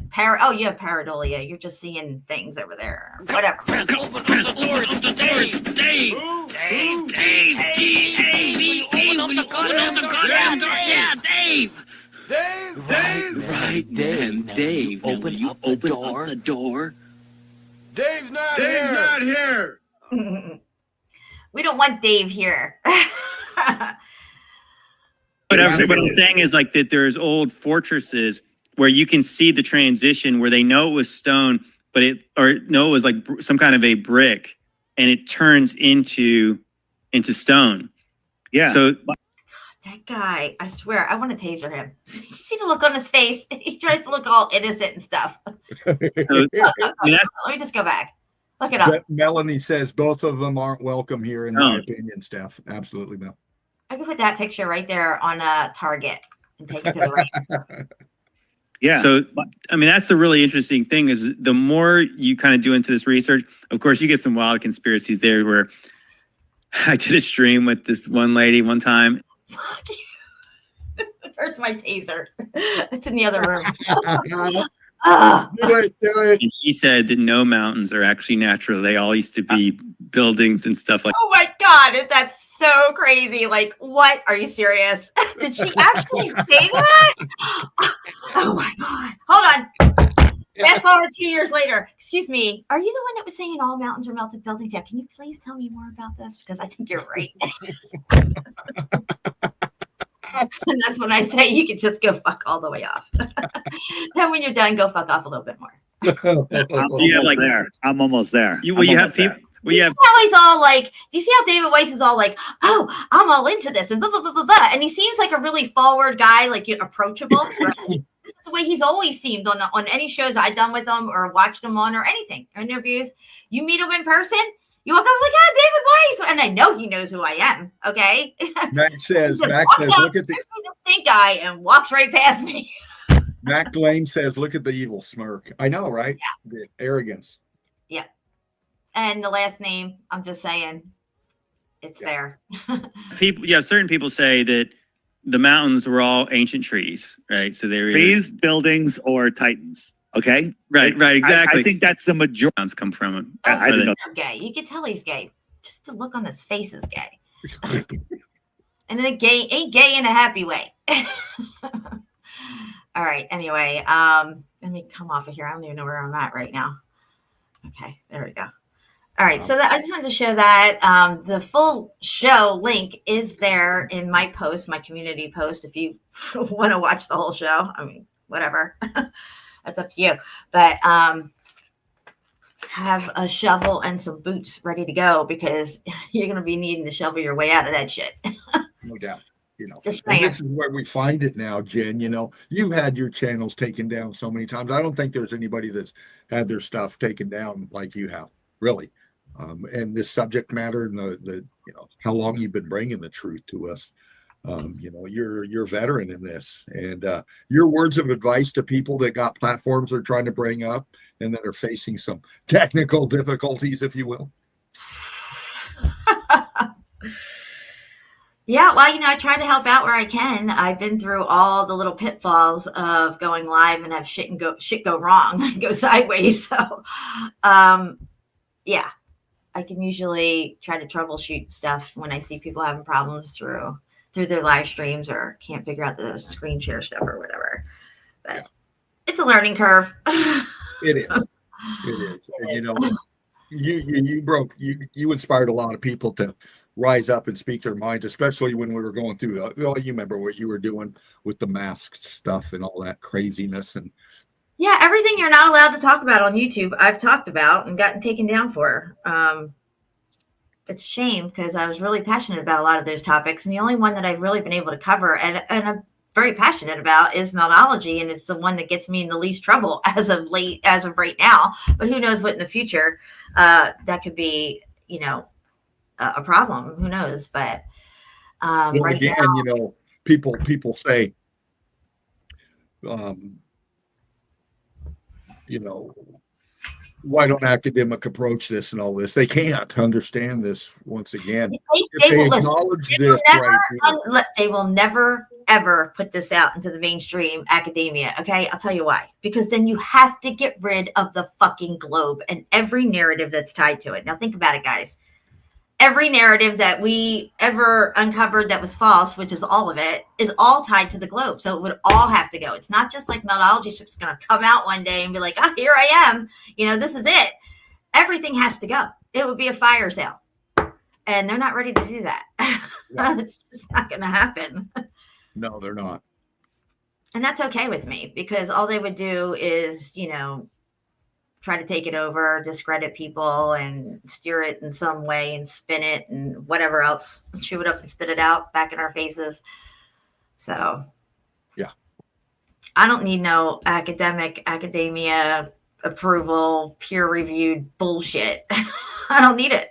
have pareidolia. You're just seeing things over there. Whatever. Open up the doors to Dave. Dave. Open up the goddamn door. Yeah, Dave. Dave. Right, Dave. Open up the door. Dave's not here. We don't want Dave here. what I'm saying is like that there's old fortresses where you can see the transition where they know it was stone, but it was like some kind of a brick, and it turns into stone. Yeah. So that guy, I swear, I want to taser him. You see the look on his face? He tries to look all innocent and stuff. Let me just go back. Look it up. Melanie says both of them aren't welcome here, in my opinion, Steph. Absolutely, Mel. I can put that picture right there on Target and take it to the right. Yeah. So, I mean, that's the really interesting thing is the more you kind of do into this research, of course, you get some wild conspiracies there where I did a stream with this one lady one time. Fuck you. Where's my taser? It's in the other room. Do it. And she said that no mountains are actually natural. They all used to be buildings and stuff like that. Oh my God, that's so crazy. Like, what? Are you serious? Did she actually say that? Oh my God. Hold on. Fast forward 2 years later. Excuse me. Are you the one that was saying all mountains are melted buildings? Yeah. Can you please tell me more about this? Because I think you're right. And that's when I say you can just go fuck all the way off. Then when you're done, go fuck off a little bit more. I'm almost there. How he's all like, do you see how David Weiss is all like, oh, I'm all into this and blah, blah, blah, blah, blah. And he seems like a really forward guy, like approachable. Right? This is the way he's always seemed on any shows I've done with him or watched him on or anything, or interviews. You meet him in person, you walk up like, David Weiss. And I know he knows who I am. Okay. Max says, look at the stink guy and walks right past me. Mac Lane says, look at the evil smirk. I know, right? Yeah. The arrogance. Yeah. And the last name, I'm just saying, it's there. Certain people say that the mountains were all ancient trees, right? So they're trees, buildings, or titans. Okay. Right, exactly. I think that's the majority come from. I don't know. Gay. You can tell he's gay. Just the look on his face is gay. And then gay ain't gay in a happy way. All right. Anyway, let me come off of here. I don't even know where I'm at right now. Okay, there we go. All right, so I just wanted to show that the full show link is there in my post, my community post. If you want to watch the whole show, I mean, whatever, that's up to you. But have a shovel and some boots ready to go because you're going to be needing to shovel your way out of that shit. No doubt. You know, Just and saying. this is where we find it now, Jen. You know, you've had your channels taken down so many times. I don't think there's anybody that's had their stuff taken down like you have, really. And this subject matter and the you know how long you've been bringing the truth to us. You know, you're a veteran in this, and your words of advice to people that got platforms they're trying to bring up and that are facing some technical difficulties, if you will. Yeah, well, you know, I try to help out where I can. I've been through all the little pitfalls of going live and have shit go wrong, go sideways. So, yeah, I can usually try to troubleshoot stuff when I see people having problems through their live streams or can't figure out the screen share stuff or whatever. But it's a learning curve. It is. It is. And, you know, you inspired a lot of people to rise up and speak their minds, especially when we were going through, you remember what you were doing with the masked stuff and all that craziness. And yeah, everything you're not allowed to talk about on YouTube, I've talked about and gotten taken down for. It's a shame because I was really passionate about a lot of those topics. And the only one that I've really been able to cover and I'm very passionate about is meldology. And it's the one that gets me in the least trouble as of right now. But who knows what in the future that could be, you know, a problem. Who knows? But well, right again, now, you know, people say, you know, why don't academic approach this and all this? They can't understand this once again. They will acknowledge listen. this They will never ever put this out into the mainstream academia. Okay, I'll tell you why. Because then you have to get rid of the fucking globe and every narrative that's tied to it. Now think about it, guys. Every narrative that we ever uncovered that was false, which is all of it, is all tied to the globe. So it would all have to go. It's not just like meldology is just going to come out one day and be like, oh, here I am. You know, this is it. Everything has to go. It would be a fire sale. And they're not ready to do that. Yeah. It's just not going to happen. No, they're not. And that's okay with me because all they would do is, you know, try to take it over, discredit people and steer it in some way and spin it and whatever else, chew it up and spit it out back in our faces. So, yeah, I don't need no academia approval, peer reviewed bullshit. I don't need it.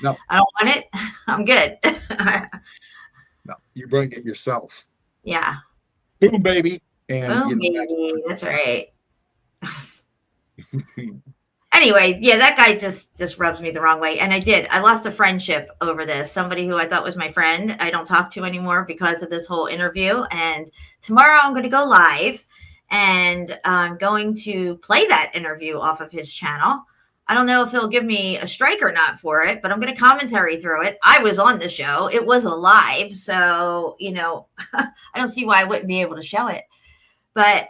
No, I don't want it. I'm good. No, you bring it yourself. Yeah. Boom, baby. And boom, baby. That's right. Anyway, yeah, that guy just rubs me the wrong way. And I lost a friendship over this. Somebody who I thought was my friend, I don't talk to anymore because of this whole interview. And tomorrow I'm going to go live and I'm going to play that interview off of his channel. I don't know if he'll give me a strike or not for it, but I'm going to commentary through it. I was on the show. It was a live. So, you know, I don't see why I wouldn't be able to show it. But,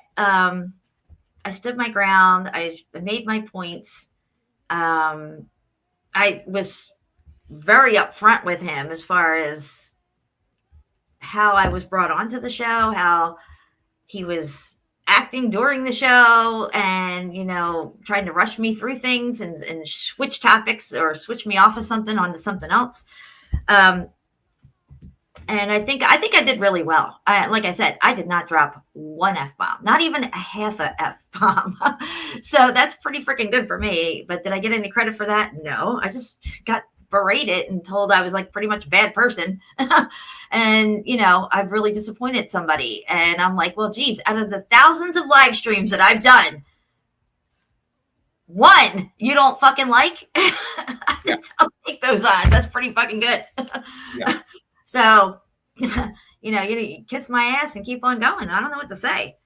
I stood my ground. I made my points. I was very upfront with him as far as how I was brought onto the show, how he was acting during the show and, you know, trying to rush me through things and switch topics or switch me off of something onto something else. And I think I did really well. Like I said, I did not drop one F-bomb, not even a half a F-bomb. So that's pretty freaking good for me. But did I get any credit for that? No, I just got berated and told I was like pretty much a bad person. And, you know, I've really disappointed somebody. And I'm like, well, geez, out of the thousands of live streams that I've done, one you don't fucking like, Yeah. I'll take those odds. That's pretty fucking good. Yeah. So, you know, you kiss my ass and keep on going. I don't know what to say.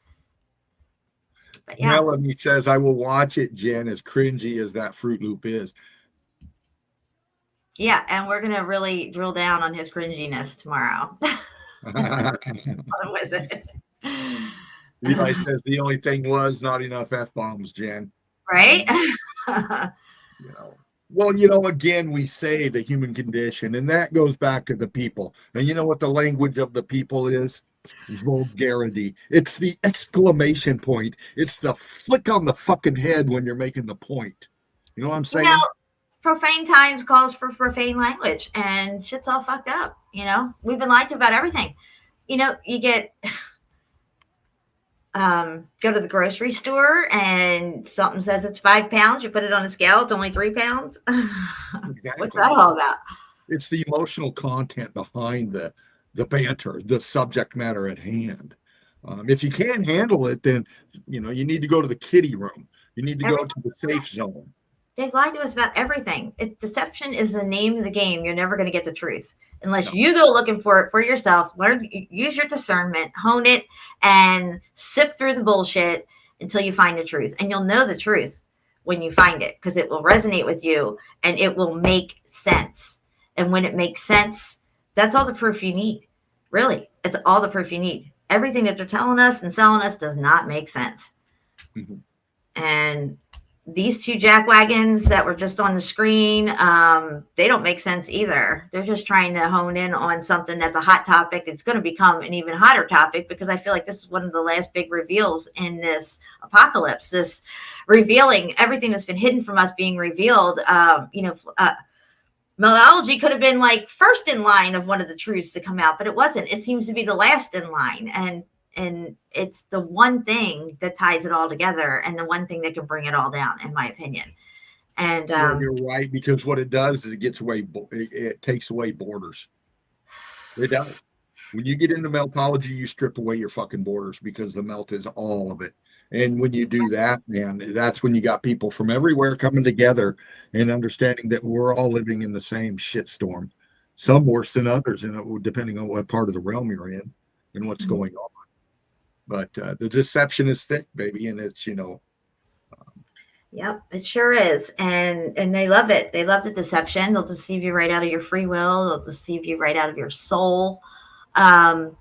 But yeah. Melanie says, I will watch it, Jen, as cringy as that Fruit Loop is. Yeah, and we're going to really drill down on his cringiness tomorrow. With it. Levi says the only thing was not enough F-bombs, Jen. Right? You know. Well, you know, again, we say the human condition, and that goes back to the people. And you know what the language of the people is? Vulgarity. It's the exclamation point. It's the flick on the fucking head when you're making the point. You know what I'm saying? You know, profane times calls for profane language, and shit's all fucked up. You know, we've been lied to about everything. You know, you get go to the grocery store and something says it's 5 pounds. You put it on a scale, it's only 3 pounds. Exactly. What's that all about? It's the emotional content behind the banter, the subject matter at hand. If you can't handle it, then you know you need to go to the kiddie room. You need to go to the safe zone. They've lied to us about everything. Deception is the name of the game. You're never going to get the truth unless you go looking for it for yourself. Learn, use your discernment, hone it, and sift through the bullshit until you find the truth. And you'll know the truth when you find it because it will resonate with you and it will make sense. And when it makes sense, that's all the proof you need. Really, it's all the proof you need. Everything that they're telling us and selling us does not make sense. Mm-hmm. And these two jackwagons that were just on the screen, they don't make sense either. They're just trying to hone in on something that's a hot topic. It's going to become an even hotter topic because I feel like this is one of the last big reveals in this apocalypse, this revealing everything that's been hidden from us being revealed. Meteorology could have been like first in line of one of the truths to come out, but it wasn't. It seems to be the last in line. And it's the one thing that ties it all together and the one thing that can bring it all down, in my opinion. And you're right, because what it does is it takes away borders. It does. When you get into meltology, you strip away your fucking borders because the melt is all of it. And when you do that, man, that's when you got people from everywhere coming together and understanding that we're all living in the same shitstorm, some worse than others, and depending on what part of the realm you're in and what's going on. But the deception is thick, baby, and it's, you know. Yep, it sure is. And they love it. They love the deception. They'll deceive you right out of your free will. They'll deceive you right out of your soul. And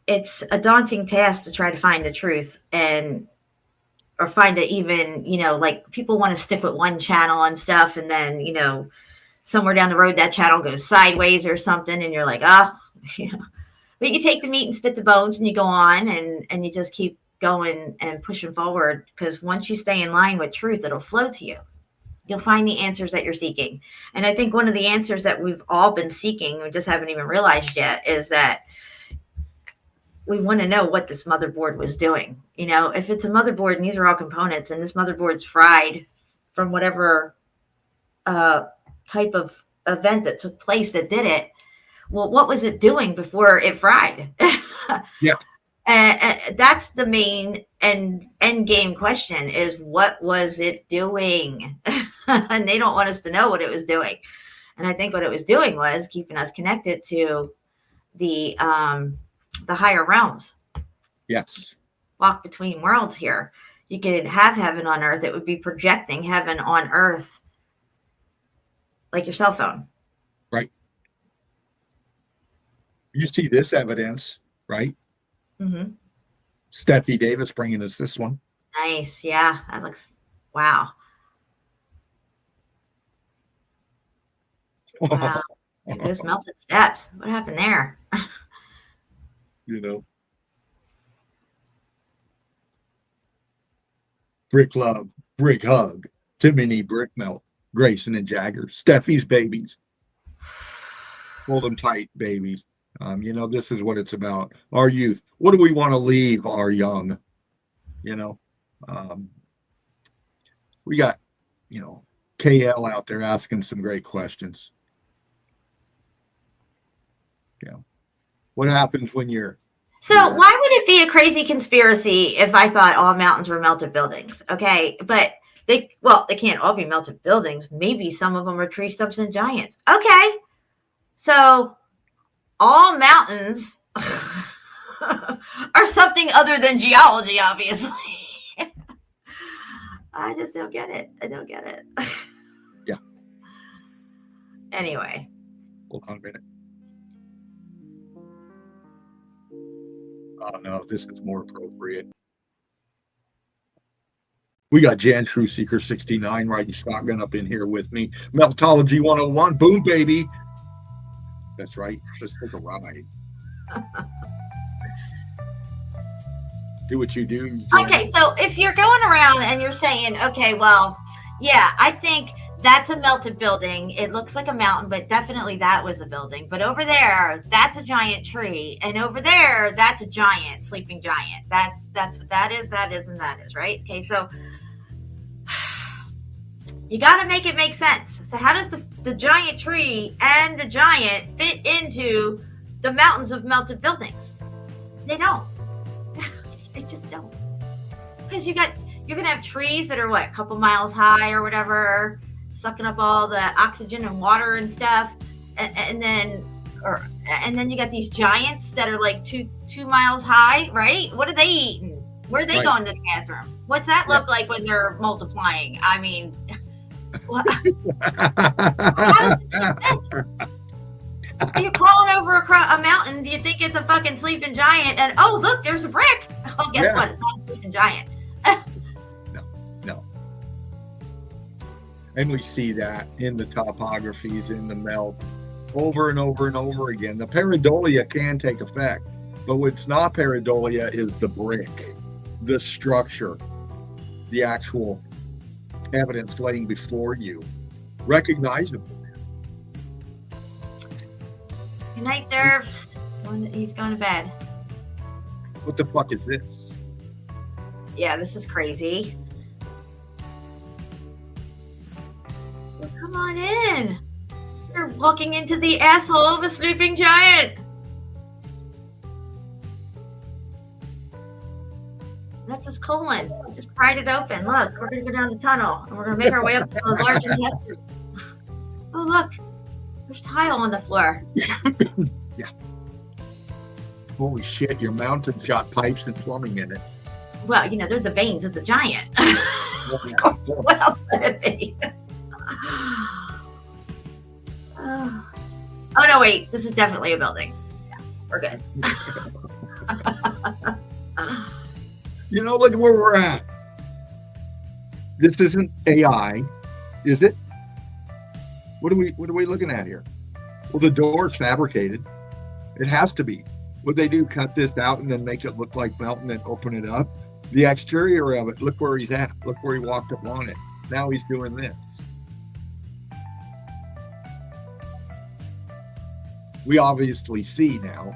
it's a daunting task to try to find the truth or find it even, you know, like people want to stick with one channel and stuff. And then, you know, somewhere down the road, that channel goes sideways or something. And you're like, oh, you know, but you take the meat and spit the bones and you go on and you just keep going and pushing forward. Because once you stay in line with truth, it'll flow to you. You'll find the answers that you're seeking. And I think one of the answers that we've all been seeking, we just haven't even realized yet, is that we want to know what this motherboard was doing. You know, if it's a motherboard and these are all components and this motherboard's fried from whatever type of event that took place that did it, well, what was it doing before it fried? Yeah. And that's the main end game question is what was it doing? And they don't want us to know what it was doing. And I think what it was doing was keeping us connected to the higher realms. Yes. Walk between worlds here. You could have heaven on earth. It would be projecting heaven on earth like your cell phone. Right. You see this evidence, right? Mm-hmm. Steffi Davis bringing us this one. Nice. Yeah. That looks, wow. Wow. Those melted steps. What happened there? You know. Brick love, brick hug, Timony brick melt, Grayson and Jagger, Steffi's babies. Hold them tight, babies. You know, this is what it's about. Our youth. What do we want to leave our young? You know, we got, you know, KL out there asking some great questions. You know, what happens when you're. So why would it be a crazy conspiracy if I thought all mountains were melted buildings? Okay, but they can't all be melted buildings. Maybe some of them are tree stumps and giants. Okay, so all mountains or something other than geology, obviously. I just don't get it. I don't get it. Yeah. Anyway. Hold on a minute. Oh no, this is more appropriate. We got Jan True Seeker 69 riding shotgun up in here with me. Meltology 101. Boom, baby. That's right. Let's take a ride. Do what you do. Jan. Okay, so if you're going around and you're saying, okay, well, yeah, I think that's a melted building. It looks like a mountain, but definitely that was a building. But over there, that's a giant tree. And over there, that's a giant, sleeping giant. That's what that is, and that is, right? Okay, so you got to make it make sense. So how does the giant tree and the giant fit into the mountains of melted buildings? They don't. They just don't. Because you're going to have trees that are, what, a couple miles high or whatever, sucking up all the oxygen and water and stuff. And then you got these giants that are like two miles high, right? What are they eating? Where are they going to the bathroom? What's that look like when they're multiplying? I mean, you're crawling over a mountain. Do you think it's a fucking sleeping giant? And oh, look, there's a brick. Oh, guess what? It's not a sleeping giant. No. And we see that in the topographies, in the melt, over and over and over again. The pareidolia can take effect, but what's not pareidolia is the brick, the structure, the actual evidence laying before you, recognizable. Good night, Derv. He's going to bed. What the fuck is this? Yeah, this is crazy. Well, come on in. You're walking into the asshole of a sleeping giant. That's his colon. Just pried it open. Look, we're going to go down the tunnel and we're going to make our way up to the large intestine. Oh, look. There's tile on the floor. Yeah. Holy shit, your mountain's got pipes and plumbing in it. Well, they're the veins of the giant. What else would it be? Oh, no, wait. This is definitely a building. Yeah, we're good. Look where we're at. This isn't AI, is it? What are we looking at here? Well, the door's fabricated. It has to be. What they do, cut this out and then make it look like mountain and open it up. The exterior of it, look where he's at. Look where he walked up on it. Now he's doing this. We obviously see now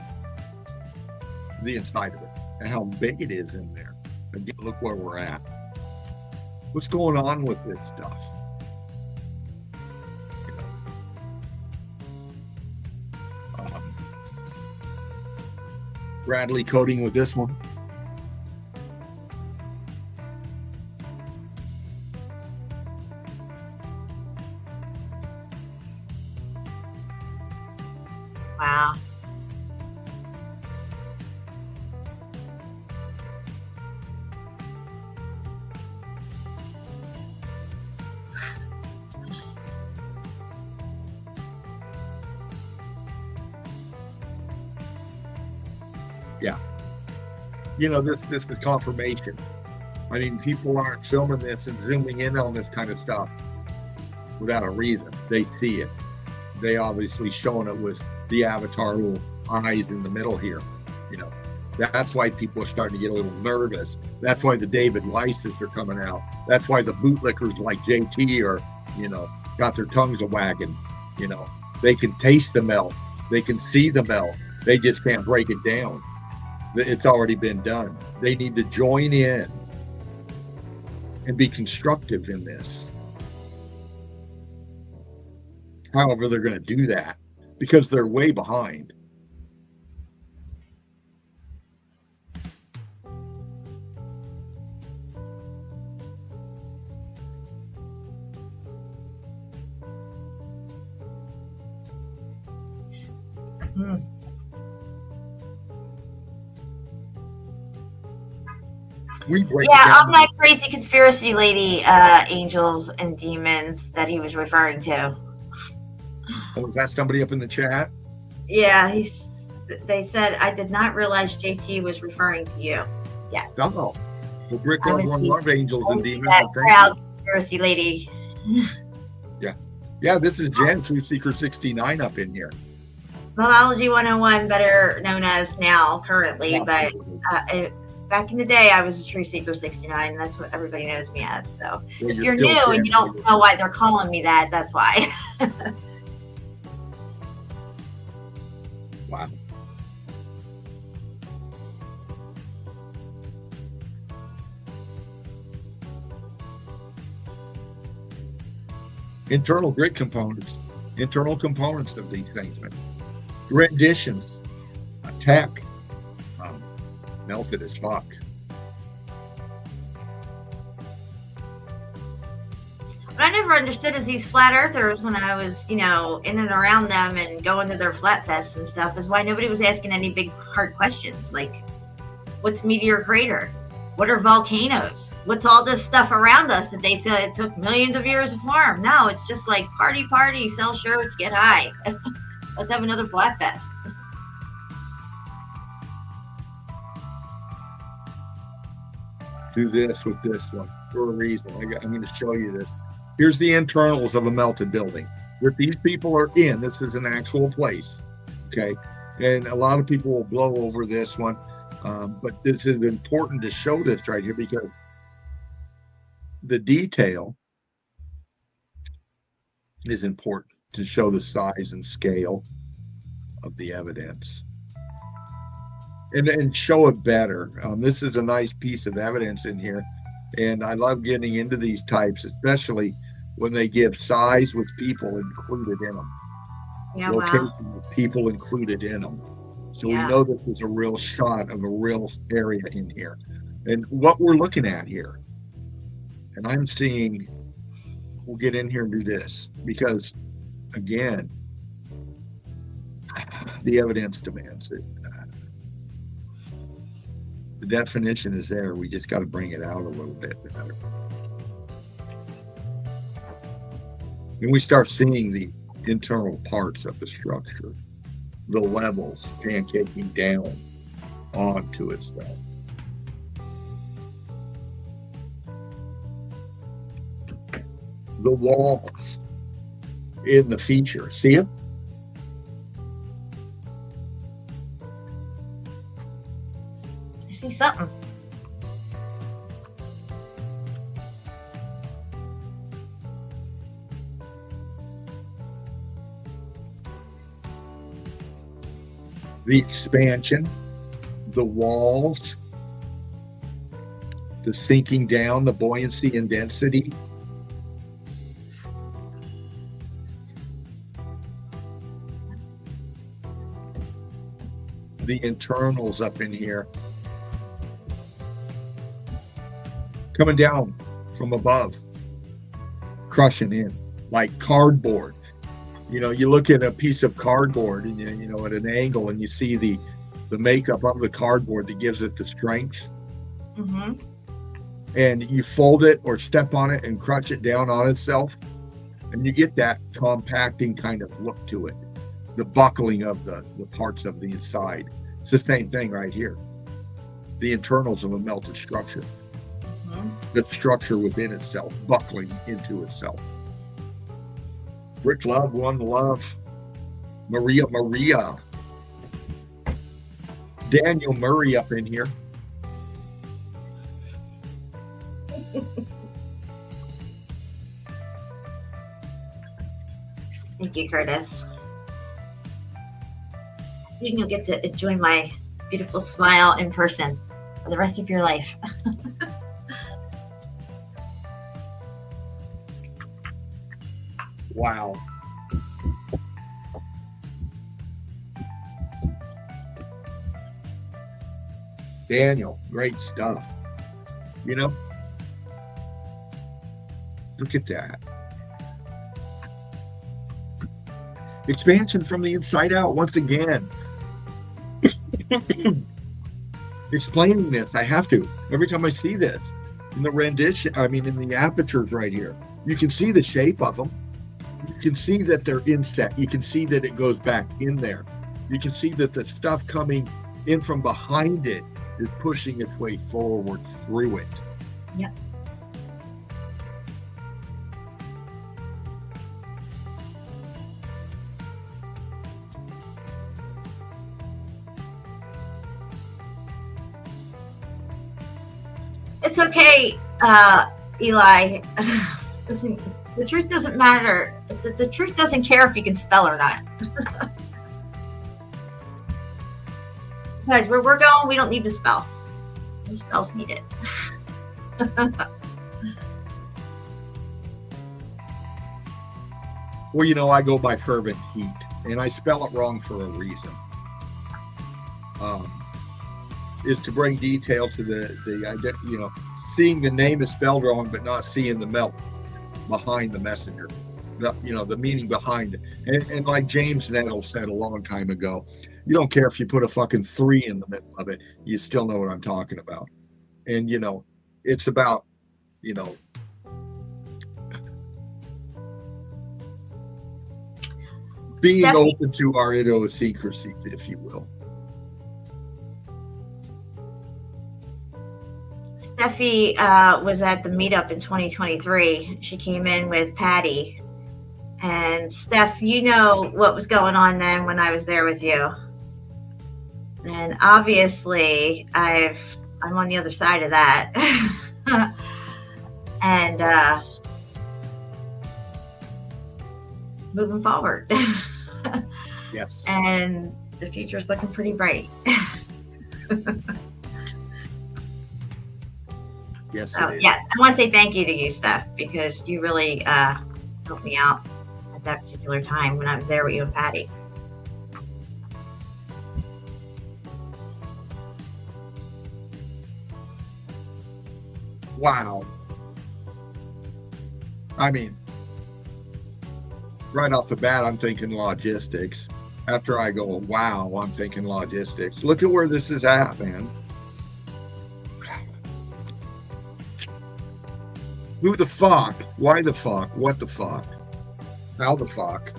the inside of it and how big it is in there. Again, look where we're at. What's going on with this stuff? Bradley coding with this one. Wow. Yeah. This is confirmation. I mean, people aren't filming this and zooming in on this kind of stuff without a reason. They see it. They obviously showing it with the avatar little eyes in the middle here. That's why people are starting to get a little nervous. That's why the David Weisses are coming out. That's why the bootlickers like JT are, got their tongues a wagging. They can taste the melt. They can see the melt. They just can't break it down. It's already been done. They need to join in and be constructive in this. However, they're going to do that because they're way behind. We break Yeah, it down. I'm that crazy conspiracy lady, angels and demons that he was referring to. Oh, is that somebody up in the chat? Yeah, they said, I did not realize JT was referring to you. Yes. Oh, well, Brick I Love would One be- Love Angels and Demons. That Well, thank proud conspiracy lady. you. Yeah, this is Jen, Truth Seeker 69 up in here. Mythology 101, better known as now, currently, but back in the day, I was a True Seeker 69, and that's what everybody knows me as. So Well, if you're you're still new and you don't know why they're calling me that, that's why. Wow. Internal grid components, internal components of these things, man. Renditions, tech, melted as fuck. What I never understood is these flat earthers, when I was, in and around them and going to their flat fests and stuff, is why nobody was asking any big hard questions like, what's meteor crater? What are volcanoes? What's all this stuff around us that they feel it took millions of years to form? No, it's just like party, sell shirts, get high. Let's have another flat fest. Do this with this one for a reason. I'm going to show you this. Here's the internals of a melted building. What these people are in, this is an actual place, okay? And a lot of people will blow over this one, but this is important to show this right here because the detail is important to show the size and scale of the evidence. And show it better. This is a nice piece of evidence in here. And I love getting into these types, especially when they give size with people included in them. Yeah, Location wow. with people included in them. So Yeah. we know this is a real shot of a real area in here. And what we're looking at here, and I'm seeing, we'll get in here and do this because, again, the evidence demands it. The definition is there. We just got to bring it out a little bit better. And we start seeing the internal parts of the structure, the levels pancaking down onto itself. The walls in the feature, see it? I see something. The expansion, the walls, the sinking down, the buoyancy and density. The internals up in here. Coming down from above, crushing in like cardboard. You know, you look at a piece of cardboard and you know, at an angle, and you see the makeup of the cardboard that gives it the strength. Mm-hmm. And you fold it or step on it and crush it down on itself, and you get that compacting kind of look to it, the buckling of the parts of the inside. It's the same thing right here. The internals of a melted structure. Mm-hmm. The structure within itself, buckling into itself. Rick Love, One Love, Maria, Daniel Murray up in here. Thank you, Curtis. Soon you'll get to enjoy my beautiful smile in person for the rest of your life. Wow. Daniel, great stuff. You know, look at that. Expansion from the inside out once again. explaining this. I have to. Every time I see this in the rendition, in the apertures right here, you can see the shape of them. You can see that they're inset. You can see that it goes back in there. You can see that the stuff coming in from behind it is pushing its way forward through it. Yeah. It's okay, Eli. The truth doesn't matter. The truth doesn't care if you can spell or not. Guys, where we're going, we don't need to spell. No spells needed. Well, I go by fervent heat, and I spell it wrong for a reason. Is to bring detail to the seeing the name is spelled wrong, but not seeing the melt behind the messenger. The meaning behind it. And like James Nettle said a long time ago, you don't care if you put a fucking 3 in the middle of it, you still know what I'm talking about. And, it's about, being open to our idiosyncrasies, if you will. Steffi was at the meetup in 2023. She came in with Patty. And Steph, you know what was going on then when I was there with you. And obviously, I'm on the other side of that. And moving forward. Yes. And the future is looking pretty bright. Yes. So, yes, I want to say thank you to you, Steph, because you really helped me out at that particular time when I was there with you and Patty. Wow. Right off the bat, I'm thinking logistics. After I go, wow, I'm thinking logistics. Look at where this is at, man. Who the fuck? Why the fuck? What the fuck? How the fuck?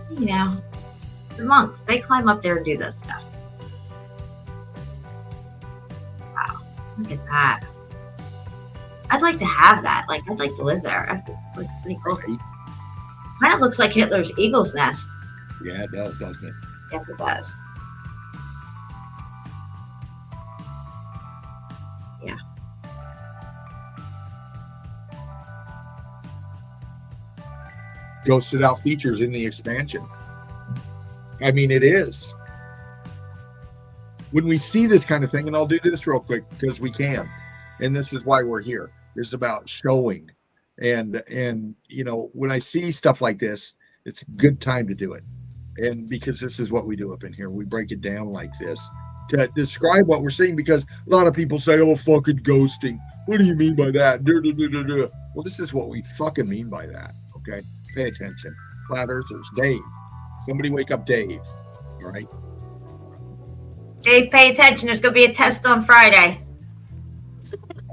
The monks, they climb up there and do this stuff. Wow, look at that. I'd like to have that. I'd like to live there. It's pretty cool. Right. Kind of looks like Hitler's eagle's nest. Yeah, it does, doesn't it? Yes, it does. Yeah. Ghosted out features in the expansion. It is. When we see this kind of thing, and I'll do this real quick because we can, and this is why we're here. It's about showing. And when I see stuff like this, it's a good time to do it. And because this is what we do up in here. We break it down like this to describe what we're seeing, because a lot of people say, oh, fucking ghosting. What do you mean by that? Well, this is what we fucking mean by that. Okay? Pay attention. Flat Earthers. Dave. Somebody wake up Dave. All right? Dave, pay attention. There's going to be a test on Friday.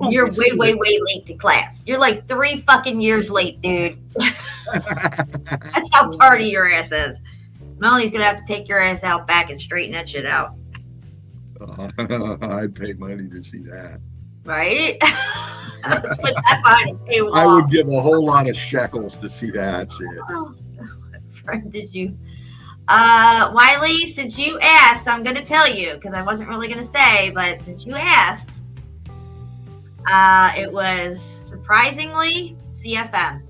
You're way late to class. You're like 3 fucking years late, dude. That's how tardy your ass is. Melanie's going to have to take your ass out back and straighten that shit out. I'd pay money to see that. Right? Put that behind a paywall. I would give a whole lot of shekels to see that shit. Oh, friend, did you? Wiley, since you asked, I'm going to tell you, because I wasn't really going to say, but since you asked, it was surprisingly CFM.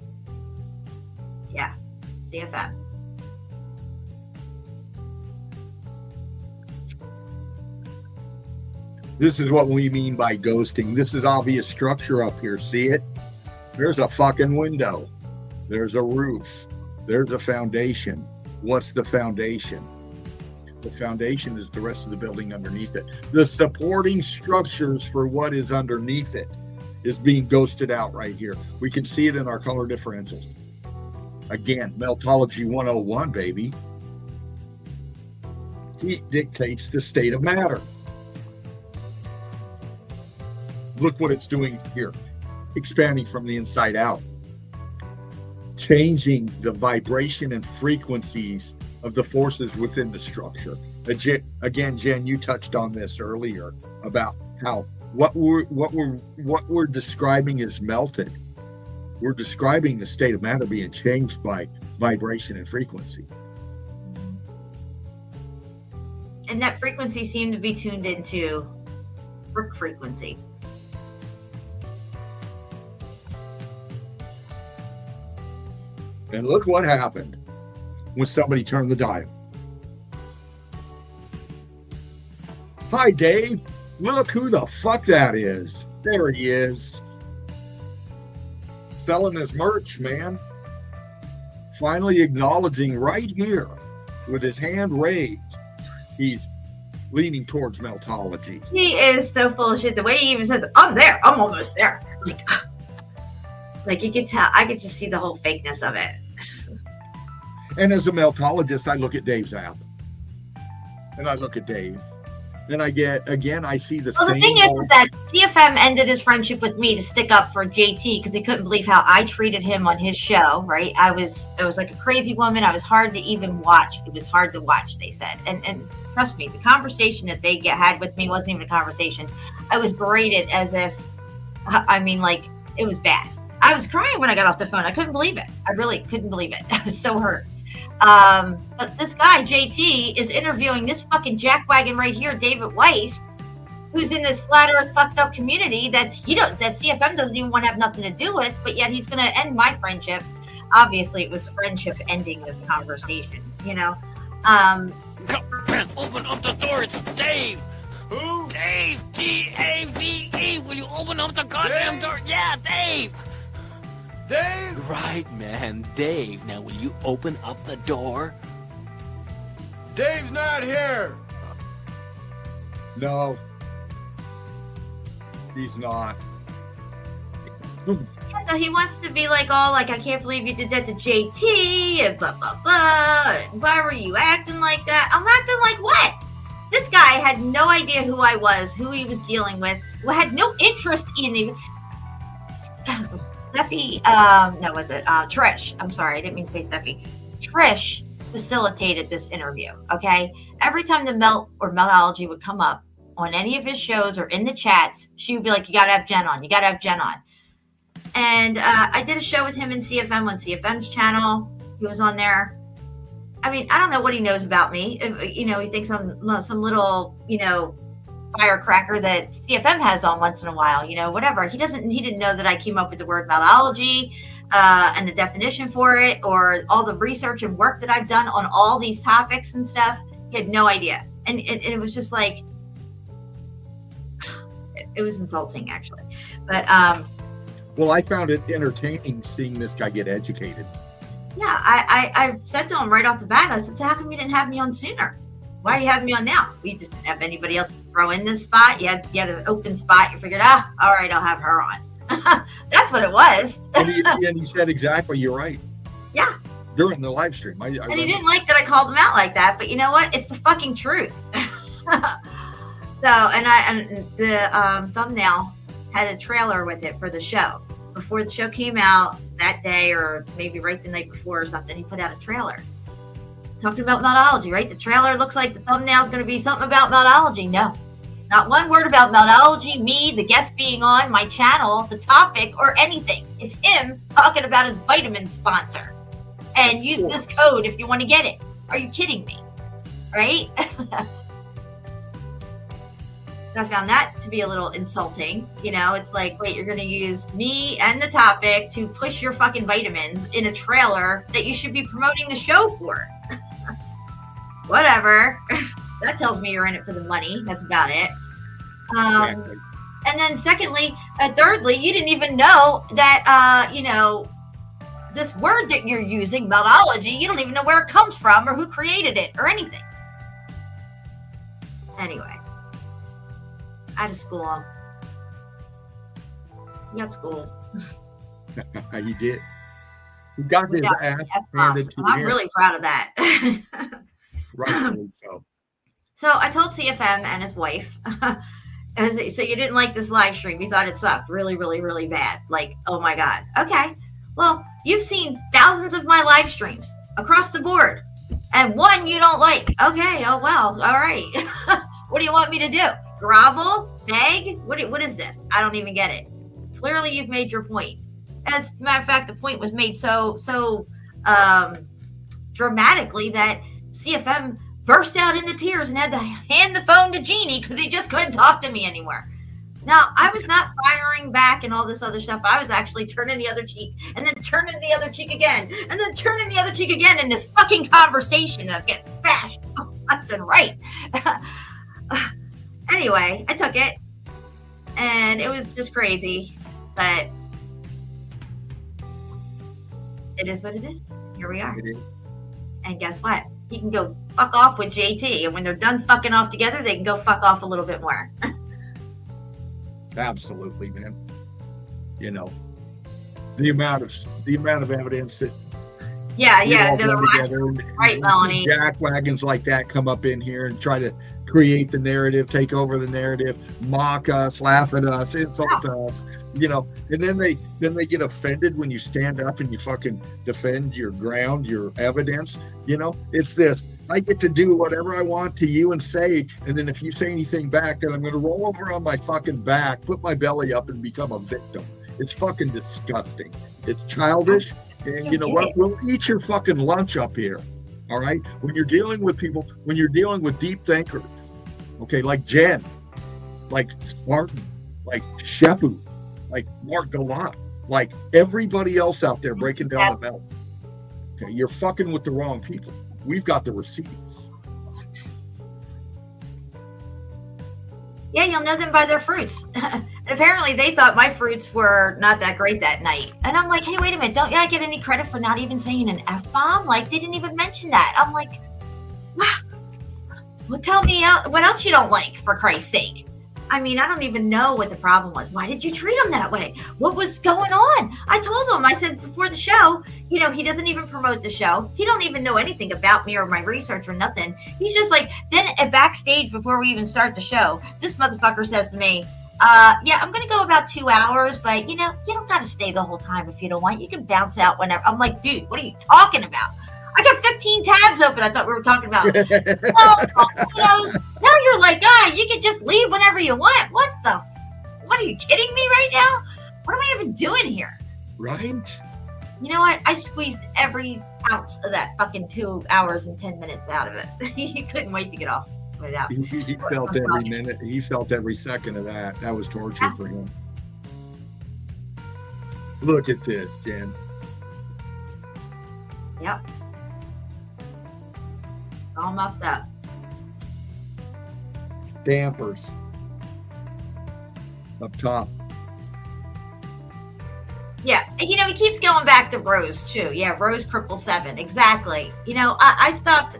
Yeah, CFM. This is what we mean by ghosting. This is obvious structure up here. See it? There's a fucking window. There's a roof. There's a foundation. What's the foundation? The foundation is the rest of the building underneath it. The supporting structures for what is underneath it is being ghosted out right here. We can see it in our color differentials. Again, Meltology 101, baby. dictates the state of matter. Look what it's doing here, expanding from the inside out, changing the vibration and frequencies of the forces within the structure. Again, Jen, you touched on this earlier about how what we're describing is melted. We're describing the state of matter being changed by vibration and frequency. And that frequency seemed to be tuned into brick frequency. And look what happened when somebody turned the dial. Hi, Dave. Look who the fuck that is. There he is. Selling his merch, man. Finally acknowledging right here with his hand raised. He's leaning towards meltology. He is so full of shit. The way he even says, I'm there. I'm almost there. Like you could tell, I could just see the whole fakeness of it. And as a meltologist, I look at Dave's app. And I look at Dave. And I see the same. Well, the thing is that CFM ended his friendship with me to stick up for JT because he couldn't believe how I treated him on his show, right? I was like a crazy woman. I was hard to even watch. It was hard to watch, they said. And trust me, the conversation that they had with me wasn't even a conversation. I was berated as if, like, it was bad. I was crying when I got off the phone. I couldn't believe it. I really couldn't believe it. I was so hurt. But this guy, JT, is interviewing this fucking jackwagon right here, David Weiss, who's in this flat earth fucked up community that CFM doesn't even want to have nothing to do with, but yet he's going to end my friendship. Obviously, it was friendship ending this conversation, you know? Open up the door, it's Dave! Who? Dave! D-A-V-E! Will you open up the goddamn door? Yeah, Dave! Dave? Right, man, Dave. Now, will you open up the door? Dave's not here. No. He's not. So he wants to be like all like, I can't believe you did that to JT and blah, blah, blah. And why were you acting like that? I'm acting like what? This guy had no idea who I was, who he was dealing with, who had no interest in him. Steffi, Trish. I'm sorry, I didn't mean to say Steffi. Trish facilitated this interview, okay? Every time the melt or meltology would come up on any of his shows or in the chats, she would be like, you gotta have Jen on, you gotta have Jen on. And I did a show with him in CFM on CFM's channel. He was on there. I mean, I don't know what he knows about me. He thinks I'm some little, firecracker that CFM has on once in a while, whatever. He didn't know that I came up with the word meltology and the definition for it, or all the research and work that I've done on all these topics and stuff. He had no idea. And it was just like, it was insulting actually. But, well, I found it entertaining seeing this guy get educated. Yeah, I said to him right off the bat, I said, so how come you didn't have me on sooner? Why are you having me on now? We just didn't have anybody else to throw in this spot. You had an open spot. You figured, all right, I'll have her on. That's what it was. and he said exactly, you're right. Yeah. During the live stream. And he didn't like that I called him out like that, but you know what? It's the fucking truth. And the thumbnail had a trailer with it for the show. Before the show came out that day, or maybe right the night before or something, he put out a trailer talking about meltology, right? The trailer looks like the thumbnail is going to be something about meltology. No, not one word about meltology, me, the guest being on my channel, the topic, or anything. It's him talking about his vitamin sponsor. And use this code if you want to get it. Are you kidding me? Right? I found that to be a little insulting. It's like, wait, you're going to use me and the topic to push your fucking vitamins in a trailer that you should be promoting the show for. Whatever. That tells me you're in it for the money. That's about it. Exactly. And then thirdly, you didn't even know that, this word that you're using, meltology, you don't even know where it comes from or who created it or anything. Anyway. I had to school him. He got schooled. You did. You got his ass handed to him. I'm really proud of that. Rightfully so. So I told CFM and his wife, so you didn't like this live stream. You thought it sucked really, really, really bad. Like, oh my God. Okay. Well, you've seen thousands of my live streams across the board. And one you don't like. Okay. Oh, well. All right. What do you want me to do? Grovel? Beg? What is this? I don't even get it. Clearly, you've made your point. As a matter of fact, the point was made so dramatically that CFM burst out into tears and had to hand the phone to Jeannie because he just couldn't talk to me anymore. Now, I was not firing back and all this other stuff. I was actually turning the other cheek and then turning the other cheek again and then turning the other cheek again in this fucking conversation that's getting bashed left and right. Anyway, I took it and it was just crazy, but it is what it is. Here we are. And guess what? He can go fuck off with JT. And when they're done fucking off together, they can go fuck off a little bit more. Absolutely, man. You know, the amount of evidence that right, Melanie. Jack wagons like that come up in here and try to create the narrative, take over the narrative, mock us, laugh at us, insult us, you know, and then they get offended when you stand up and you fucking defend your ground, your evidence. You know, it's this. I get to do whatever I want to you and say, and then if you say anything back, then I'm going to roll over on my fucking back, put my belly up, and become a victim. It's fucking disgusting. It's childish. And you know what? We'll eat your fucking lunch up here. All right? When you're dealing with people, when you're dealing with deep thinkers, okay, like Jen, like Spartan, like Shepu, like Mark Galant, like everybody else out there breaking down the belt. Okay, you're fucking with the wrong people. We've got the receipts. Yeah, you'll know them by their fruits. And apparently they thought my fruits were not that great that night. And I'm like, hey, wait a minute. Don't y'all get any credit for not even saying an F-bomb? Like, they didn't even mention that. I'm like, well, tell me what else you don't like, for Christ's sake. I mean, I don't even know what the problem was. Why did you treat him that way? What was going on? I told him, I said before the show, you know, he doesn't even promote the show. He don't even know anything about me or my research or nothing. He's just like, then backstage before we even start the show, this motherfucker says to me, yeah, I'm going to go about 2 hours, but you know, you don't got to stay the whole time if you don't want. You can bounce out whenever. I'm like, dude, what are you talking about? I got 15 tabs open. I thought we were talking about photos. Now you're like, you can just leave whenever you want. What are you kidding me right now? What am I even doing here? Right? You know what? I squeezed every ounce of that fucking 2 hours and 10 minutes out of it. He couldn't wait to get off without. He felt every minute. He felt every second of that. That was torture for him. Look at this, Jen. Yep. All muffed up. Dampers up top. Yeah, you know, he keeps going back to Rose too. Yeah, Rose 777. Exactly. You know, I stopped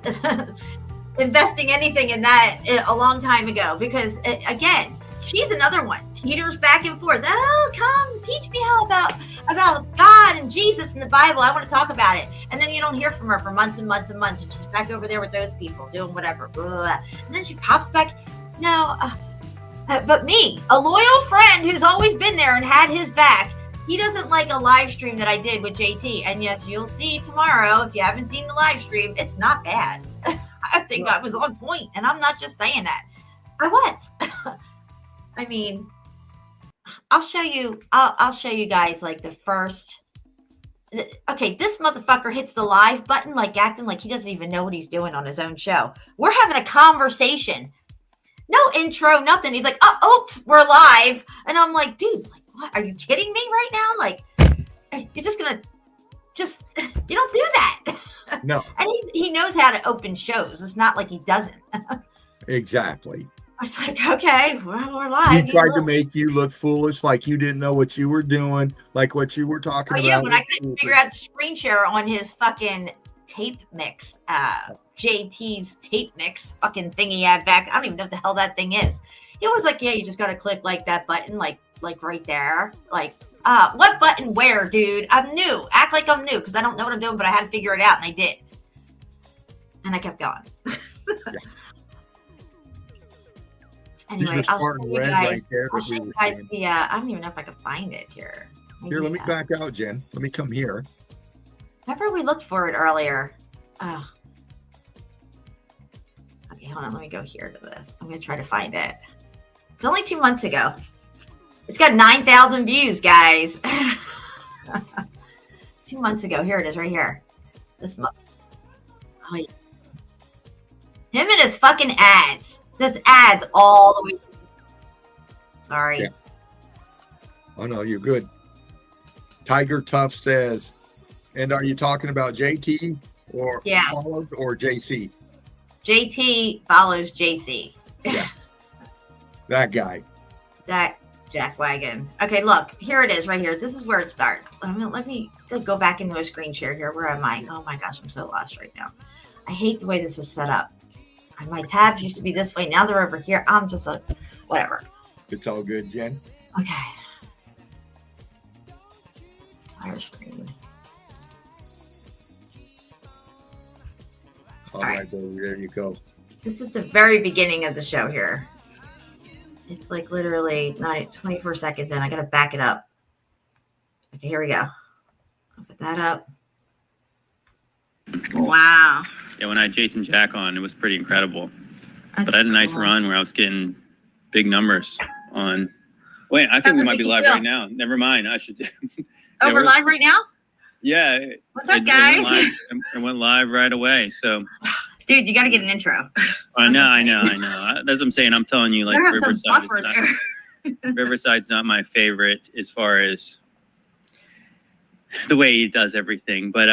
investing anything in that a long time ago because, again, she's another one. Teeters back and forth. Oh, come teach me how about God and Jesus and the Bible. I want to talk about it. And then you don't hear from her for months and months and months. And she's back over there with those people doing whatever. Blah, blah, blah. And then she pops back. No, but me, a loyal friend who's always been there and had his back. He doesn't like a live stream that I did with JT. And yes, you'll see tomorrow. If you haven't seen the live stream, it's not bad. I think I was on point. And I'm not just saying that. I was. I mean, I'll show you guys like the first. Okay, this motherfucker hits the live button like acting like he doesn't even know what he's doing on his own show. We're having a conversation. No intro, nothing. He's like, oh, oops, we're live. And I'm like, dude, like, what? Are you kidding me right now? Like, you're just gonna you don't do that. No. And he knows how to open shows. It's not like he doesn't. Exactly. I was like, okay, we're live. He tried to make you look foolish, like you didn't know what you were doing, like what you were talking about. Yeah, when I couldn't figure out the screen share on his fucking tape mix, JT's tape mix fucking thing he had back. I don't even know what the hell that thing is. He was like, yeah, you just gotta click like that button, like right there. Like, what button where, dude? I'm new. Act like I'm new because I don't know what I'm doing, but I had to figure it out, and I did. And I kept going. Yeah. Anyway, He's the I'll show Spartan you red guys. right there. I'll that show we you were guys seeing. the. I don't even know if I can find it here. Here, let me back out, Jen. Let me come here. Remember we looked for it earlier. Oh. Okay, hold on. Let me go here to this. I'm gonna try to find it. It's only 2 months ago. It's got 9,000 views, guys. 2 months ago. Here it is, right here. This month. Oh, yeah. Him and his fucking ads. This ads all the way. Sorry. Yeah. Oh no, you're good. Tiger Tough says, and are you talking about JT or Follows or JC? JT follows JC. Yeah. That guy. That jackwagon. Okay, look, here it is right here. This is where it starts. Let me go back into a screen share here. Where am I? Oh my gosh, I'm so lost right now. I hate the way this is set up. My tabs used to be this way. Now they're over here. I'm just like, whatever. It's all good, Jen. Okay. Fire screen. All right, baby, there you go. This is the very beginning of the show here. It's like literally not 24 seconds in. I gotta back it up. Okay, here we go. I'll put that up. Wow. Yeah, when I had Jason Jack on, it was pretty incredible. That's but I had a nice cool. run where I was getting big numbers on. Wait, I think we might be live right now. Never mind. I should. Oh, we're live right now? Yeah. What's up, guys? It went live right away. So. Dude, you got to get an intro. I know. That's what I'm saying. I'm telling you, like Riverside. Riverside's not my favorite as far as the way he does everything. But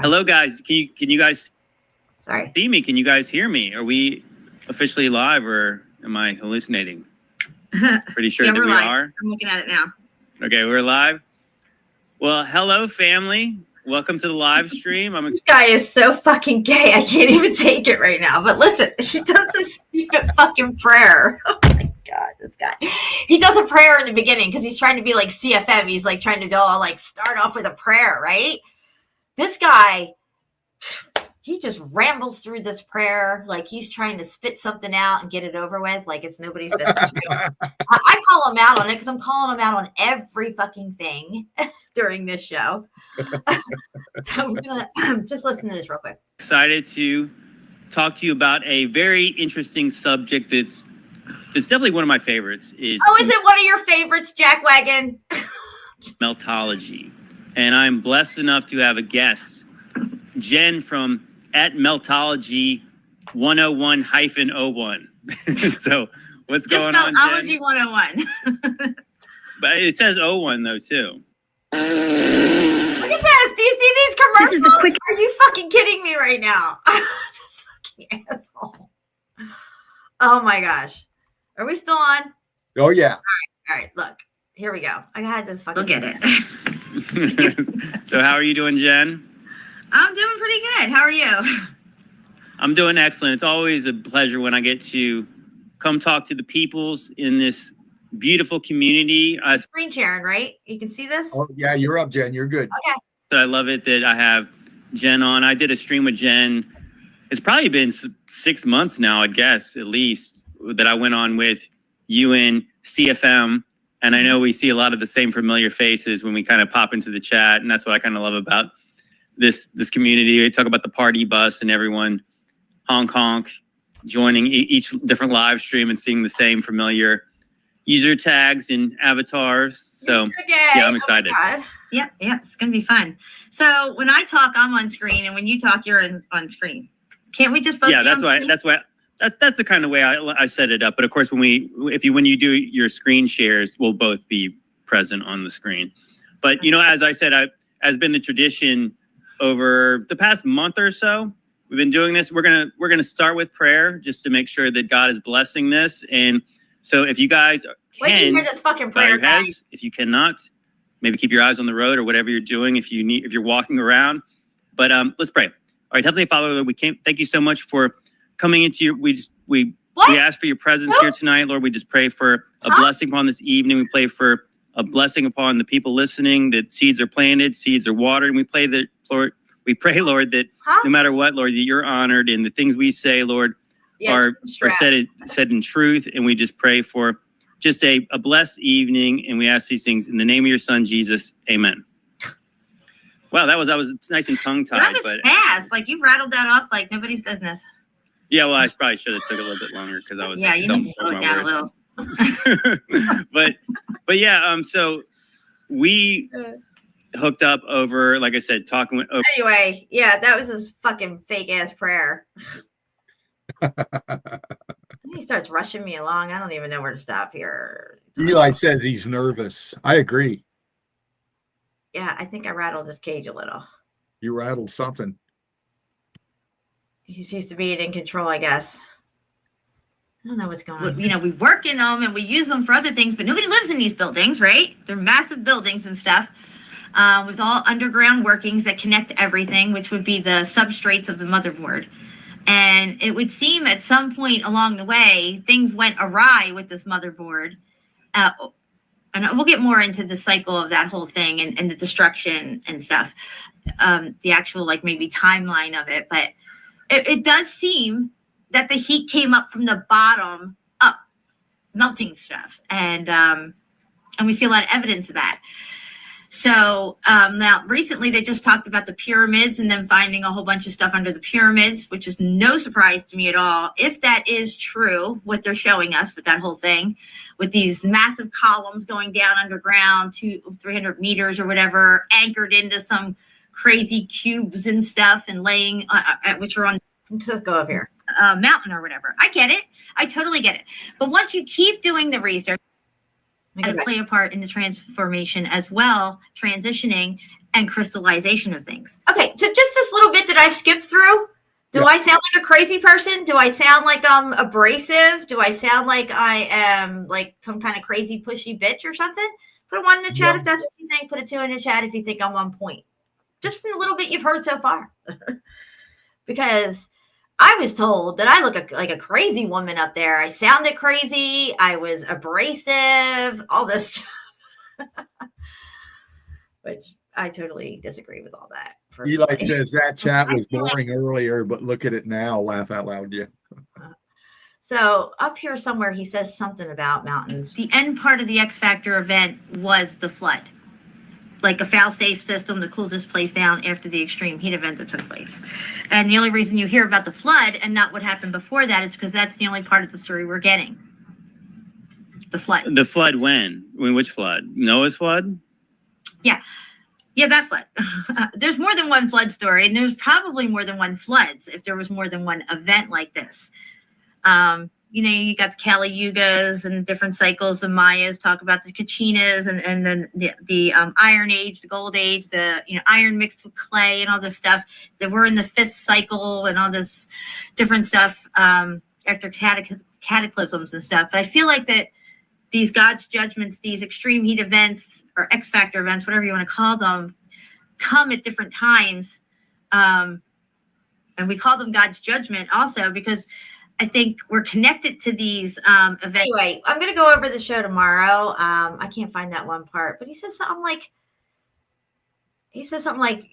hello guys. Can you guys see me? Can you guys hear me? Are we officially live or am I hallucinating? Pretty sure that we are. I'm looking at it now. Okay, we're live. Well, hello family. Welcome to the live stream. This guy is so fucking gay. I can't even take it right now. But listen, he does this stupid fucking prayer. Oh my God, this guy. He does a prayer in the beginning because he's trying to be like CFM. He's like trying to do all like start off with a prayer, right? This guy, he just rambles through this prayer like he's trying to spit something out and get it over with like it's nobody's business. I call him out on it because I'm calling him out on every fucking thing during this show. So we're gonna just listen to this real quick. Excited to talk to you about a very interesting subject that's definitely one of my favorites. Is it one of your favorites, Jackwagon? Meltology. And I'm blessed enough to have a guest, Jen from @Meltology 101-01. So what's going on, Jen? Meltology 101. But it says 01 though too. Look at this. Do you see these commercials? This is the quick. Are you fucking kidding me right now? This fucking asshole. Oh my gosh. Are we still on? Oh yeah. All right. Look, here we go. I had this fucking. Look at it. So how are you doing, Jen? I'm doing pretty good. How are you? I'm doing excellent. It's always a pleasure when I get to come talk to the peoples in this beautiful community. Screen sharing, right? You can see this? Oh yeah, you're up, Jen. You're good. Okay. So I love it that I have Jen on. I did a stream with Jen. It's probably been 6 months now, I guess, at least, that I went on with you and CFM. And I know we see a lot of the same familiar faces when we kind of pop into the chat. And that's what I kind of love about this community. We talk about the party bus and everyone honk joining each different live stream and seeing the same familiar user tags and avatars. So yeah, I'm excited. Oh yeah, it's gonna be fun. So when I talk, I'm on screen, and when you talk, you're on screen. Can't we just both? Yeah, that's the kind of way I set it up. But of course, when you do your screen shares, we'll both be present on the screen. But you know, as I said, has been the tradition over the past month or so. We've been doing this. We're gonna start with prayer just to make sure that God is blessing this. And so if you guys can hear this fucking bow prayer, your heads, if you cannot, maybe keep your eyes on the road or whatever you're doing if you're walking around. But let's pray. All right, Heavenly Father, Lord, thank you so much for coming into your. We ask for your presence here tonight, Lord. We just pray for a blessing upon this evening. We pray for a blessing upon the people listening. That seeds are planted, seeds are watered, and we pray that, Lord. We pray, Lord, that no matter what, Lord, that you're honored in the things we say, Lord. are said in truth, and we just pray for just a blessed evening, and we ask these things in the name of your son Jesus. Amen. Wow, that was nice and tongue tied. That was but fast. Like you rattled that off like nobody's business. Yeah, well, I probably should have took a little bit longer because I was you need to slow it down a little. but yeah, so we hooked up over, like I said, talking with. Anyway, yeah, that was his fucking fake ass prayer. He starts rushing me along. I don't even know where to stop here. Eli says he's nervous. I agree. Yeah, I think I rattled his cage a little. You rattled something. He's used to being in control, I guess. I don't know what's going on. You know, we work in them and we use them for other things, but nobody lives in these buildings, right? They're massive buildings and stuff. With all underground workings that connect everything, which would be the substrates of the motherboard. And it would seem at some point along the way, things went awry with this motherboard. And we'll get more into the cycle of that whole thing and the destruction and stuff. The actual, like, maybe timeline of it. But it does seem that the heat came up from the bottom up, melting stuff. And we see a lot of evidence of that. So now recently they just talked about the pyramids and then finding a whole bunch of stuff under the pyramids, which is no surprise to me at all. If that is true, what they're showing us with that whole thing, with these massive columns going down underground to 300 meters or whatever, anchored into some crazy cubes and stuff and laying, which are on, let's go up here, mountain or whatever. I get it. I totally get it. But once you keep doing the research, and play a part in the transformation as well, transitioning and crystallization of things. Okay, so just this little bit that I've skipped through, do I sound like a crazy person? Do I sound like I'm abrasive? Do I sound like I am like some kind of crazy pushy bitch or something? Put a 1 in the chat if that's what you think. Put a 2 in the chat if you think I'm on point. Just from the little bit you've heard so far. Because I was told that I look like a crazy woman up there. I sounded crazy. I was abrasive, all this stuff. Which I totally disagree with all that. Eli says that chat was boring earlier, but look at it now. Laugh out loud, yeah. So up here somewhere, he says something about mountains. The end part of the X Factor event was the flood. Like a fail-safe system to cool this place down after the extreme heat event that took place. And the only reason you hear about the flood and not what happened before that is because that's the only part of the story we're getting. The flood. The flood when? Which flood? Noah's flood? Yeah. Yeah, that flood. There's more than one flood story, and there's probably more than one floods if there was more than one event like this. You know, you got the Kali Yugas and different cycles. The Mayas talk about the Kachinas and then the Iron Age, the Gold Age, the iron mixed with clay and all this stuff. That we're in the 5th cycle and all this different stuff after cataclysms and stuff. But I feel like that these God's judgments, these extreme heat events or X Factor events, whatever you want to call them, come at different times. And we call them God's judgment also because I think we're connected to these events. Anyway, I'm going to go over the show tomorrow. I can't find that one part, but he says something like,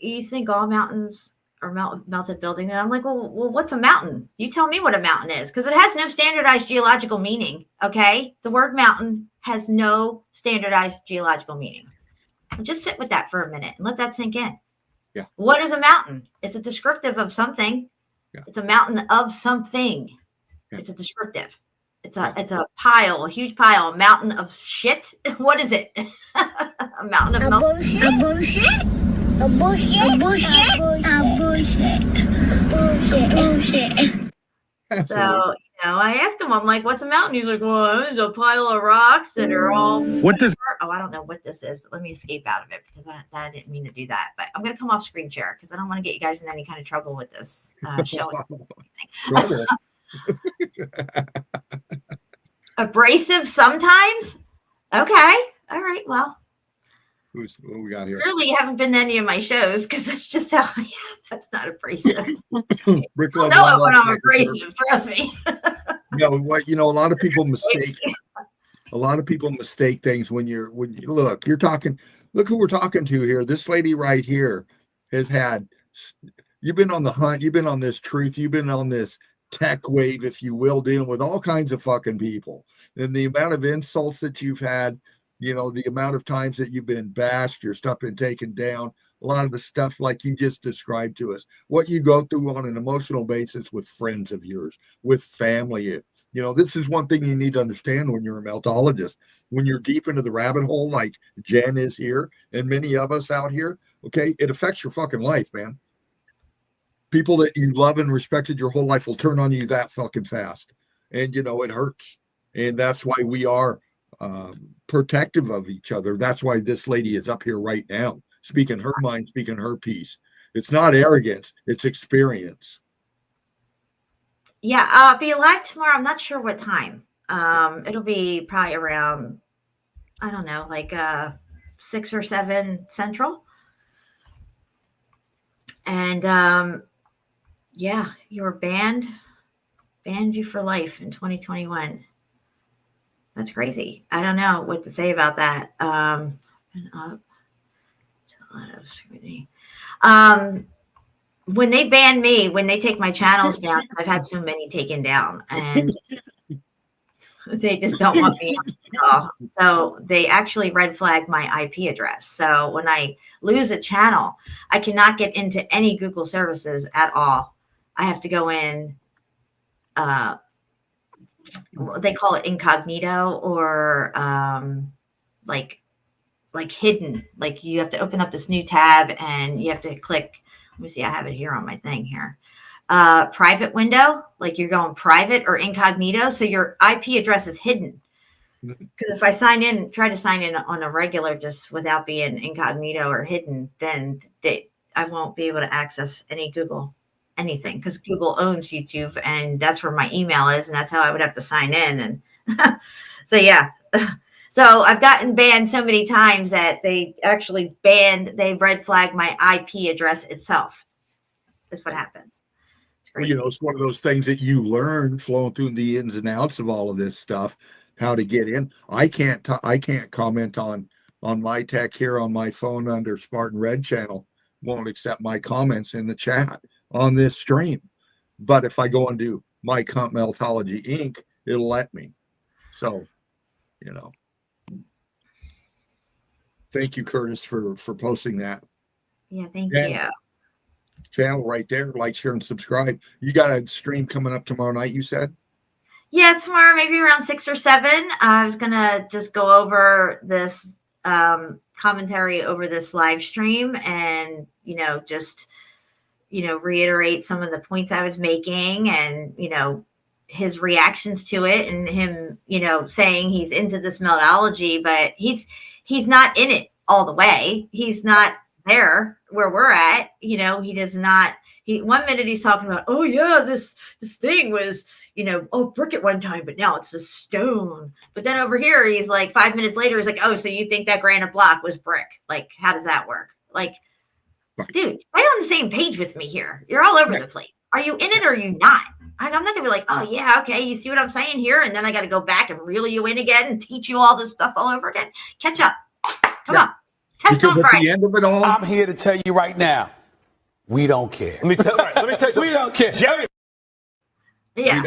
you think all mountains are melted building? And I'm like, well, what's a mountain? You tell me what a mountain is, because it has no standardized geological meaning. Okay. The word mountain has no standardized geological meaning. Just sit with that for a minute and let that sink in. Yeah. What is a mountain? It's a descriptive of something. Yeah. It's a mountain of something. Yeah. It's a descriptive. It's a pile, a huge pile, a mountain of shit. What is it? A mountain of bullshit. A bullshit. A bullshit. A bullshit. A bullshit. Bullshit. So, I asked him, I'm like, what's a mountain? He's like, well, it's a pile of rocks that are all. What does? Oh, I don't know what this is, but let me escape out of it because I didn't mean to do that. But I'm going to come off screen share because I don't want to get you guys in any kind of trouble with this show. Abrasive sometimes. Okay. All right. Well, what we got here? Really, you haven't been to any of my shows because that's just how I am. That's not abrasive. BRICKOLOGY. No, when I'm abrasive, trust me. A lot of people mistake. A lot of people mistake things when you look. You're talking. Look who we're talking to here. This lady right here has had. You've been on the hunt. You've been on this truth. You've been on this tech wave, if you will, dealing with all kinds of fucking people. And the amount of insults that you've had, you know, the amount of times that you've been bashed, your stuff been taken down, a lot of the stuff like you just described to us, what you go through on an emotional basis with friends of yours, with family. You know, this is one thing you need to understand when you're a meltologist. When you're deep into the rabbit hole, like Jen is here, and many of us out here, okay, it affects your fucking life, man. People that you love and respected your whole life will turn on you that fucking fast. And, you know, it hurts. And that's why we are protective of each other. That's why this lady is up here right now, speaking her mind, speaking her piece. It's not arrogance, it's experience. Yeah, I'll be live tomorrow. I'm not sure what time. It'll be probably around, I don't know, like 6 or 7 Central. And yeah, you were banned you for life in 2021. That's crazy. I don't know what to say about that. And up to a lot of scrutiny. When they ban me, when they take my channels down, I've had so many taken down, and they just don't want me at all. So they actually red flag my IP address. So when I lose a channel, I cannot get into any Google services at all. I have to go in, they call it incognito, or like hidden. Like you have to open up this new tab and you have to click. Let me see. I have it here on my thing here. Private window, like you're going private or incognito. So your IP address is hidden. Because if I try to sign in on a regular, just without being incognito or hidden, then I won't be able to access any Google anything, because Google owns YouTube, and that's where my email is, and that's how I would have to sign in. And so, yeah. So I've gotten banned so many times that they actually they red flag my IP address itself. That's what happens. Well, you know, it's one of those things that you learn flowing through the ins and outs of all of this stuff, how to get in. I can't comment on my tech here on my phone under Spartan Red channel. Won't accept my comments in the chat on this stream. But if I go into My Comp Meltology Inc., it'll let me. So, you know. Thank you, Curtis, for posting that. Yeah, thank you. Channel right there. Like, share, and subscribe. You got a stream coming up tomorrow night, you said? Yeah, tomorrow, maybe around 6 or 7. I was going to just go over this commentary over this live stream and, you know, just, you know, reiterate some of the points I was making, and, you know, his reactions to it, and him, you know, saying he's into this meltology, but he's not in it all the way. He's not there where we're at. You know, he does not. One minute he's talking about, oh yeah, this thing was, you know, oh, brick at one time, but now it's a stone. But then over here, he's like 5 minutes later, he's like, oh, so you think that granite block was brick? Like, how does that work? Like, dude, stay on the same page with me here. You're all over the place. Are you in it or are you not? I'm not gonna be like, oh yeah, okay, you see what I'm saying here, and then I got to go back and reel you in again and teach you all this stuff all over again. Catch up. Come on. Test on Friday. At the end of it all, I'm here to tell you right now, we don't care. Let me tell you something. We don't care. Jerry. Yeah.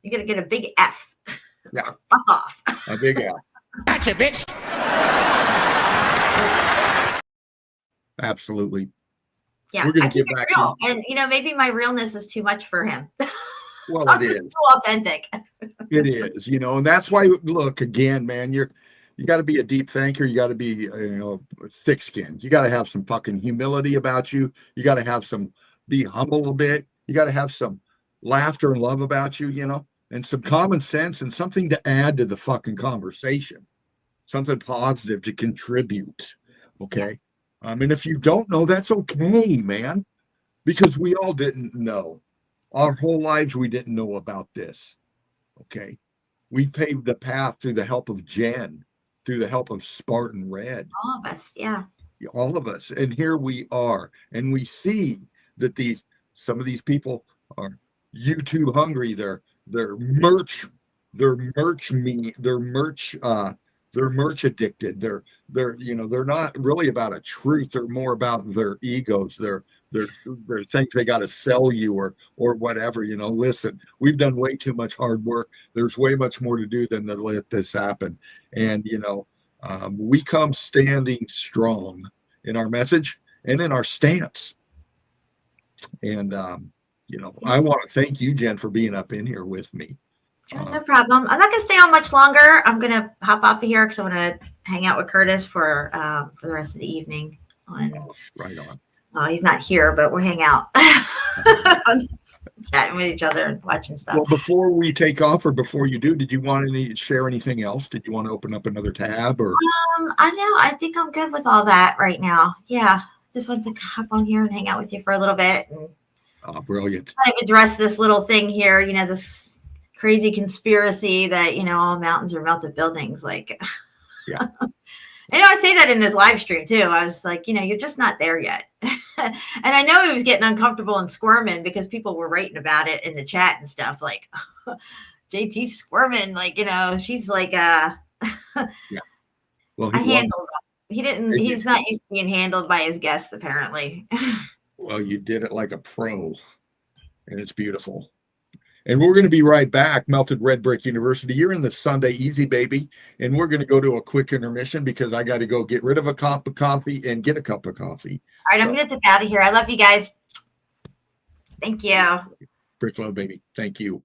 You're gonna get a big F. Yeah. Fuck off. A big F. Gotcha, bitch. Absolutely. Yeah, We're gonna I keep get it back real. to. And you know, maybe my realness is too much for him. Well, I'm it just is. too authentic. It is, you know, and that's why. Look, again, man, you got to be a deep thinker. You got to be, you know, thick-skinned. You got to have some fucking humility about you. You got to have be humble a bit. You got to have some laughter and love about you, you know, and some common sense and something to add to the fucking conversation, something positive to contribute. Okay. I mean, if you don't know, that's okay, man, because we all didn't know. Our whole lives, we didn't know about this. Okay. We paved the path through the help of Jen, through the help of Spartan Red. All of us, yeah. All of us. And here we are. And we see that some of these people are YouTube hungry. They're merch addicted. They're you know, they're not really about a truth. They're more about their egos, their there's things they got to sell you or whatever. Listen, we've done way too much hard work. There's way much more to do than to let this happen. And we come standing strong in our message and in our stance. And I want to thank you, Jen, for being up in here with me. No problem. I'm not going to stay on much longer. I'm going to hop off of here because I want to hang out with Curtis for the rest of the evening. Right on. He's not here, but we'll hang out, chatting with each other and watching stuff. Well, before we take off, or before you do, did you want to share anything else? Did you want to open up another tab, or? I think I'm good with all that right now. Yeah, just wanted to hop on here and hang out with you for a little bit and brilliant. kind of address this little thing here. This crazy conspiracy that all mountains are melted buildings. Yeah. I say that in his live stream too. I was like, you're just not there yet. And I know he was getting uncomfortable and squirming because people were writing about it in the chat and stuff. Like, JT's squirming. She's like, yeah. Well, I handled him. He didn't. He's not used to being handled by his guests, apparently. Well, you did it like a pro, and it's beautiful. And we're going to be right back, Melted Red Brick University. You're in the Sunday Easy, baby. And we're going to go to a quick intermission because I got to go get rid of a cup of coffee and get a cup of coffee. All right, I'm going to dip out of here. I love you guys. Thank you. Brick love, baby. Thank you.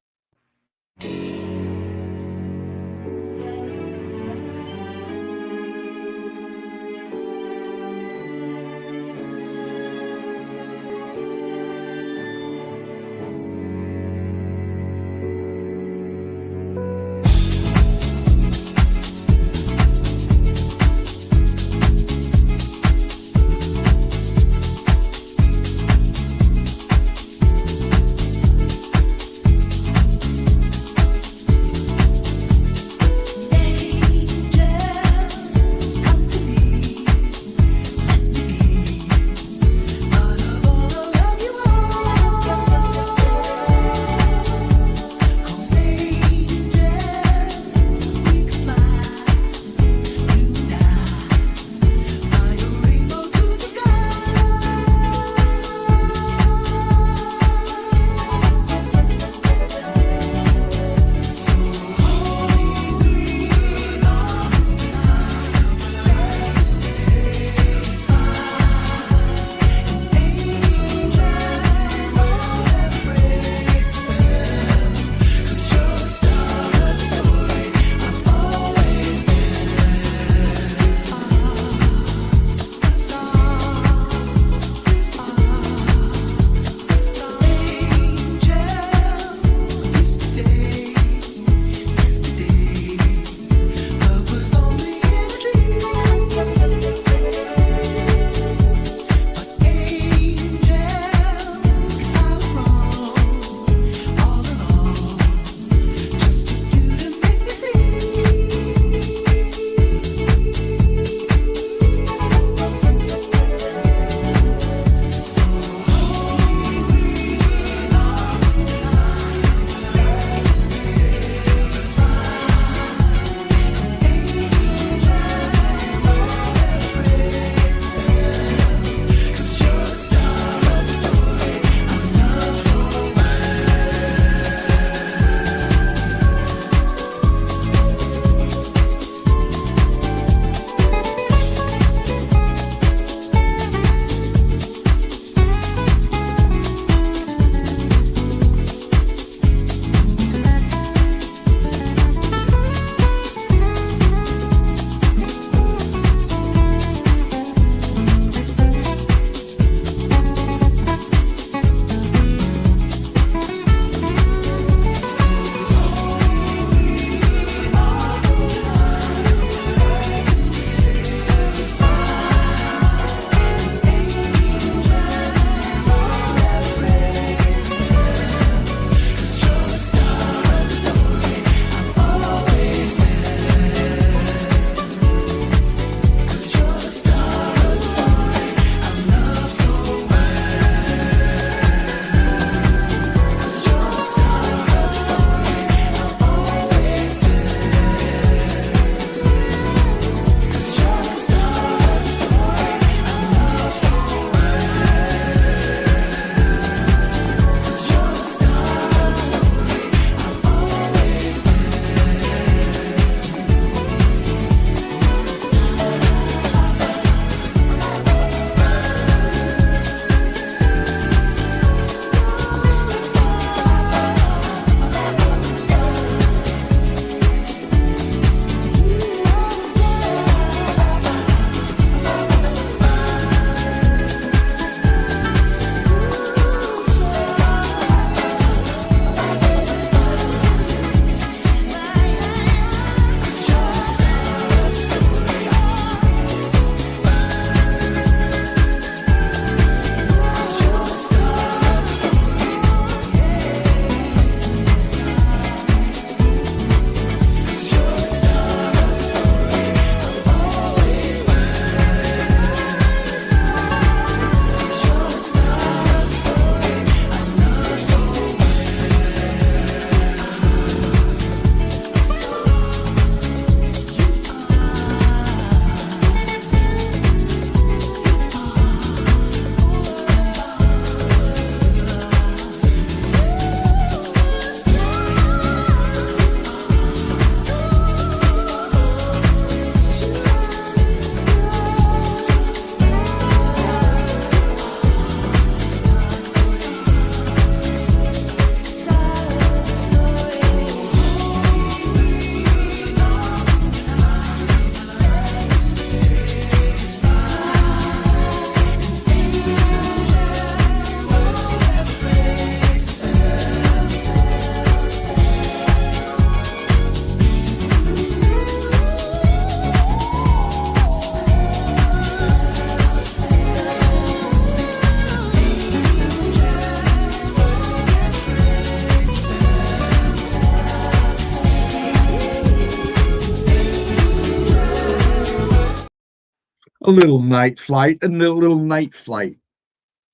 A little night flight, and a little night flight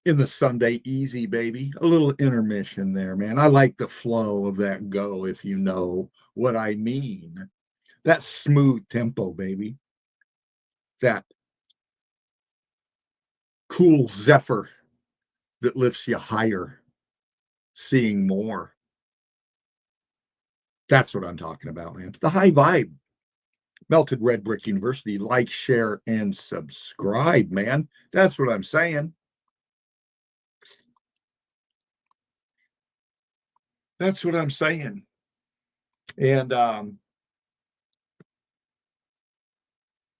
in the Sunday easy, baby. A little intermission there, man. I like the flow of that go, if you know what I mean. That smooth tempo, baby. That cool zephyr that lifts you higher, seeing more. That's what I'm talking about, man. The high vibe. Melted Red Brick University. Like, share, and subscribe, man. That's what I'm saying. That's what I'm saying. And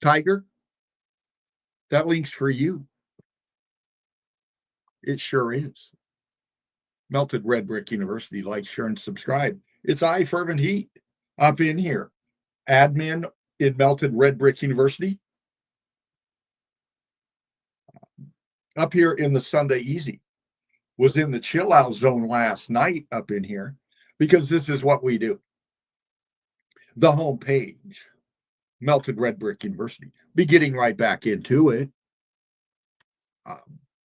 Tiger, that link's for you. It sure is. Melted Red Brick University. Like, share, and subscribe. It's I, Fervent Heat, up in here. Admin in Melted Red Brick University. Up here in the Sunday Easy. Was in the chill out zone last night up in here because this is what we do. The homepage, Melted Red Brick University. Be getting right back into it.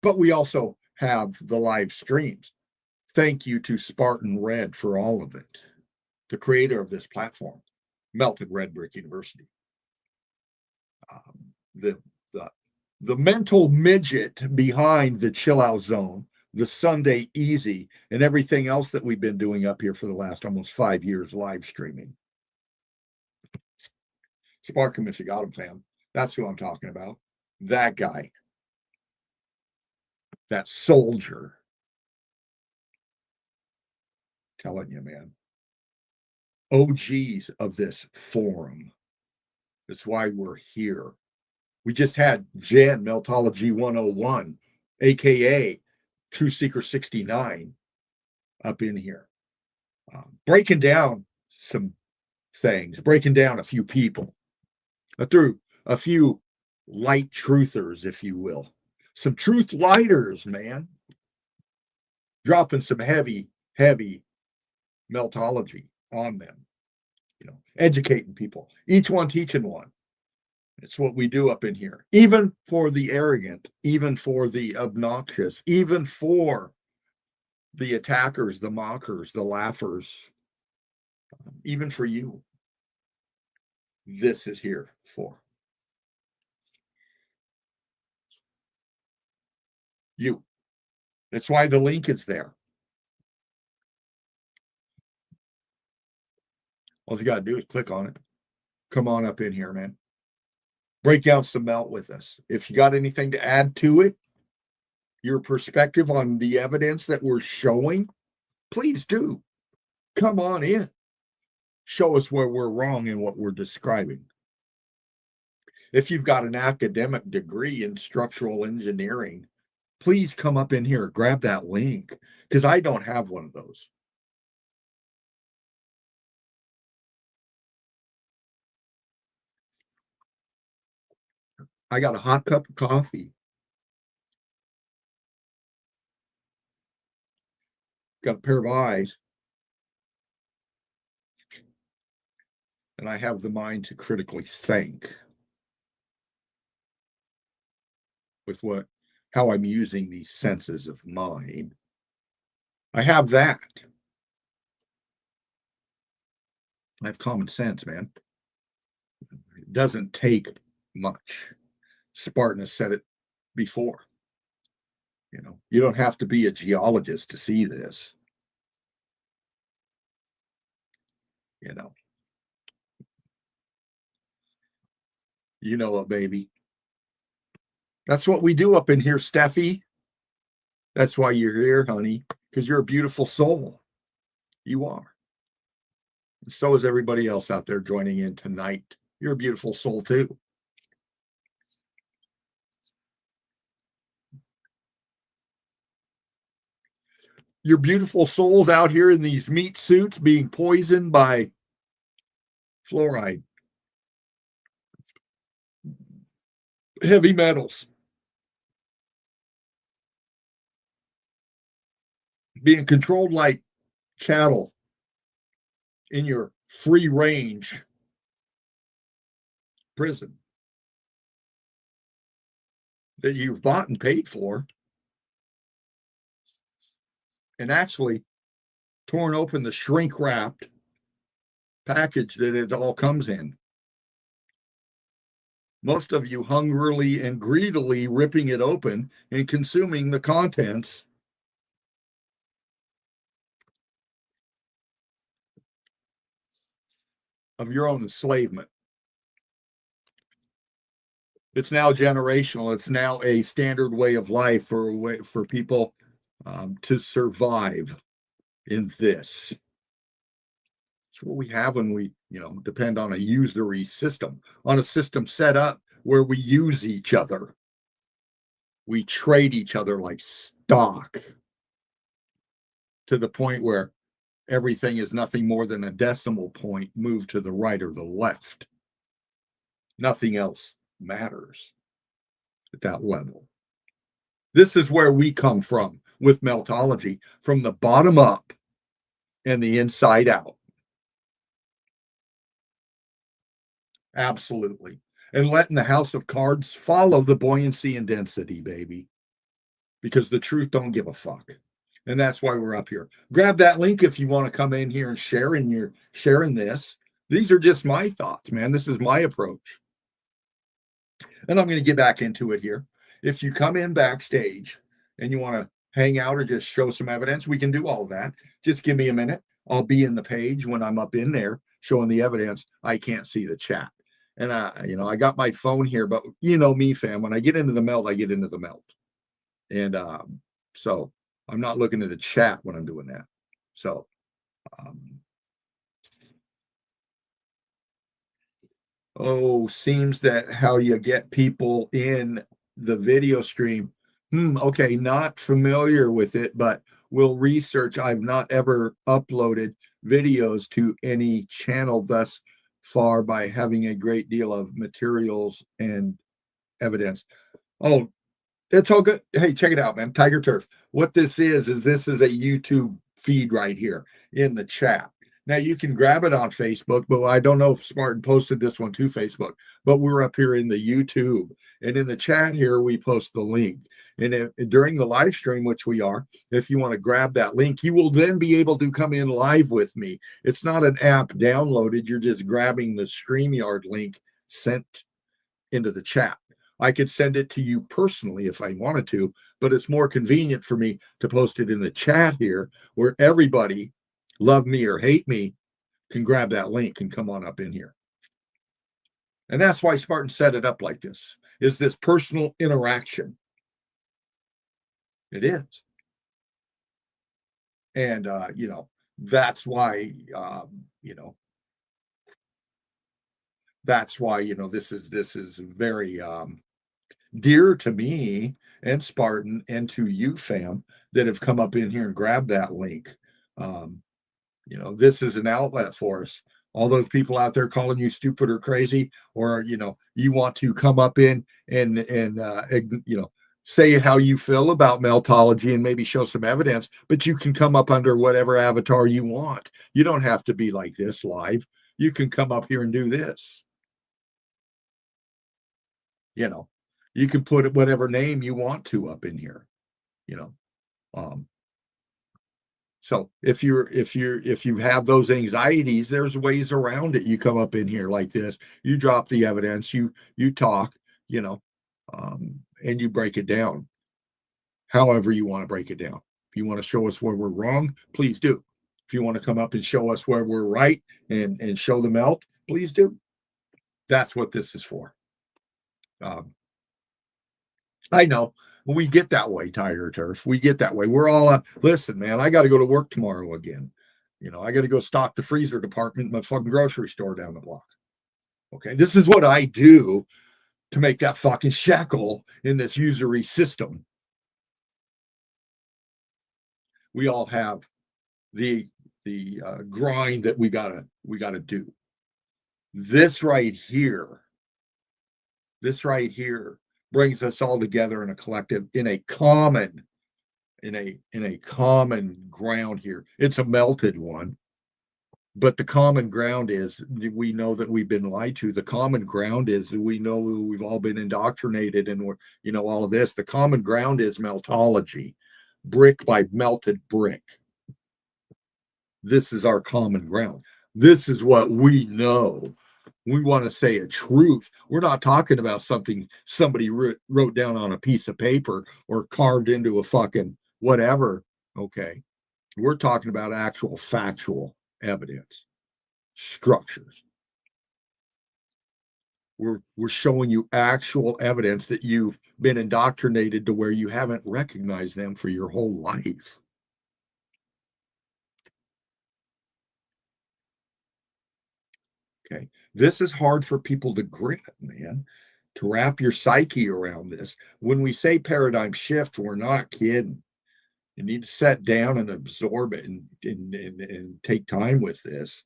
But we also have the live streams. Thank you to Spartan Red for all of it. The creator of this platform, Melted Red Brick University. The mental midget behind the chill out zone, the Sunday Easy, and everything else that we've been doing up here for the last almost 5 years live streaming. Spark him if you got him, fam. That's who I'm talking about. That guy. That soldier. Telling you, man. OGs of this forum. That's why we're here. We just had Jen, Meltology 101, aka True Seeker 69, up in here. Breaking down some things, breaking down a few people, through a few light truthers, if you will. Some truth lighters, man. Dropping some heavy meltology on them. You know, educating people. Each one teaching one. It's what we do up in here. Even for the arrogant, even for the obnoxious, even for the attackers, the mockers, the laughers, even for you. This is here for you. That's why the link is there. All you got to do is click on it. Come on up in here, man. Break down some melt with us. If you got anything to add to it, your perspective on the evidence that we're showing, please do. Come on in. Show us where we're wrong in what we're describing. If you've got an academic degree in structural engineering, please come up in here, grab that link, because I don't have one of those. I got a hot cup of coffee. Got a pair of eyes. And I have the mind to critically think with how I'm using these senses of mine. I have that. I have common sense, man. It doesn't take much. Spartan has said it before. You know, you don't have to be a geologist to see this. You know. You know it, baby. That's what we do up in here, Steffi. That's why you're here, honey, because you're a beautiful soul. You are. And so is everybody else out there joining in tonight. You're a beautiful soul, too. Your beautiful souls out here in these meat suits being poisoned by fluoride, heavy metals, being controlled like cattle in your free range prison. that you've bought and paid for, and actually torn open the shrink wrapped package that it all comes in. Most of you hungrily and greedily ripping it open and consuming the contents of your own enslavement. It's now generational. It's now a standard way of life for people to survive in this. It's what we have when we, depend on a usury system, on a system set up where we use each other. We trade each other like stock to the point where everything is nothing more than a decimal point moved to the right or the left. Nothing else matters at that level. This is where we come from with Meltology, from the bottom up and the inside out. Absolutely. And letting the house of cards follow the buoyancy and density, baby. Because the truth don't give a fuck. And that's why we're up here. Grab that link if you want to come in here and sharing this. These are just my thoughts, man. This is my approach. And I'm going to get back into it here. If you come in backstage and you want to hang out or just show some evidence, we can do all that. Just give me a minute. I'll be in the page when I'm up in there showing the evidence. I can't see the chat. And I got my phone here, but you know me, fam. When I get into the melt, I get into the melt. And so I'm not looking at the chat when I'm doing that. So seems that how you get people in the video stream. Okay, not familiar with it, but we'll research. I've not ever uploaded videos to any channel thus far by having a great deal of materials and evidence. Oh, it's all good. Hey, check it out, man. Tiger Turf. What this is this is a YouTube feed right here in the chat. Now you can grab it on Facebook, but I don't know if Spartan posted this one to Facebook, but we're up here in the YouTube, and in the chat here, we post the link. And during the live stream, which we are, if you want to grab that link, you will then be able to come in live with me. It's not an app downloaded. You're just grabbing the StreamYard link sent into the chat. I could send it to you personally if I wanted to, but it's more convenient for me to post it in the chat here where everybody, love me or hate me, can grab that link and come on up in here. And that's why Spartan set it up like this, is this personal interaction. It is. And, that's why, this is very dear to me and Spartan and to you, fam, that have come up in here and grabbed that link. This is an outlet for us. All those people out there calling you stupid or crazy, or you want to come up in and say how you feel about Meltology and maybe show some evidence, but you can come up under whatever avatar you want. You don't have to be like this live. You can come up here and do this. You can put whatever name you want to up in here. So if you have those anxieties, there's ways around it. You come up in here like this, you drop the evidence, you talk, and you break it down however you want to break it down. If you want to show us where we're wrong, please do. If you want to come up and show us where we're right and show the melt, please do. That's what this is for. I know we get that way, Tiger Turf. We get that way. We're all listen, man. I got to go to work tomorrow again. I got to go stock the freezer department in my fucking grocery store down the block. Okay, this is what I do to make that fucking shekel in this usury system. We all have the grind that we gotta do. This right here brings us all together in a collective, in a common ground here. It's a melted one, But the common ground is we know that we've been lied to. The common ground is we know we've all been indoctrinated and we're, all of this. The common ground is meltology, brick by melted brick. This is our common ground. This is what we know. We want to say a truth. We're not talking about something somebody wrote down on a piece of paper or carved into a fucking whatever. Okay. We're talking about actual factual evidence, structures. We're showing you actual evidence that you've been indoctrinated to where you haven't recognized them for your whole life. Okay. This is hard for people to grip, man, to wrap your psyche around this. When we say paradigm shift, we're not kidding. You need to sit down and absorb it and take time with this,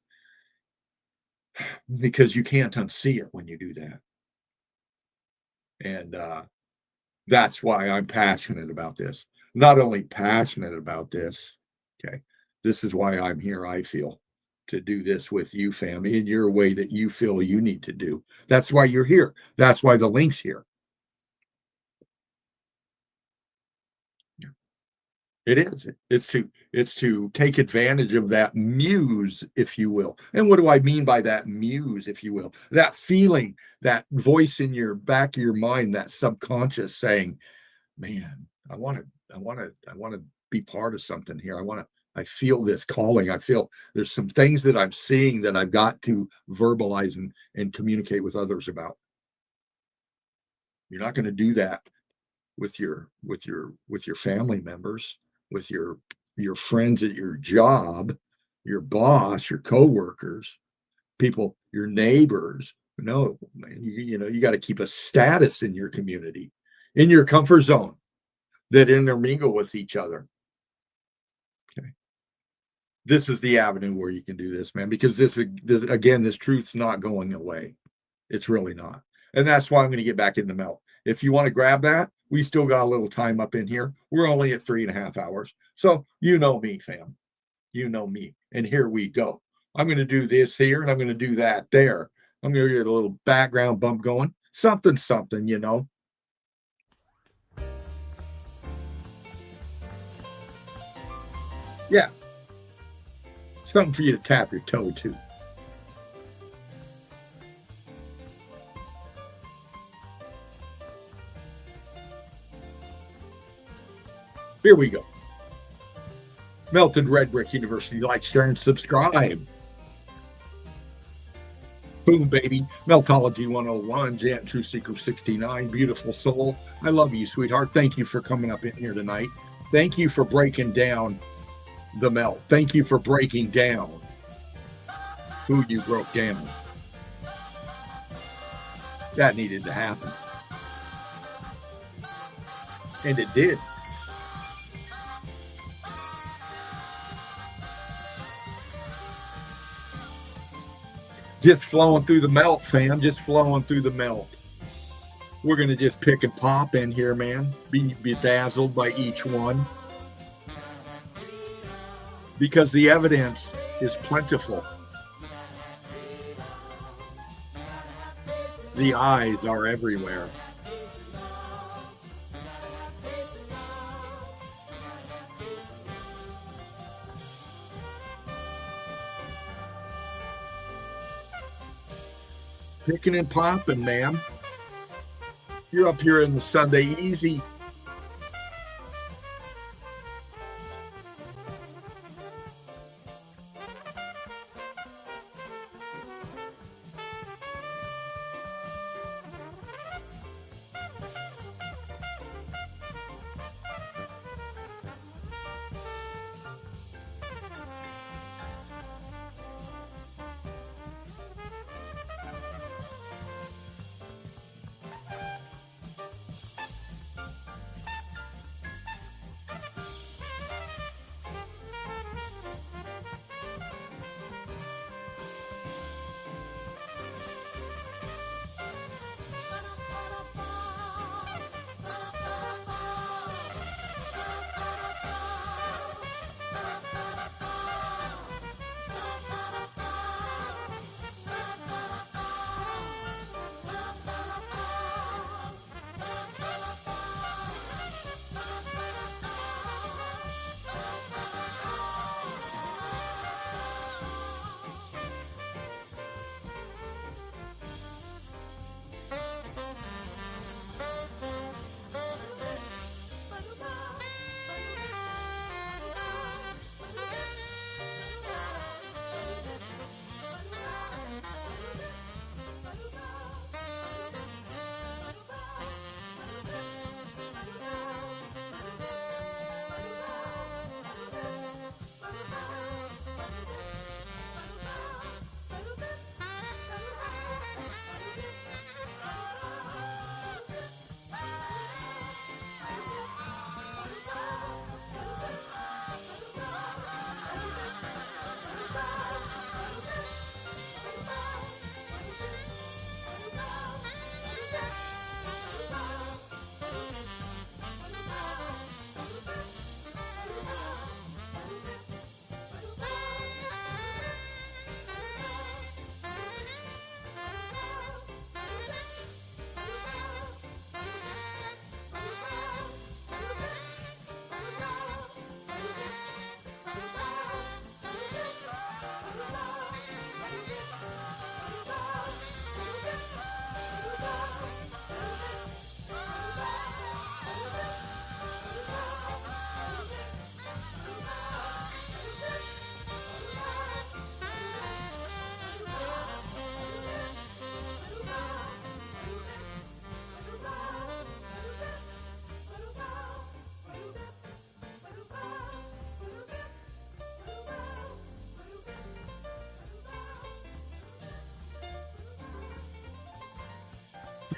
because you can't unsee it when you do that. And that's why I'm passionate about this. Not only passionate about this, okay, this is why I'm here, I feel, to do this with you, fam, in your way that you feel you need to do. That's why you're here. That's why the link's here. It is. It's to take advantage of that muse, if you will. And what do I mean by that muse, if you will? That feeling, that voice in your back of your mind, that subconscious saying, man, I want to be part of something here. I feel this calling. I feel there's some things that I'm seeing that I've got to verbalize and communicate with others about. You're not going to do that with your family members, with your friends at your job, your boss, your coworkers, people, your neighbors. No, man, you got to keep a status in your community, in your comfort zone, that intermingle with each other. Okay. This is the avenue where you can do this, man, because this again, this truth's not going away. It's really not. And that's why I'm going to get back into melt. If you want to grab that, we still got a little time up in here. We're only at 3.5 hours. So you know me, fam. You know me. And here we go. I'm going to do this here and I'm going to do that there. I'm going to get a little background bump going. Something, Yeah. Something for you to tap your toe to. Here we go. Melted Red Brick University. Like, share, and subscribe. Boom, baby. Meltology 101. Jan True Seeker 69. Beautiful soul. I love you, sweetheart. Thank you for coming up in here tonight. Thank you for breaking down the melt. Thank you for breaking down who you broke down. That needed to happen. And it did. Just flowing through the melt, fam. Just flowing through the melt. We're going to just pick and pop in here, man. Be bedazzled by each one. Because the evidence is plentiful. The eyes are everywhere. Picking and popping, ma'am. You're up here in the Sunday Easy.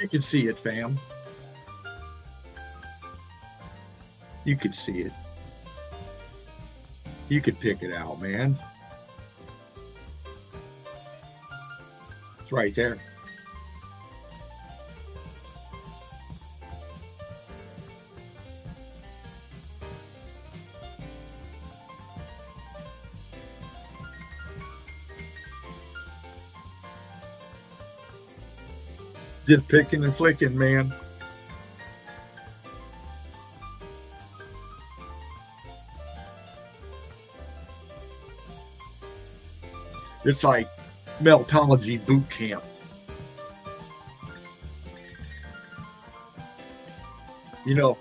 You can see it, fam. You can see it. You could pick it out, man. It's right there. Just picking and flicking, man. It's like meltology boot camp. You know,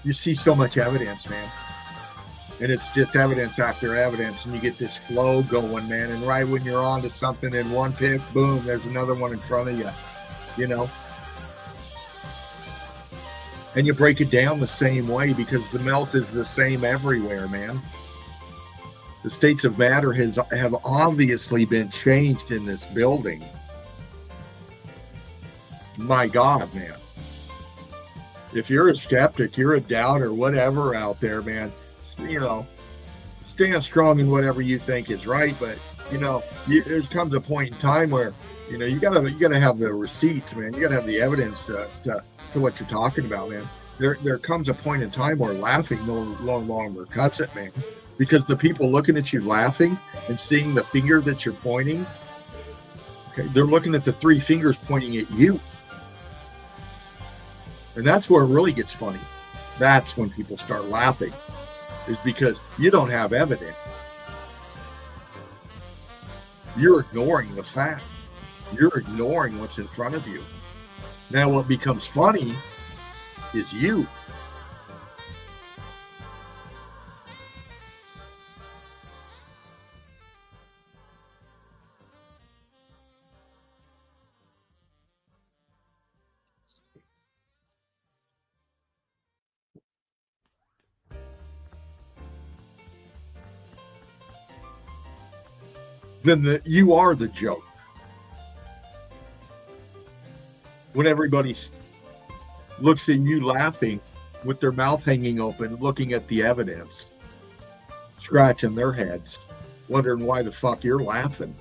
you see so much evidence, man. And it's just evidence after evidence, and you get this flow going, man. And right when you're on to something in one pick, boom, there's another one in front of you, you know. And you break it down the same way because the melt is the same everywhere, man. The states of matter have obviously been changed in this building. My God, man. If you're a skeptic, you're a doubter, whatever out there, man, you know, stand strong in whatever you think is right. But, you know, there comes a point in time where, you know, you gotta have the receipts, man. You gotta have the evidence to what you're talking about, man. There comes a point in time where laughing no longer cuts it, man. Because the people looking at you laughing and seeing the finger that you're pointing, okay, they're looking at the three fingers pointing at you. And that's where it really gets funny. That's when people start laughing, is because you don't have evidence. You're ignoring the fact. You're ignoring what's in front of you. Now what becomes funny is you. Then you are the joke. When everybody looks at you laughing with their mouth hanging open, looking at the evidence, scratching their heads, wondering why the fuck you're laughing.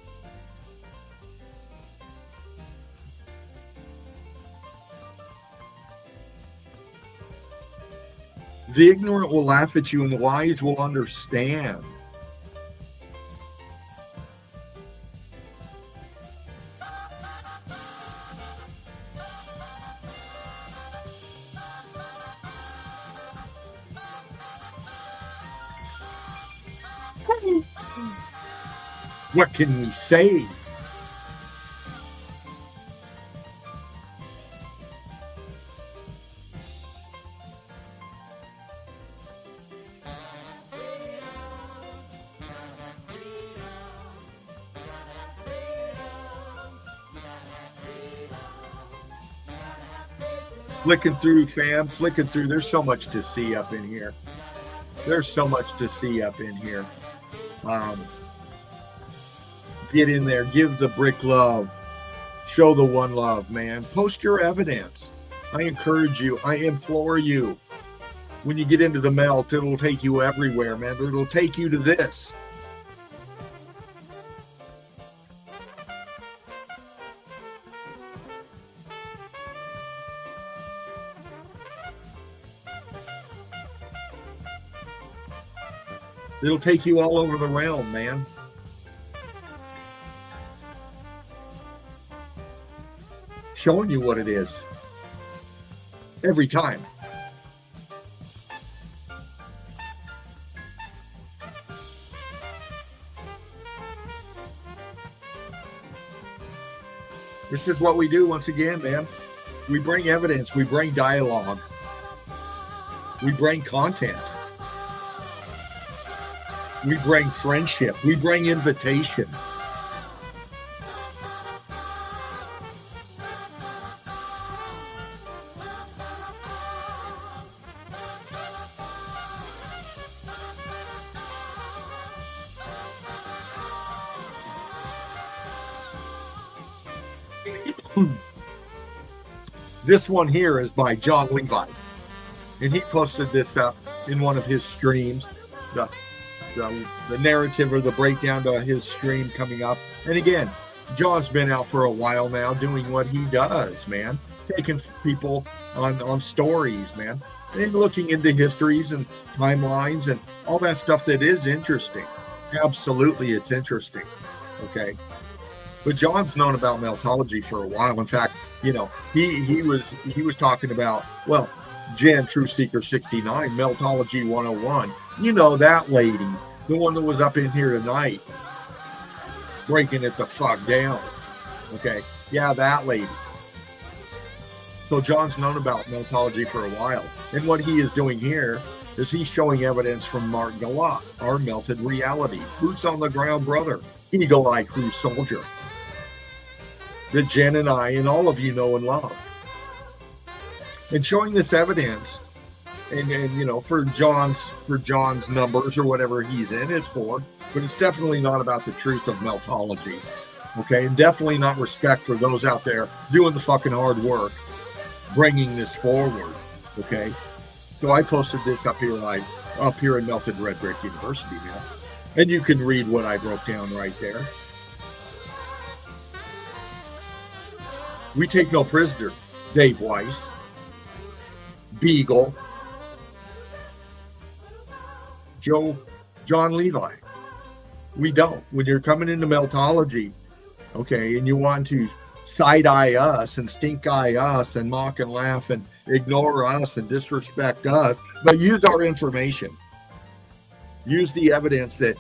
The ignorant will laugh at you and the wise will understand. What can we say? Flicking through, fam, flicking through. There's so much to see up in here. There's so much to see up in here. Get in there, give the brick love, show the one love, man. Post your evidence. I encourage you, I implore you. When you get into the melt, it'll take you everywhere, man. It'll take you to this. It'll take you all over the realm, man. Showing you what it is. Every time. This is what we do once again, man. We bring evidence, we bring dialogue, we bring content. We bring friendship. We bring invitation. This one here is by John Levi, and he posted this up in one of his streams, the narrative or the breakdown to his stream coming up. And again, John's been out for a while now doing what he does, man, taking people on stories, man, and looking into histories and timelines and all that stuff that is interesting. Absolutely, it's interesting. Okay. But John's known about meltology for a while. In fact, you know, he was talking about, well, Jan True Seeker 69, Meltology 101. You know that lady, the one that was up in here tonight, breaking it the fuck down. Okay, yeah, that lady. So John's known about meltology for a while, and what he is doing here is he's showing evidence from Mark Gallat, our melted reality, boots on the ground brother, eagle eye crew soldier, that Jen and I and all of you know and love. And showing this evidence, and you know, for John's numbers or whatever he's in it for, but it's definitely not about the truth of meltology, okay? And definitely not respect for those out there doing the fucking hard work, bringing this forward, okay? So I posted this up here in Melted Red Brick University now, and you can read what I broke down right there. We take no prisoner, Dave Weiss, Beagle, John Levi. We don't. When you're coming into meltology, okay, and you want to side-eye us and stink-eye us and mock and laugh and ignore us and disrespect us, but use our information. Use the evidence that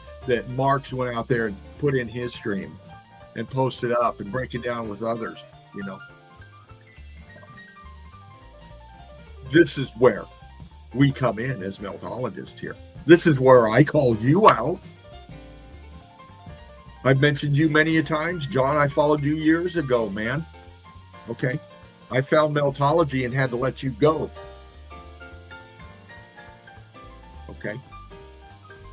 Mark's went out there and put in his stream and posted up and break it down with others, you know. This is where we come in as meltologists here. This is where I call you out. I've mentioned you many a times. John, I followed you years ago, man. Okay. I found meltology and had to let you go. Okay.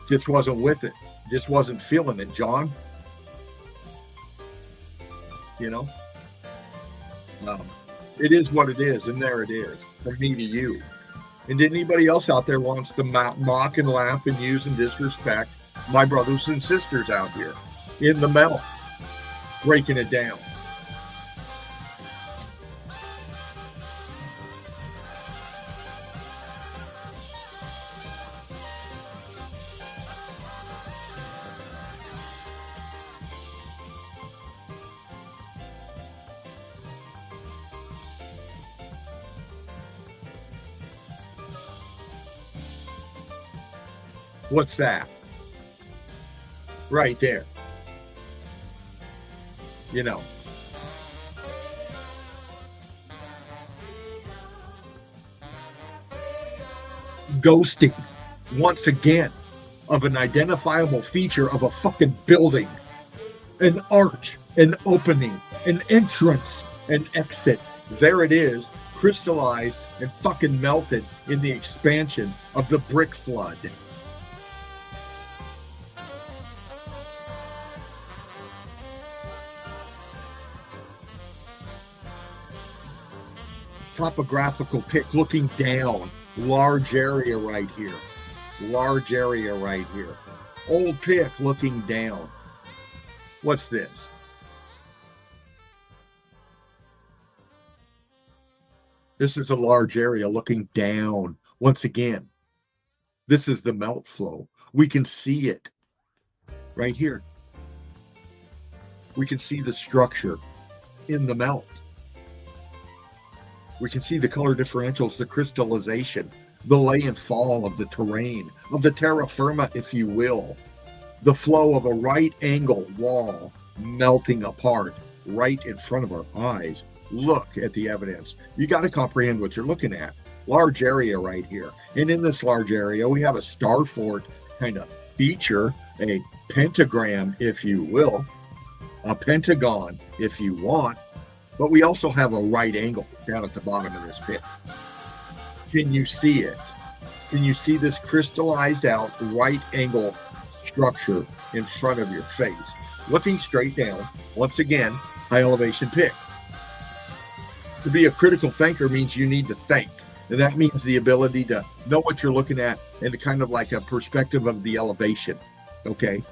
Just wasn't with it. Just wasn't feeling it, John. You know? It is what it is, and there it is. From me to you. And anybody else out there wants to mock and laugh and use and disrespect my brothers and sisters out here in the melt, breaking it down. What's that? Right there. You know. Ghosting, once again, of an identifiable feature of a fucking building. An arch, an opening, an entrance, an exit. There it is, crystallized and fucking melted in the expansion of the brick flood. Topographical pic looking down, large area right here, large area right here, old pic looking down. What's this? This is a large area looking down. Once again, this is the melt flow. We can see it right here. We can see the structure in the melt. We can see the color differentials, the crystallization, the lay and fall of the terrain, of the terra firma, if you will. The flow of a right angle wall melting apart right in front of our eyes. Look at the evidence. You got to comprehend what you're looking at. Large area right here. And in this large area, we have a star fort kind of feature, a pentagram, if you will, a pentagon, if you want. But we also have a right angle down at the bottom of this pit. Can you see it? Can you see this crystallized out right angle structure in front of your face? Looking straight down, once again, high elevation pit. To be a critical thinker means you need to think. And that means the ability to know what you're looking at and to kind of like a perspective of the elevation. Okay.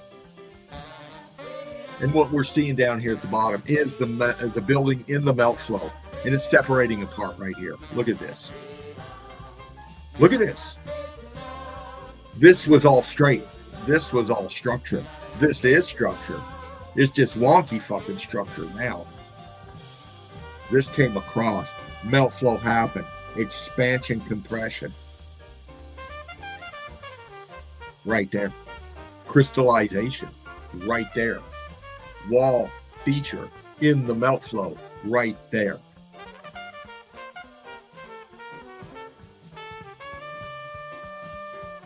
And what we're seeing down here at the bottom is the building in the melt flow. And it's separating apart right here. Look at this. Look at this. This was all straight. This was all structure. This is structure. It's just wonky fucking structure now. This came across. Melt flow happened. Expansion, compression. Right there. Crystallization. Right there. Wall feature in the melt flow. Right there.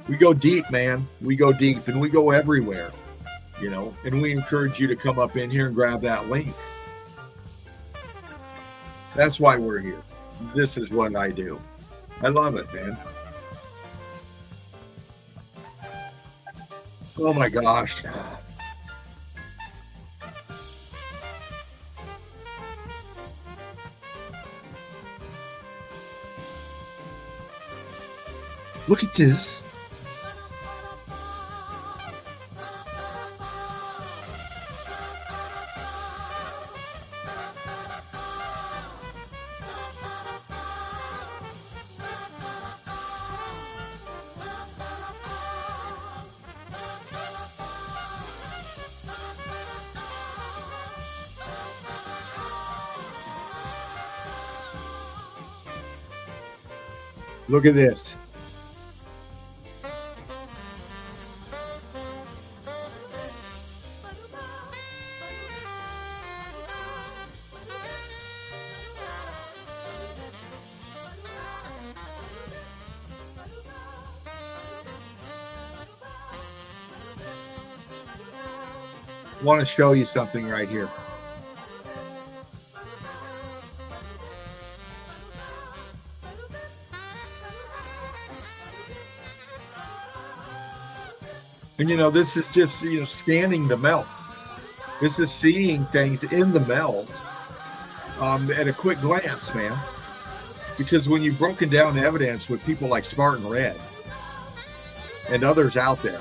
We go deep, man. We go deep and we go everywhere, you know, and we encourage you to come up in here and grab that link. That's why we're here. This is what I do. I love it, man. Oh my gosh. Look at this. Look at this. I want to show you something right here. And you know, this is just, you know, scanning the melt. This is seeing things in the melt at a quick glance, man. Because when you've broken down evidence with people like Spartan Red and others out there,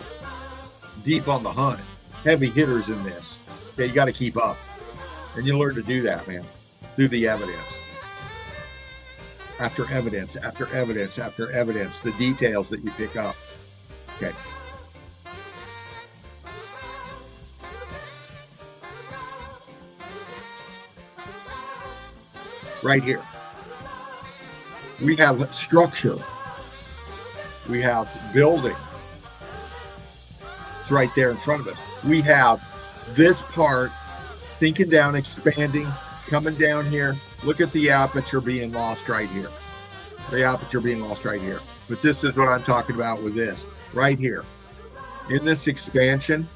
deep on the hunt, heavy hitters in this, okay, you got to keep up. And you learn to do that, man, through the evidence. After evidence, after evidence, after evidence, the details that you pick up. Okay. Right here. We have structure. We have building. It's right there in front of us. We have this part sinking down, expanding, coming down here. Look at the aperture being lost right here. The aperture being lost right here. But this is what I'm talking about with this. Right here. In this expansion,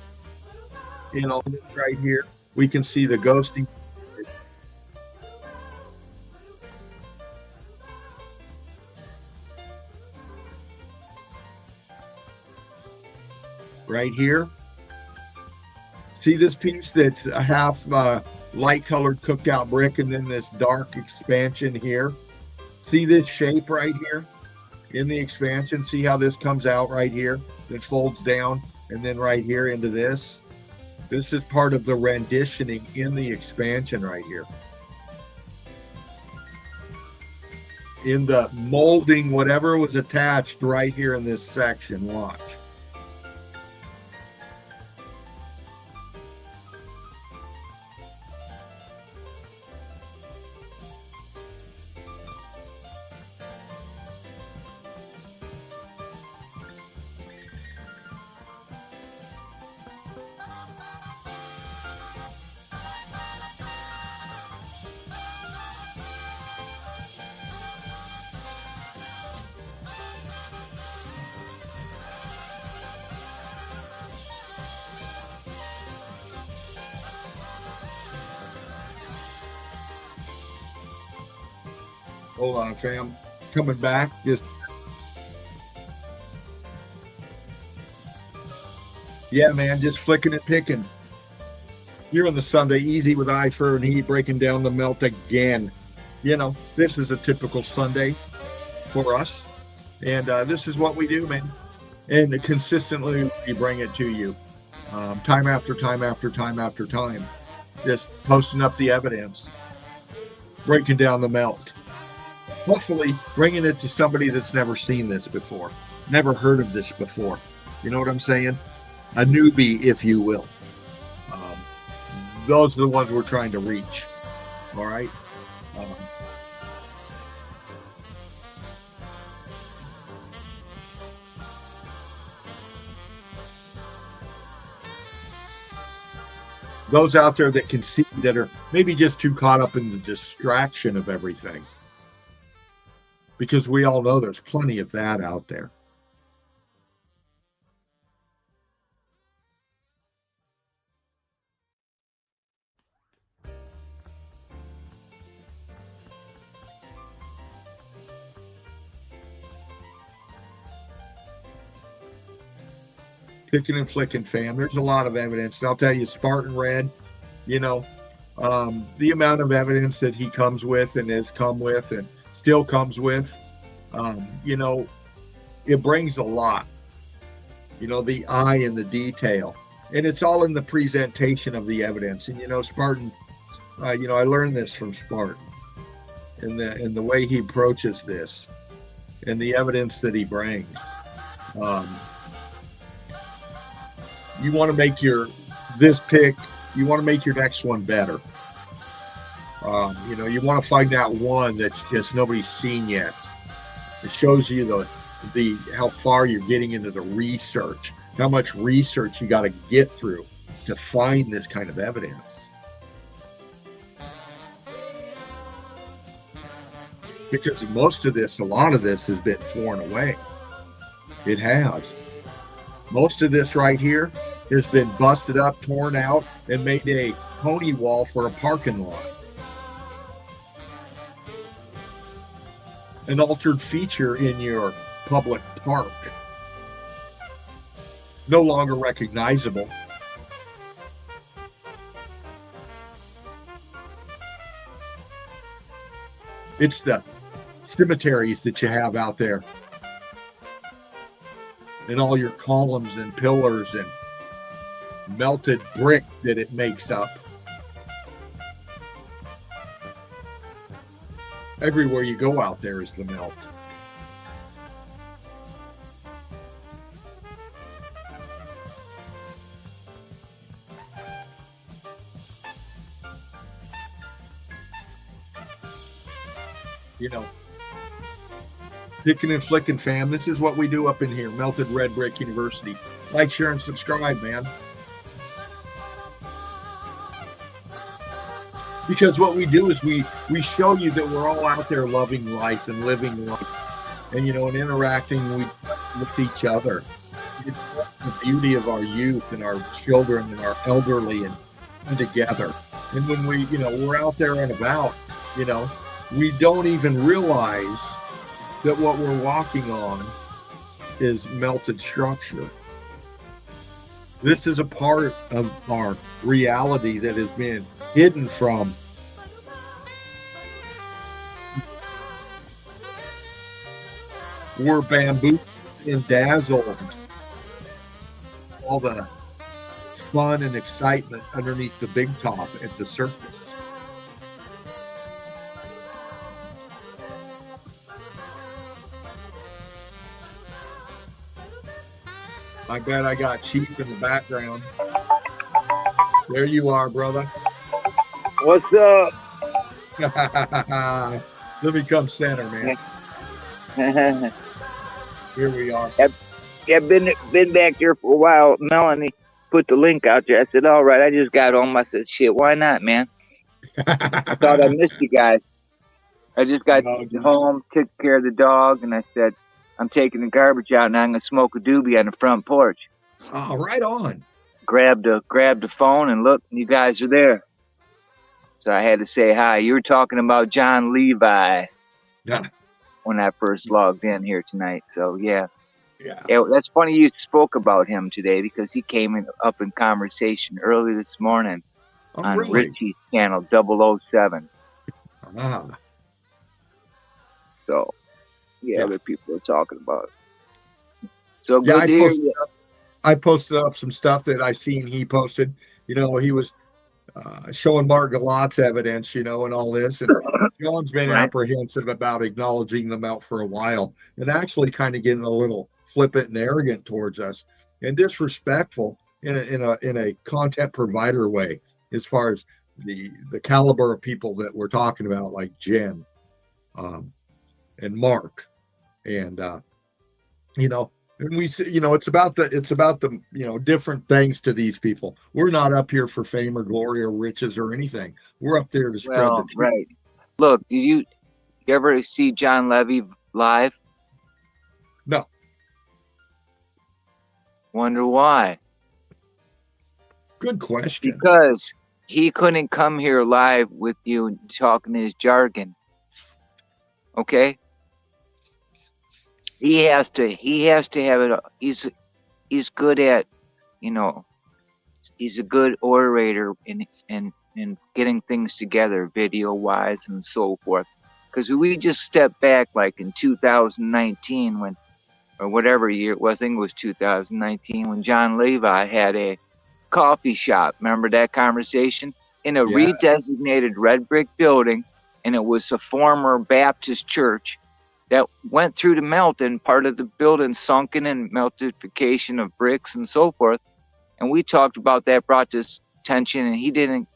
in all this right here, we can see the ghosting. Right here. See this piece that's a half light colored cooked out brick and then this dark expansion here. See this shape right here in the expansion. See how this comes out right here. It folds down and then right here into this. This is part of the renditioning in the expansion right here. In the molding, whatever was attached right here in this section. Watch. Hold on, fam. Coming back. Just yeah, man. Just flicking and picking. Here on the Sunday, easy with eye, fur, and heat, breaking down the melt again. you know, this is a typical Sunday for us. And this is what we do, man. And consistently we bring it to you. Time after time after time after time. Just posting up the evidence. Breaking down the melt. Hopefully bringing it to somebody that's never seen this before. Never heard of this before. You know what I'm saying? A newbie, if you will. Those are the ones we're trying to reach. All right? Those out there that can see, that are maybe just too caught up in the distraction of everything. Because we all know there's plenty of that out there. Picking and flicking, fam. There's a lot of evidence. And I'll tell you, Spartan Red, you know, the amount of evidence that he comes with and has come with and still comes with, you know, it brings a lot. You know, the eye and the detail. And it's all in the presentation of the evidence. And, you know, Spartan, you know, I learned this from Spartan. And the way he approaches this and the evidence that he brings. You want to make this pick, you want to make your next one better. You know, you want to find out one that just nobody's seen yet. It shows you how far you're getting into the research, how much research you got to get through to find this kind of evidence. Because most of this, a lot of this has been torn away. It has. Most of this right here has been busted up, torn out, and made a pony wall for a parking lot. An altered feature in your public park. No longer recognizable. It's the cemeteries that you have out there. And all your columns and pillars and melted brick that it makes up. Everywhere you go out there is the melt. You know, picking and flicking, fam. This is what we do up in here, Melted Red Brick University. Like, share, and subscribe, man. Because what we do is we show you that we're all out there loving life and living life, and, you know, and interacting with each other. It's the beauty of our youth and our children and our elderly and together. And when we're out there and about, you know, we don't even realize that what we're walking on is melted structure. This is a part of our reality that has been hidden from. We're bamboozled and dazzled. All the fun and excitement underneath the big top at the surface. I bet I got Chief in the background. There you are, brother. What's up? Let me come center, man. Here we are. I've been back there for a while. Melanie put the link out there. I said, all right, I just got home. I said, shit, why not, man? I thought I missed you guys. I just got home, took care of the dog, and I said, I'm taking the garbage out, and I'm going to smoke a doobie on the front porch. Oh, right on. Grabbed the phone, and look, you guys are there. So I had to say hi. You were talking about John Levi. Yeah. When I first logged in here tonight. So, yeah. Yeah. That's funny you spoke about him today because he came up in conversation early this morning on really? Richie's channel, 007. Ah. So, yeah, Yeah. other people are talking about it. So Yeah, good to hear you. I posted up some stuff that I seen he posted. You know, he was showing Mark Galot's evidence, you know, and all this. And John's been Right. apprehensive about acknowledging them out for a while and actually kind of getting a little flippant and arrogant towards us and disrespectful in a content provider way, as far as the caliber of people that we're talking about, like Jen and Mark. And you know, and we see, you know, it's about the you know, different things to these people. We're not up here for fame or glory or riches or anything. We're up there to spread the Well, truth. right. Look, did you ever see John Levy live? No. Wonder why? Good question. Because he couldn't come here live with you and talking his jargon. Okay? He has to have it. He's good at, you know, he's a good orator in getting things together, video wise and so forth. Because we just stepped back like in 2019 when, or whatever year it was, I think it was 2019 when John Levi had a coffee shop. Remember that conversation? In a Yeah. redesignated red brick building, and it was a former Baptist church that went through the melt, and part of the building sunken and meltification of bricks and so forth. And we talked about that, brought this tension, and he didn't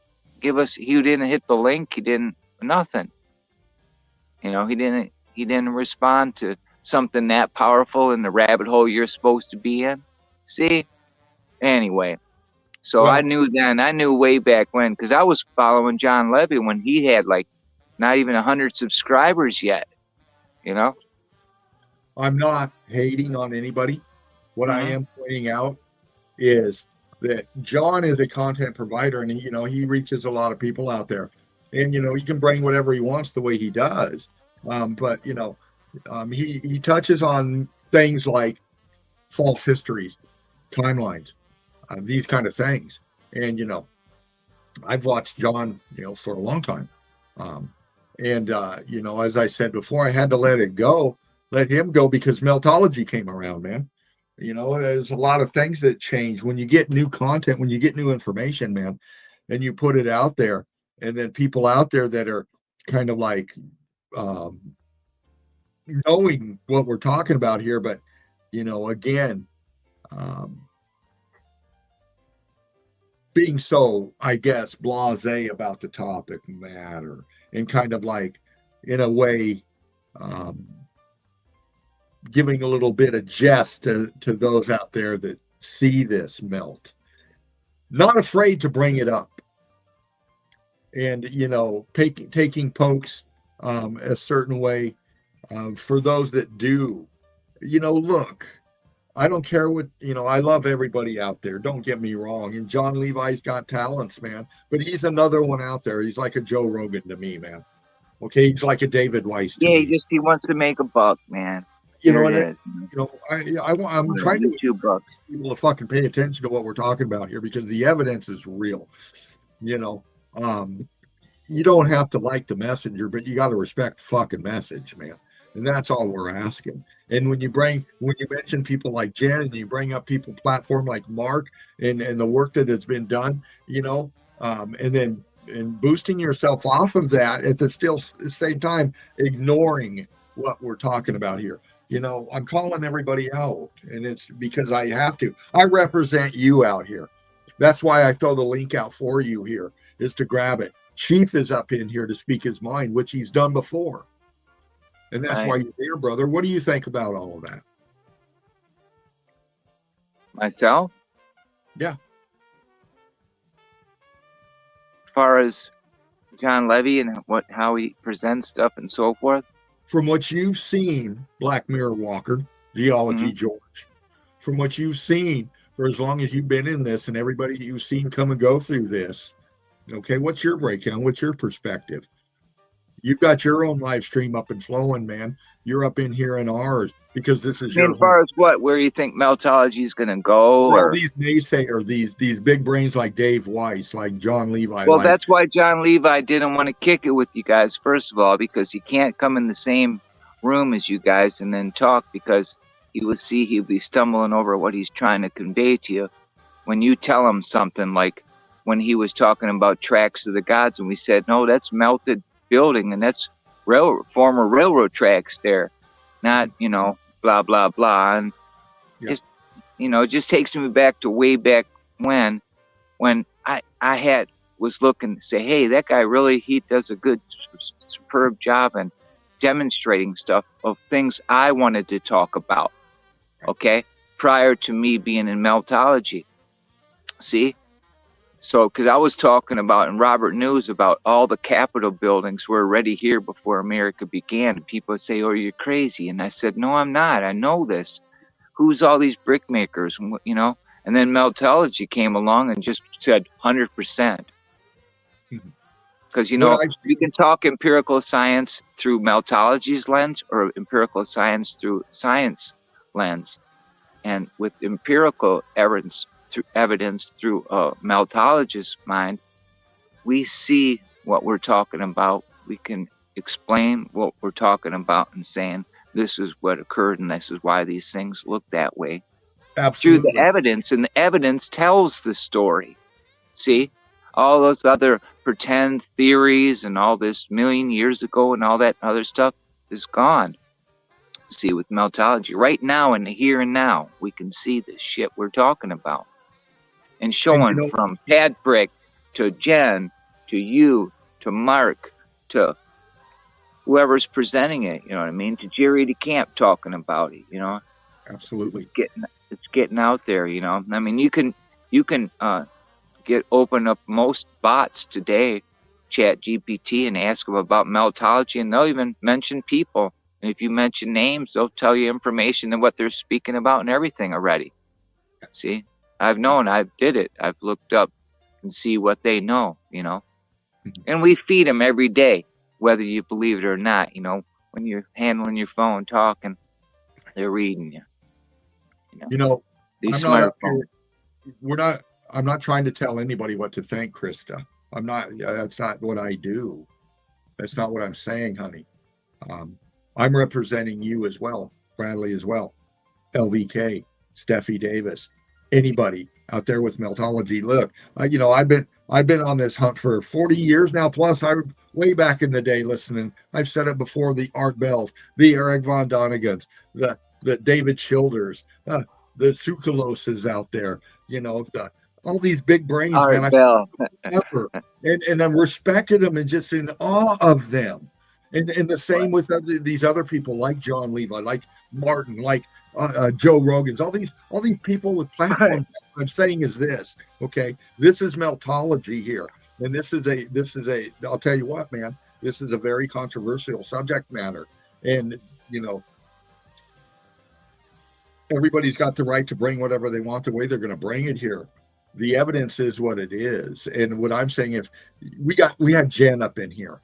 hit the link, he didn't, nothing. You know, he didn't respond to something that powerful in the rabbit hole you're supposed to be in. See? Anyway, so Well, I knew way back when, because I was following John Levy when he had like not even 100 subscribers yet. You know? I'm not hating on anybody. What I am pointing out is that John is a content provider, and you know, he reaches a lot of people out there, and you know, he can bring whatever he wants the way he does. But you know, he touches on things like false histories, timelines, these kind of things. And you know, I've watched John, you know, for a long time. And you know, as I said before, I had to let him go because Meltology came around, man. You know, there's a lot of things that change when you get new content, when you get new information, man, and you put it out there, and then people out there that are kind of like knowing what we're talking about here, but you know, again, being so, I guess, blasé about the topic matter, and kind of like, in a way, giving a little bit of jest to those out there that see this melt. Not afraid to bring it up. And, you know, taking pokes a certain way for those that do. You know, look, I don't care what, you know, I love everybody out there. Don't get me wrong. And John Levi's got talents, man. But he's another one out there. He's like a Joe Rogan to me, man. Okay, he's like a David Weiss to me. He wants to make a buck, man. You know, I'm trying to get people to fucking pay attention to what we're talking about here, because the evidence is real. You know, you don't have to like the messenger, but you got to respect the fucking message, man. And that's all we're asking. And when you mention people like Jen, and you bring up people platform like Mark and the work that has been done, you know, and boosting yourself off of that at the same time, ignoring what we're talking about here. You know, I'm calling everybody out, and it's because I have to. I represent you out here. That's why I throw the link out for you here, is to grab it. Chief is up in here to speak his mind, which he's done before. And that's why you're here, brother. What do you think about all of that? Myself? Yeah. As far as John Levy and how he presents stuff and so forth? From what you've seen, Black Mirror Walker, Geology George, from what you've seen for as long as you've been in this, and everybody you've seen come and go through this, okay, what's your breakdown? What's your perspective? You've got your own live stream up and flowing, man. You're up in here in ours because this is your. As far as what, where you think Meltology is going to go, well, or these naysayers, these big brains like Dave Weiss, like John Levi. Well, like, that's why John Levi didn't want to kick it with you guys, first of all, because he can't come in the same room as you guys and then talk, because he'll be stumbling over what he's trying to convey to you. When you tell him something, like when he was talking about tracks of the gods, and we said, no, that's melted building, and that's former railroad tracks there, not, blah, blah, blah. And just, it just takes me back to way back when I was looking to say, hey, that guy he does a good, superb job in demonstrating stuff of things I wanted to talk about, okay, prior to me being in meltology. See? So, because I was talking about in Robert News about all the Capitol buildings were already here before America began. And people would say, oh, you're crazy. And I said, no, I'm not. I know this. Who's all these brick makers? And then meltology came along and just said 100%. Because, you can talk empirical science through meltology's lens or empirical science through science lens. And with empirical evidence through a meltologist's mind, we see what we're talking about. We can explain what we're talking about and saying, this is what occurred and this is why these things look that way. Absolutely. Through the evidence, and the evidence tells the story. See? All those other pretend theories and all this million years ago and all that other stuff is gone. See, with meltology, right now in the here and now, we can see this shit we're talking about. And showing from Pat Brick to Jen to you to Mark to whoever's presenting it, you know what I mean? To Jerry DeCamp talking about it, Absolutely. It's getting out there, I mean, you can open up most bots today, Chat GPT, and ask them about meltology, and they'll even mention people. And if you mention names, they'll tell you information and what they're speaking about and everything already. See, I've known, I did it. I've looked up and see what they know, and we feed them every day, whether you believe it or not. When you're handling your phone, talking, they're reading you. These smartphones. I'm not trying to tell anybody what to think, Krista. I'm not. That's not what I do. That's not what I'm saying, honey. I'm representing you as well, Bradley as well, LVK, Steffi Davis, anybody out there with meltology. Look, I've been on this hunt for 40 years now. Plus, I way back in the day listening. I've said it before: the Art Bells, the Eric Von Donegans, the David Childers, the Tsukaloses out there. All these big brains, Art man. Bell. and I'm respecting them and just in awe of them. And the same with these other people like John Levi, like Martin, like Joe Rogan's, all these people with platforms. What I'm saying is this, okay? This is meltology here, and this is a. I'll tell you what, man, this is a very controversial subject matter, and everybody's got the right to bring whatever they want the way they're going to bring it here. The evidence is what it is, and what I'm saying, if we had Jen up in here.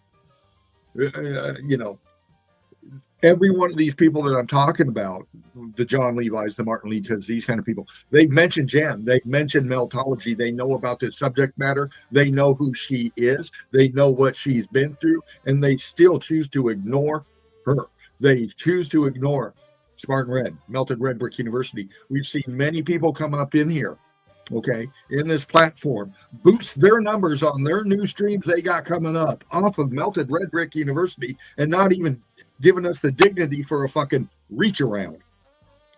Every one of these people that I'm talking about, the John Levi's, the Martin Leeds, these kind of people, they've mentioned Jen, they've mentioned meltology, they know about this subject matter, they know who she is, they know what she's been through, and they still choose to ignore her. They choose to ignore Spartan Red, Melted Red Brick University. We've seen many people come up in here, okay, in this platform, boost their numbers on their new streams they got coming up off of Melted Red Brick University, and not even giving us the dignity for a fucking reach around,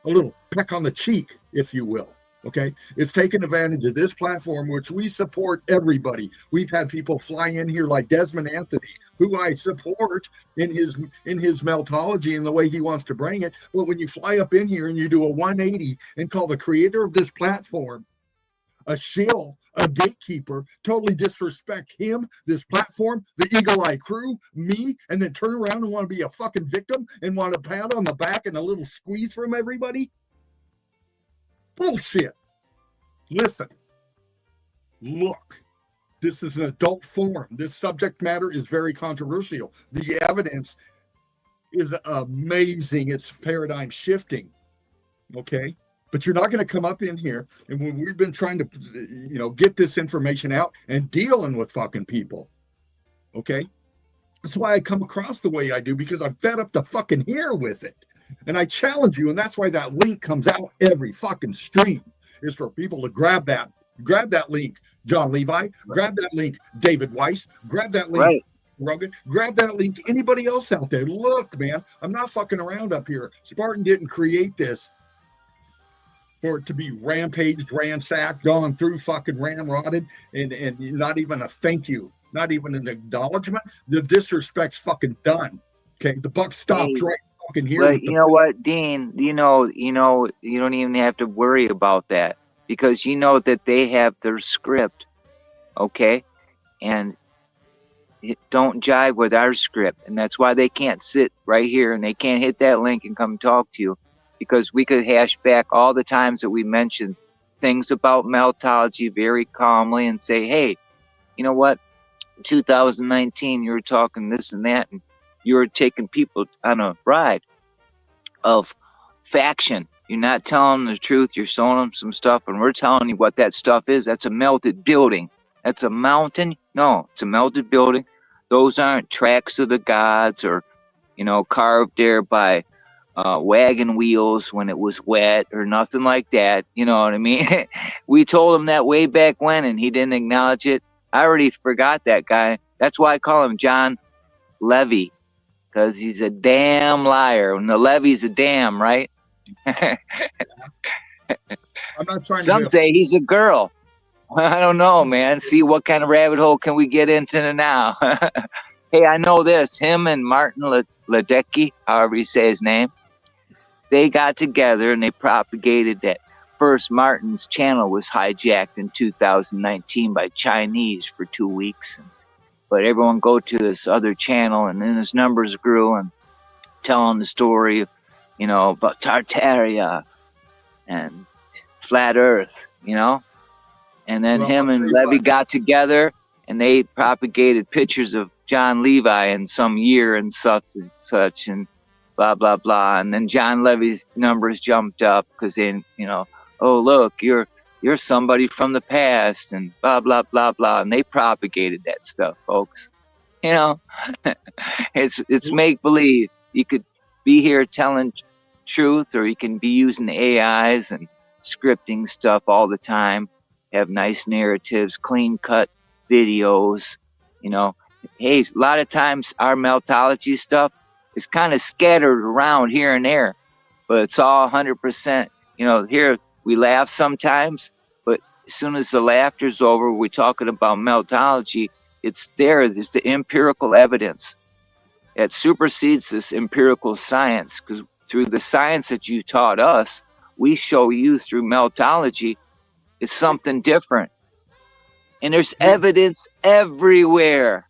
a little peck on the cheek, if you will. Okay, it's taking advantage of this platform, which we support everybody. We've had people fly in here like Desmond Anthony, who I support in his meltology and the way he wants to bring it. But when you fly up in here and you do a 180 and call the creator of this platform a shill, a gatekeeper, totally disrespect him, this platform, the Eagle Eye crew, me, and then turn around and want to be a fucking victim and want a pat on the back and a little squeeze from everybody? Bullshit. Listen, look, this is an adult forum. This subject matter is very controversial. The evidence is amazing. It's paradigm shifting. Okay? But you're not going to come up in here, and when we've been trying to, get this information out and dealing with fucking people, okay? That's why I come across the way I do, because I'm fed up to fucking here with it. And I challenge you, and that's why that link comes out every fucking stream, is for people to grab that link, John Levi, grab that link, David Weiss, grab that link, Right. Rogan, grab that link, anybody else out there. Look, man, I'm not fucking around up here. Spartan didn't create this for it to be rampaged, ransacked, gone through, fucking ramrodded, and not even a thank you, not even an acknowledgement. The disrespect's fucking done. Okay, the buck stops right fucking here. But you know what, Dean? You don't even have to worry about that, because you know that they have their script, okay, and it don't jive with our script, and that's why they can't sit right here and they can't hit that link and come talk to you, because we could hash back all the times that we mentioned things about meltology very calmly and say, hey, you know what? 2019, you were talking this and that, and you were taking people on a ride of faction. You're not telling them the truth. You're showing them some stuff, and we're telling you what that stuff is. That's a melted building. That's a mountain. No, it's a melted building. Those aren't tracks of the gods, or, carved there by wagon wheels when it was wet, or nothing like that. You know what I mean? We told him that way back when, and he didn't acknowledge it. I already forgot that guy. That's why I call him John Levy, because he's a damn liar. And the levy's a dam, right? I'm not trying Some to say he's a girl. I don't know, man. See, what kind of rabbit hole can we get into now? Hey, I know this. Him and Martin Ledecky, however you say his name, they got together and they propagated that first Martin's channel was hijacked in 2019 by Chinese for 2 weeks. But everyone go to this other channel, and then his numbers grew, and telling the story, about Tartaria and flat Earth, And then him and Levy got together, and they propagated pictures of John Levi in some year and such, and blah, blah, blah. And then John Levy's numbers jumped up because oh, look, you're somebody from the past, and blah, blah, blah, blah. And they propagated that stuff, folks. It's make-believe. You could be here telling truth, or you can be using AIs and scripting stuff all the time, have nice narratives, clean-cut videos, Hey, a lot of times our meltology stuff is kind of scattered around here and there, but it's all 100%. Here we laugh sometimes, but as soon as the laughter's over, we're talking about meltology. It's there. There's the empirical evidence that supersedes this empirical science, because through the science that you taught us, we show you through meltology it's something different. And there's evidence everywhere.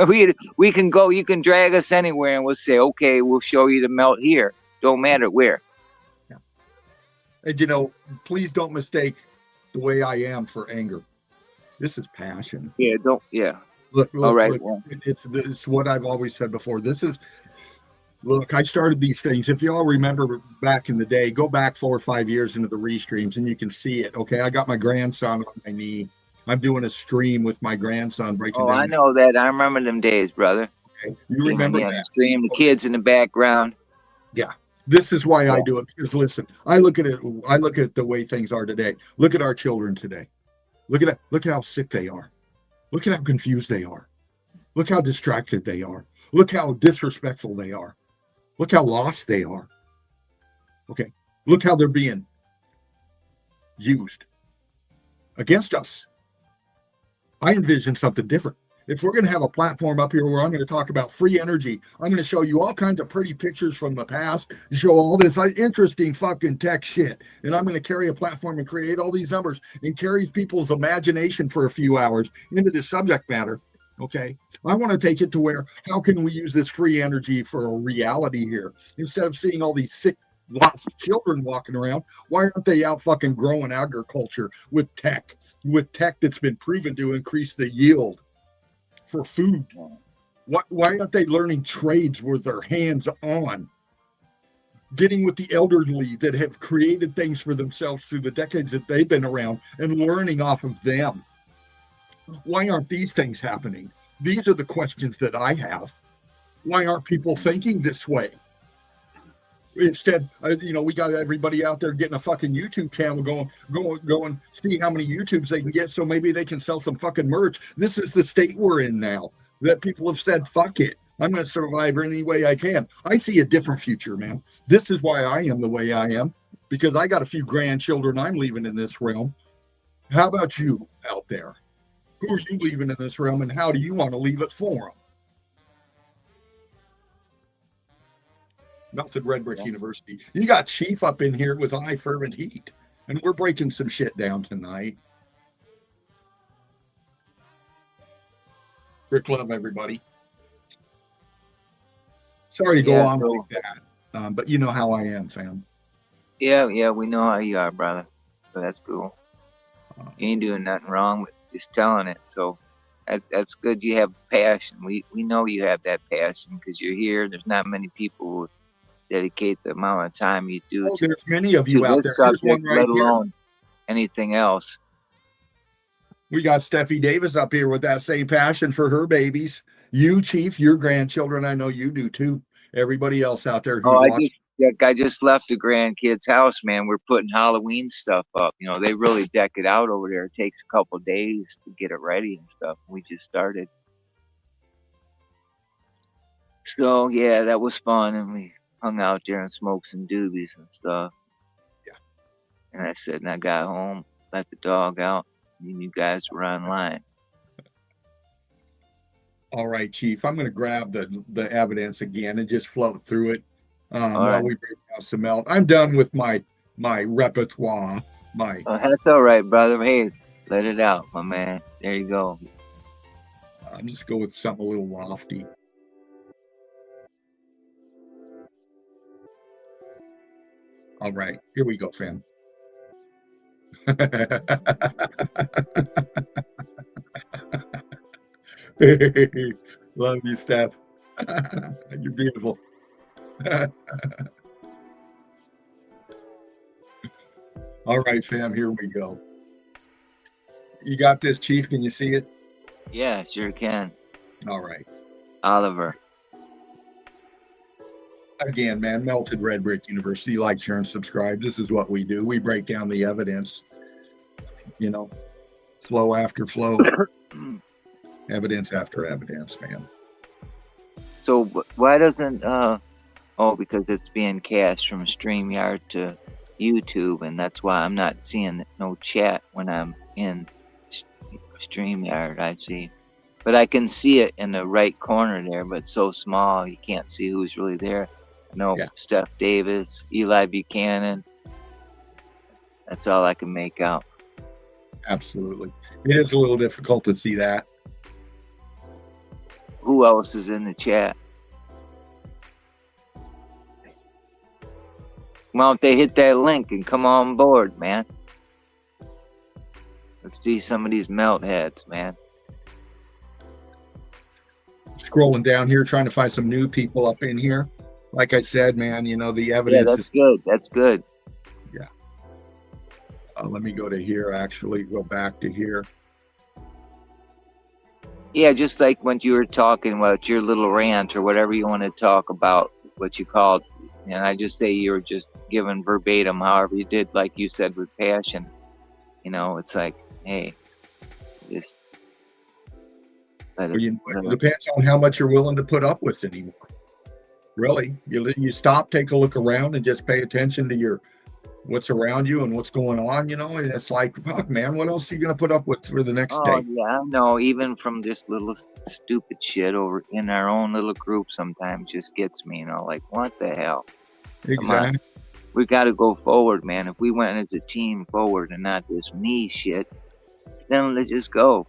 We can go, you can drag us anywhere, and we'll say, okay, we'll show you the melt here. Don't matter where. Yeah. And please don't mistake the way I am for anger. This is passion. Yeah, Look, all right. Look, it's what I've always said before. Look, I started these things. If you all remember back in the day, go back 4 or 5 years into the restreams, and you can see it. Okay, I got my grandson on my knee. I'm doing a stream with my grandson breaking down. I know that. I remember them days, brother. Okay. You remember that? Stream, the kids in the background. Yeah. This is why I do it, because listen, I look at it the way things are today. Look at our children today. Look at how sick they are. Look at how confused they are. Look how distracted they are. Look how disrespectful they are. Look how lost they are. Okay. Look how they're being used against us. I envision something different. If we're going to have a platform up here where I'm going to talk about free energy, I'm going to show you all kinds of pretty pictures from the past, show all this interesting fucking tech shit. And I'm going to carry a platform and create all these numbers and carry people's imagination for a few hours into this subject matter. Okay. I want to take it to where, how can we use this free energy for a reality here? Instead of seeing all these sick, lost children walking around, why aren't they out fucking growing agriculture with tech that's been proven to increase the yield for food? Why aren't they learning trades with their hands on? Getting with the elderly that have created things for themselves through the decades that they've been around and learning off of them. Why aren't these things happening? These are the questions that I have. Why aren't people thinking this way? Instead, we got everybody out there getting a fucking YouTube channel going, see how many YouTubes they can get, so maybe they can sell some fucking merch. This is the state we're in now, that people have said, fuck it. I'm going to survive any way I can. I see a different future, man. This is why I am the way I am, because I got a few grandchildren I'm leaving in this realm. How about you out there? Who are you leaving in this realm, and how do you want to leave it for them? Melted Red Brick University. You got Chief up in here with high fervent heat, and we're breaking some shit down tonight. Brick love, everybody. Sorry to go on like that, but you know how I am, fam. Yeah, we know how you are, brother. So that's cool. You ain't doing nothing wrong, but just telling it. So that's good. You have passion. We know you have that passion because you're here. There's not many people who dedicate the amount of time you do to, there's many of you out this there. subject, let alone anything else. We got Steffi Davis up here with that same passion for her babies. You, Chief, your grandchildren, I know you do too. Everybody else out there who's watching. I just left the grandkids' house, man. We're putting Halloween stuff up. They really deck it out over there. It takes a couple of days to get it ready and stuff. We just started. So, yeah, that was fun. And we hung out there and smoked some doobies and stuff. Yeah. And I got home, let the dog out, and you guys were online. All right, Chief. I'm going to grab the evidence again and just float through it while we break down some melt. I'm done with my repertoire. That's all right, brother. Hey, let it out, my man. There you go. I'll just go with something a little lofty. All right, here we go, fam. Love you, Steph. You're beautiful. All right, fam, here we go. You got this, Chief? Can you see it? Yeah, sure can. All right. Oliver. Again, man, Melted Red Brick University. Like, share, and subscribe. This is what we do. We break down the evidence, flow after flow. Evidence after evidence, man. So why doesn't because it's being cast from StreamYard to YouTube, and that's why I'm not seeing no chat when I'm in StreamYard. I see, but I can see it in the right corner there, but it's so small you can't see who's really there. Steph Davis, Eli Buchanan. That's all I can make out. Absolutely. It is a little difficult to see that. Who else is in the chat? Come on, if they hit that link and come on board, man. Let's see some of these melt heads, man. Scrolling down here, trying to find some new people up in here. Like I said, man, the evidence. Yeah, that's good. That's good. Yeah. Let me go to here, actually. Go back to here. Yeah, just like when you were talking about your little rant or whatever you want to talk about, what you called, and I just say you were just giving verbatim, however you did, like you said, with passion. It's like, hey, just let it, it depends on how much you're willing to put up with anymore. Really, you stop, take a look around, and just pay attention to what's around you and what's going on, and it's like, fuck, man, what else are you going to put up with for the next day? Yeah, I know. Even from this little stupid shit over in our own little group sometimes just gets me, like, what the hell? Exactly. We got to go forward, man. If we went as a team forward and not this me shit, then let's just go.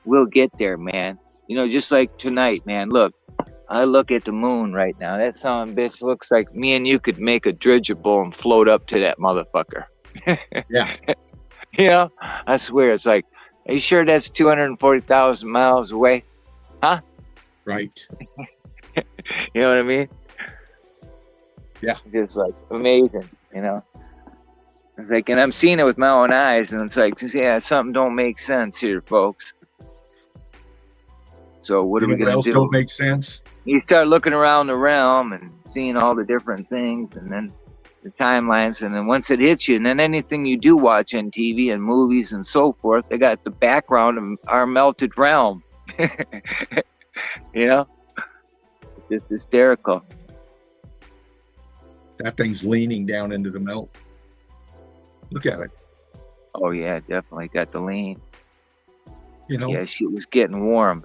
We'll get there, man. Just like tonight, man. Look, I look at the moon right now. That son of a bitch looks like me and you could make a dirigible and float up to that motherfucker. Yeah. I swear, it's like, are you sure that's 240,000 miles away? Huh? Right. You know what I mean? Yeah. Just like amazing, It's like, and I'm seeing it with my own eyes, and it's like, yeah, something don't make sense here, folks. So what are we What going else to do? don't make sense? You start looking around the realm and seeing all the different things, and then the timelines, and then once it hits you, and then anything you do watch on TV and movies and so forth, they got the background of our melted realm. You know, it's just hysterical. That thing's leaning down into the melt. Look at it. Oh yeah, definitely got the lean. You know. Yeah, shit was getting warm.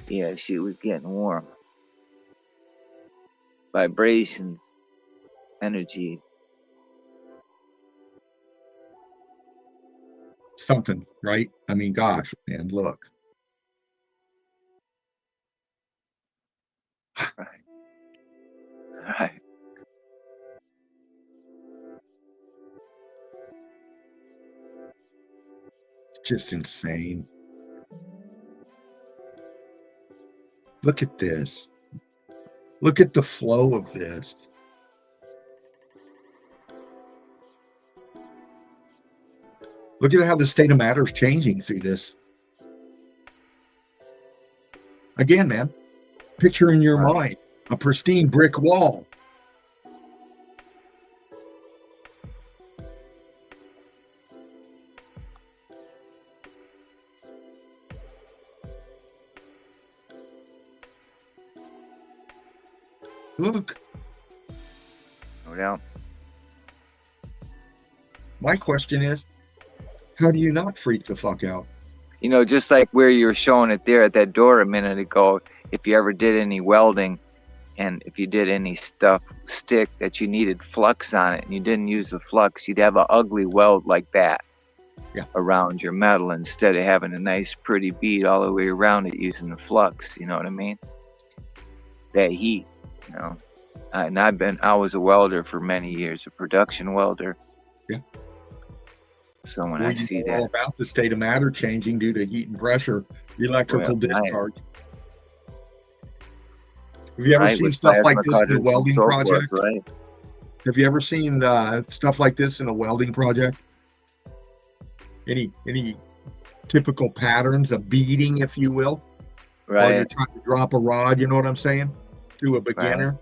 Yeah, shit was getting warm. Vibrations, energy. Something, right? I mean, gosh, man, look. Right. Right. It's just insane. Look at this. Look at the flow of this. Look at how the state of matter is changing through this. Again, man, picture in your mind a pristine brick wall. Look. No doubt. My question is, how do you not freak the fuck out? You know, just like where you were showing it there at that door a minute ago, if you ever did any welding and if you did any stick that you needed flux on it and you didn't use the flux, you'd have an ugly weld like that around your metal instead of having a nice pretty bead all the way around it using the flux. You know what I mean? That heat, you know. And I was a welder for many years, a production welder. Yeah. So when Well, I see that, all about the state of matter changing due to heat and pressure, the electrical discharge. Have you ever seen stuff like this in a welding project? Right? Have you ever seen stuff like this in a welding project? Any typical patterns of beading, if you will? Right. While you're trying to drop a rod, you know what I'm saying? To a beginner. Right.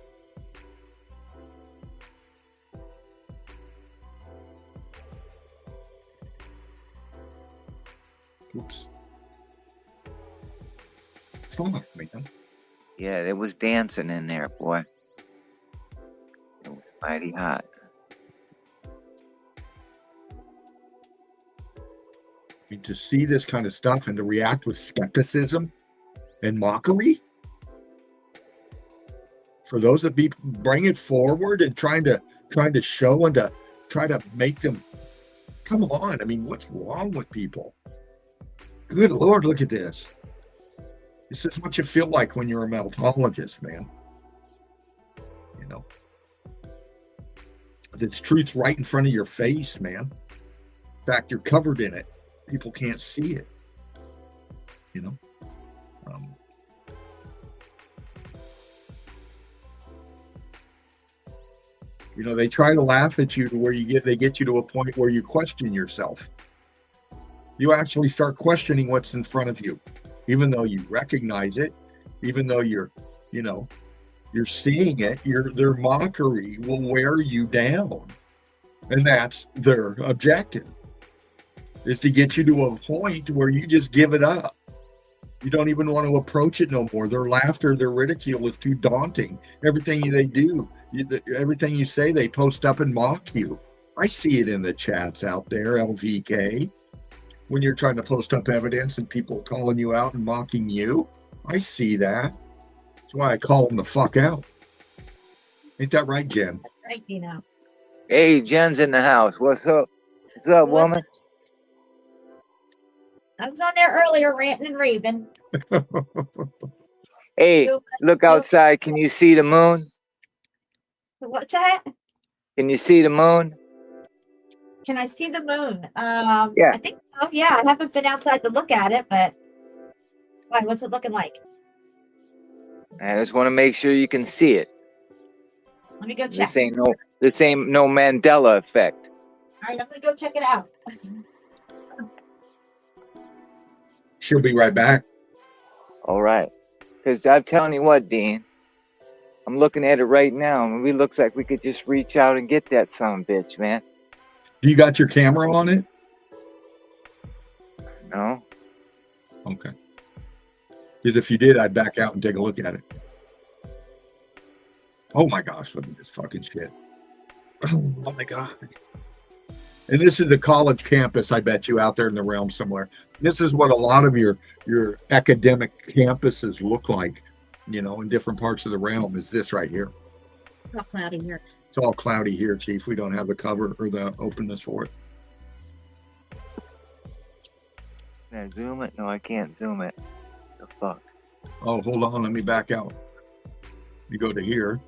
Oops. Fuck, man. Yeah, it was dancing in there, boy. It was mighty hot. I mean, to see this kind of stuff and to react with skepticism and mockery, for those that bring it forward and trying to show and to try to make them come on. I mean, what's wrong with people? Good Lord, look at this. This is what you feel like when you're a metallurgist, man. You know, this truth's right in front of your face, man. In fact, you're covered in it. People can't see it. You know. You know, they try to laugh at you to where they get you to a point where you question yourself. You actually start questioning what's in front of you, even though you recognize it, even though you're seeing it. Their mockery will wear you down, and that's their objective, is to get you to a point where you just give it up. You don't even want to approach it no more. Their laughter, their ridicule is too daunting. Everything they do, everything you say, they post up and mock you. I see it in the chats out there, LVK. When you're trying to post up evidence and people calling you out and mocking you, I see that. That's why I call them the fuck out. Ain't that right, Jen? Right, you know. Hey, Jen's in the house. What's up? What's up, woman? I was on there earlier ranting and raving. Hey, look outside. Can you see the moon? What's that? Can you see the moon? Can I see the moon? Yeah. I think so. Yeah, I haven't been outside to look at it, but why? What's it looking like? I just want to make sure you can see it. Let me go check. This ain't no Mandela effect. All right, I'm gonna go check it out. She'll be right back. All right. Because I'm telling you what, Dean, I'm looking at it right now, and it looks like we could just reach out and get that son of a bitch, man. Do you got your camera on it? No. Okay. Because if you did, I'd back out and take a look at it. Oh my gosh, look at this fucking shit. Oh my God. And this is the college campus, I bet you, out there in the realm somewhere. This is what a lot of your academic campuses look like, you know, in different parts of the realm, is this right here. It's all cloudy here. It's all cloudy here, Chief. We don't have the cover or the openness for it. Can I zoom it? No, I can't zoom it. The fuck? Oh, hold on. Let me back out. You go to here.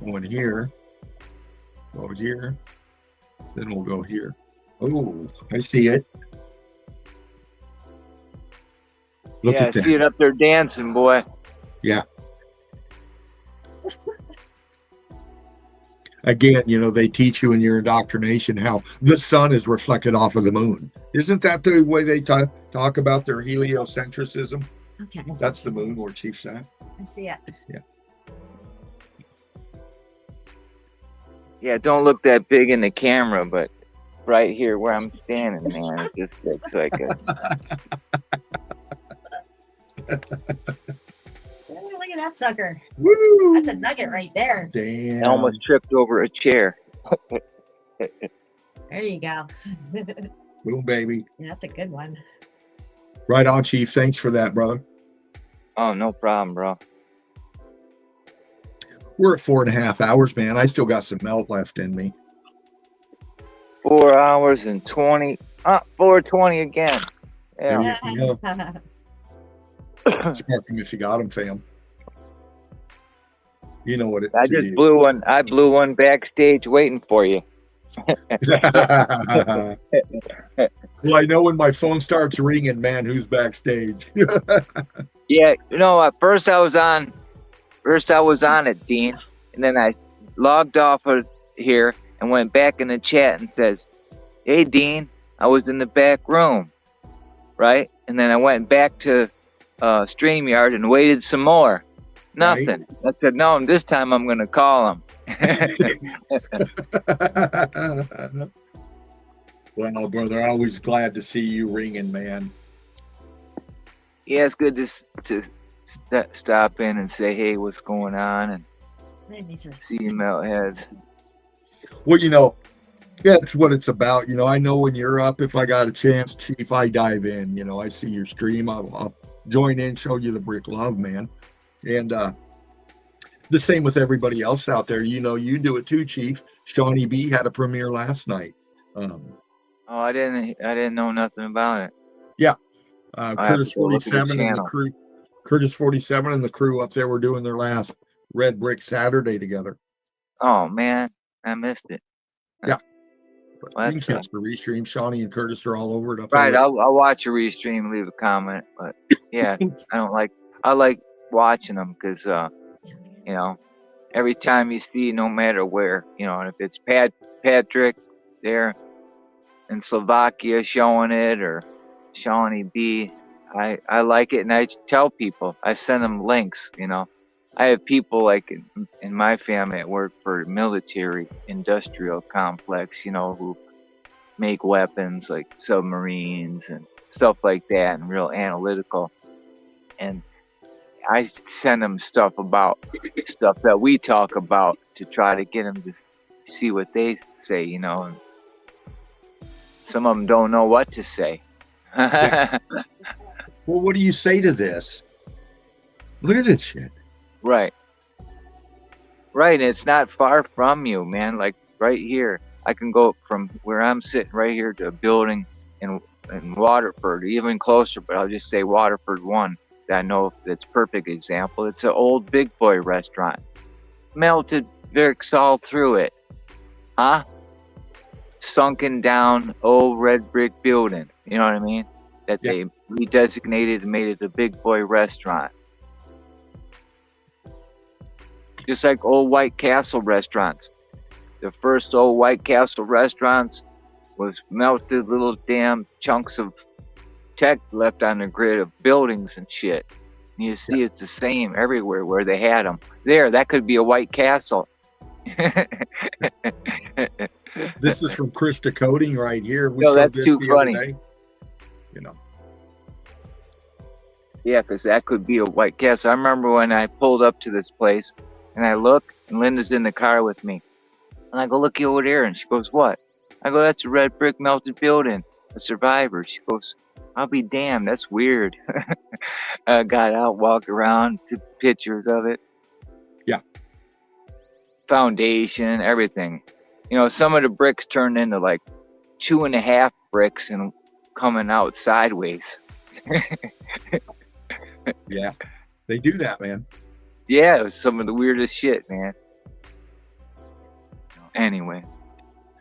Go in here. Go here. Then we'll go here. Oh, I see it. Look yeah, at that. I see it up there dancing, boy. Yeah. Again, you know, they teach you in your indoctrination how the sun is reflected off of the moon. Isn't that the way they talk about their heliocentrism? Okay. That's the moon where Chief's at. I see it. Yeah. Yeah, don't look that big in the camera, but right here where I'm standing, man, it just looks like a... Look at that sucker. Woo! That's a nugget right there. Damn. I almost tripped over a chair. There you go. Boom, baby. Yeah, that's a good one. Right on, Chief. Thanks for that, brother. Oh, no problem, bro. We're at 4.5 hours, man. I still got some melt left in me. 4 hours and 20. 4:20 again. Yeah. There you go. Spark them if you got them, fam. You know what it I just blew one. I blew one backstage waiting for you. Well, I know when my phone starts ringing, man, who's backstage? Yeah, you know, at first I was on it, Dean, and then I logged off of here and went back in the chat and says, "Hey, Dean, I was in the back room," right? And then I went back to StreamYard and waited some more. Nothing. Right. I said, no, this time I'm going to call him. Well, brother, always glad to see you ringing, man. Yeah, it's good to stop in and say, hey, what's going on? And see you melt heads. Well, you know, that's what it's about. You know, I know when you're up, if I got a chance, Chief, I dive in. You know, I see your stream. I'll join in, show you the brick love, man. And the same with everybody else out there. You know, you do it too, Chief. Shawnee B had a premiere last night. Oh, I didn't know nothing about it. Yeah. Curtis 47 and the crew. Curtis 47 and the crew up there were doing their last Red Brick Saturday together. Oh man, I missed it. Yeah. Well, you can catch the restream. Shawnee and Curtis are all over it up right, there. I'll watch a restream, leave a comment. But yeah, I like watching them because you know, every time you see, no matter where, you know, and if it's Patrick there in Slovakia showing it or Shawnee B, I like it, and I tell people, I send them links. You know, I have people like in my family that work for military industrial complex, you know, who make weapons like submarines and stuff like that, and real analytical. And I send them stuff about stuff that we talk about to try to get them to see what they say, you know. And some of them don't know what to say. Yeah. Well, what do you say to this? Look at this shit. Right. Right. And it's not far from you, man. Like right here, I can go from where I'm sitting right here to a building in Waterford, even closer, but I'll just say Waterford 1. I know that's a perfect example. It's an old Big Boy restaurant. Melted bricks all through it. Huh? Sunken down old red brick building. You know what I mean? That they redesignated and made it a Big Boy restaurant. Just like old White Castle restaurants. The first old White Castle restaurants was melted little damn chunks of tech left on the grid of buildings and shit. And you see it's the same everywhere where they had them. There, that could be a White Castle. This is from Krista Coding right here. We No, showed that's this too the funny. other day. You know. Yeah, because that could be a White Castle. I remember when I pulled up to this place and I look, and Linda's in the car with me. And I go, look over there. And she goes, what? I go, that's a red brick melted building, a survivor. She goes, I'll be damned, that's weird. I got out, walked around, took pictures of it. Yeah. Foundation, everything. You know, some of the bricks turned into like 2.5 bricks and coming out sideways. Yeah, they do that, man. Yeah, it was some of the weirdest shit, man. Anyway.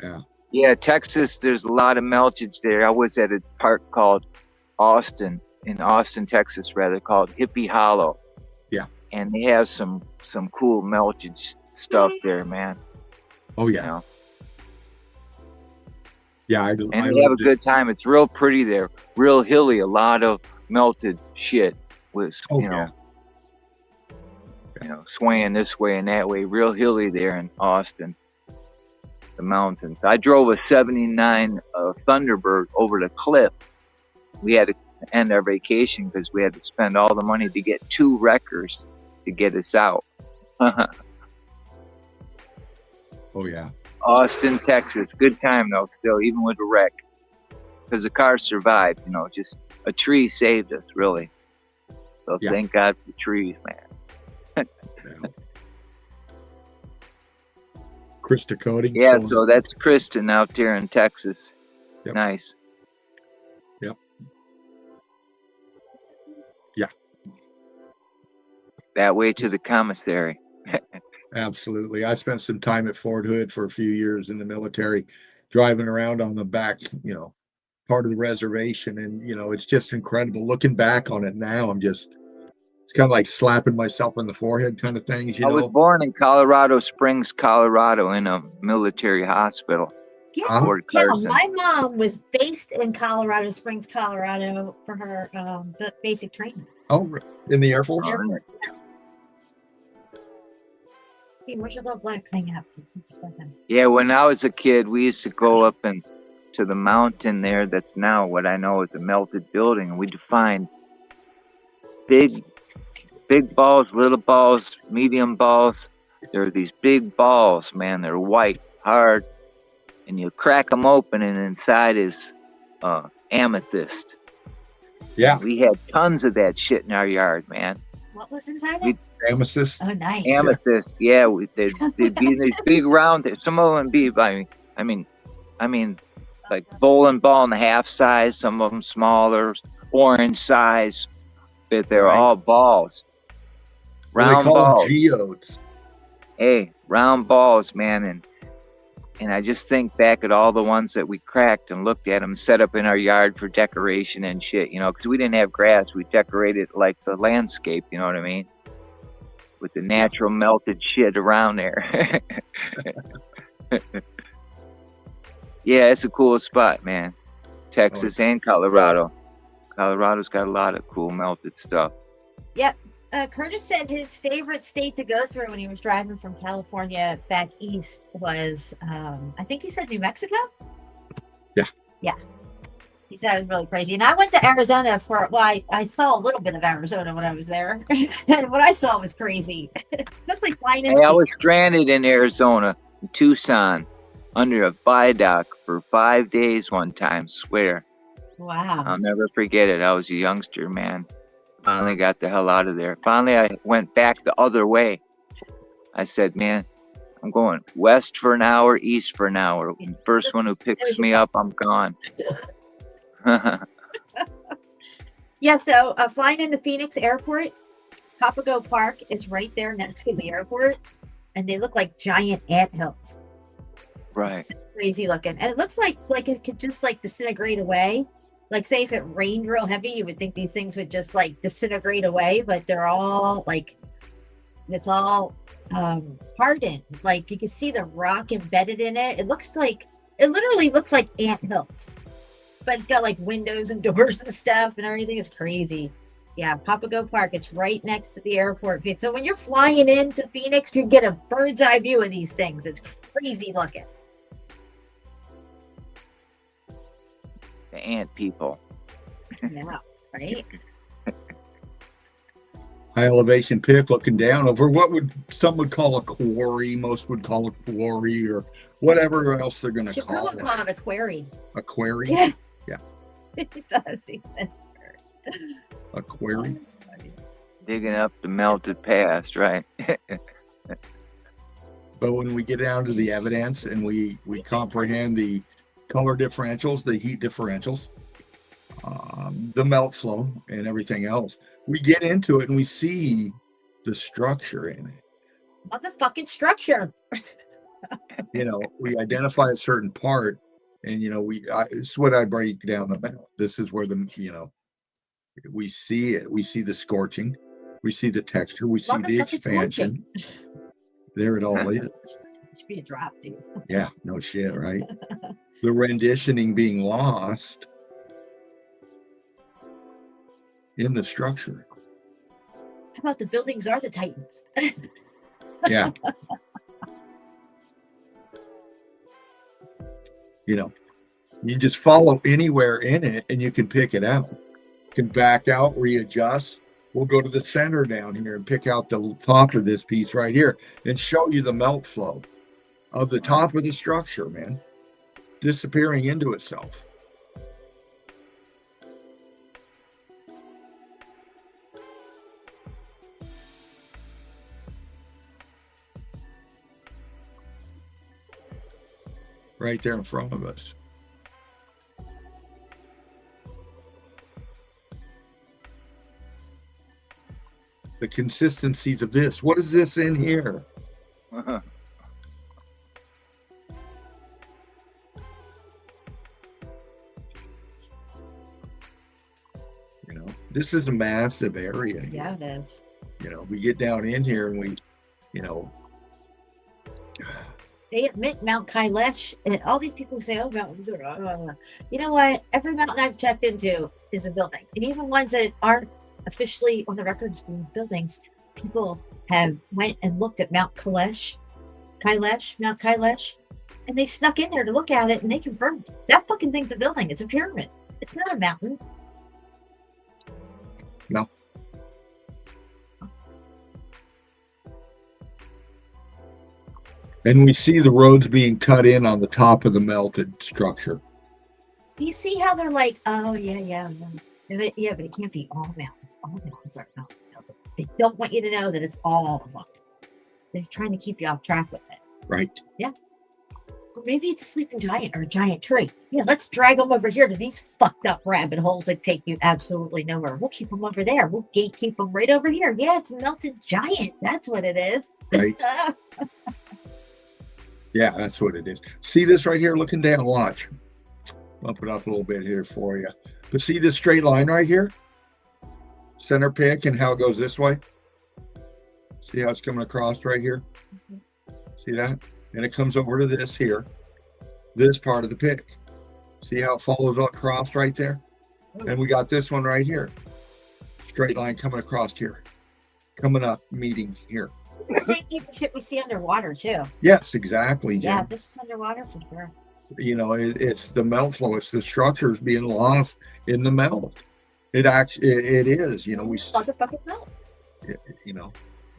Yeah. Yeah, Texas, there's a lot of meltage there. I was at a park called Austin, in Austin, Texas, rather, called Hippie Hollow. Yeah. And they have some cool meltage stuff there, man. Oh, yeah. You know? Yeah, and they have a good time. It's real pretty there, real hilly. A lot of melted shit was, you know, swaying this way and that way. Real hilly there in Austin, the mountains. I drove a '79 Thunderbird over the cliff. We had to end our vacation because we had to spend all the money to get 2 wreckers to get us out. Oh yeah. Austin, Texas. Good time though, still, even with the wreck. Because the car survived, you know, just a tree saved us, really. So thank God for trees, man. Krista Coding. Yeah, so that's Kristen out there in Texas. Yep. Nice. Yep. Yeah. That way to the commissary. Absolutely. I spent some time at Fort Hood for a few years in the military, driving around on the back, you know, part of the reservation. And, you know, it's just incredible. Looking back on it now, it's kind of like slapping myself on the forehead kind of things, you know. I was born in Colorado Springs, Colorado, in a military hospital. Yeah, Fort yeah. Carson. My mom was based in Colorado Springs, Colorado, for her basic training. Oh, in the Air Force? Hey, where's your little black thing at? Yeah, when I was a kid, we used to go up and to the mountain there. That's now what I know is a melted building, and we'd find big balls, little balls, medium balls. There are these big balls, man. They're white, hard, and you crack them open, and inside is amethyst. Yeah, we had tons of that shit in our yard, man. What was inside it? Amethyst. Oh, nice. Amethyst, yeah. They'd be these big round. Some of them be I mean, like bowling ball and a half size. Some of them smaller, orange size. But they're all balls. Round balls. Geodes. Hey, round balls, man, and I just think back at all the ones that we cracked and looked at them, set up in our yard for decoration and shit, you know, because we didn't have grass. We decorated like the landscape, you know what I mean? With the natural melted shit around there. Yeah, it's a cool spot, man. Texas and Colorado. Colorado's got a lot of cool melted stuff. Yep. Curtis said his favorite state to go through when he was driving from California back east was, I think he said New Mexico? Yeah. Yeah. He said it was really crazy. And I went to Arizona I saw a little bit of Arizona when I was there. And what I saw was crazy. Especially flying in. Hey, I was stranded in Arizona, in Tucson, under a viaduct for 5 days one time, swear. Wow. I'll never forget it. I was a youngster, man. Finally got the hell out of there. Finally, I went back the other way. I said, man, I'm going west for an hour, east for an hour. First one who picks me up, I'm gone. Yeah, so flying into Phoenix Airport, Papago Park is right there next to the airport. And they look like giant anthills. Right. So crazy looking. And it looks like it could just like disintegrate away. Like, say if it rained real heavy, you would think these things would just like disintegrate away, but they're all like, it's all hardened. Like, you can see the rock embedded in it. It literally looks like anthills. but it's got like windows and doors and stuff, and everything is crazy. Yeah, Papago Park. It's right next to the airport. So when you're flying into Phoenix, you get a bird's eye view of these things. It's crazy looking. The ant people. Yeah, right? High elevation pit looking down over what some would call a quarry, most would call a quarry, or whatever else they're going to call it. Call it a quarry. A quarry? Yeah. Yeah. It does. That's a quarry. Digging up the melted past, right? But when we get down to the evidence and we comprehend the color differentials, the heat differentials, the melt flow, and everything else, we get into it and we see the structure in it. Motherfucking structure. We identify a certain part, and it's what I break down the melt. This is where we see it. We see the scorching, we see the texture, we see the expansion. There it all is. It should be a drop, dude. Yeah, no shit, right? The renditioning being lost in the structure. How about the buildings are the Titans? Yeah. You just follow anywhere in it and you can pick it out. You can back out, readjust. We'll go to the center down here and pick out the top of this piece right here and show you the melt flow of the top of the structure, man, disappearing into itself. Right there in front of us. The consistencies of this. What is this in here? This is a massive area. Yeah, it is. We get down in here and we, they admit Mount Kailash, and all these people who say, "Oh, mountains are," you know what? Every mountain I've checked into is a building, and even ones that aren't officially on the records being buildings, people have went and looked at Mount Mount Kailash, and they snuck in there to look at it, and they confirmed that fucking thing's a building. It's a pyramid. It's not a mountain. No. And we see the roads being cut in on the top of the melted structure. Do you see how they're like, oh, yeah, but it can't be all mountains. All mountains aren't mountains. They don't want you to know that it's all of them. They're trying to keep you off track with it. Right. Yeah. Or maybe it's a sleeping giant or a giant tree. Yeah, let's drag them over here to these fucked up rabbit holes that take you absolutely nowhere. We'll keep them over there. We'll gatekeep them right over here. Yeah, it's a melted giant. That's what it is. Right. Yeah, that's what it is. See this right here looking down? Watch. Bump it up a little bit here for you. But see this straight line right here? Center pick and how it goes this way? See how it's coming across right here? See that? And it comes over to this here. This part of the pick. See how it follows across right there? And we got this one right here. Straight line coming across here. Coming up, meeting here. It's the same type of shit we see underwater too. Yes, exactly, Jim. Yeah, this is underwater for sure. It's the melt flow. It's the structures being lost in the melt. It is. We motherfucking melt.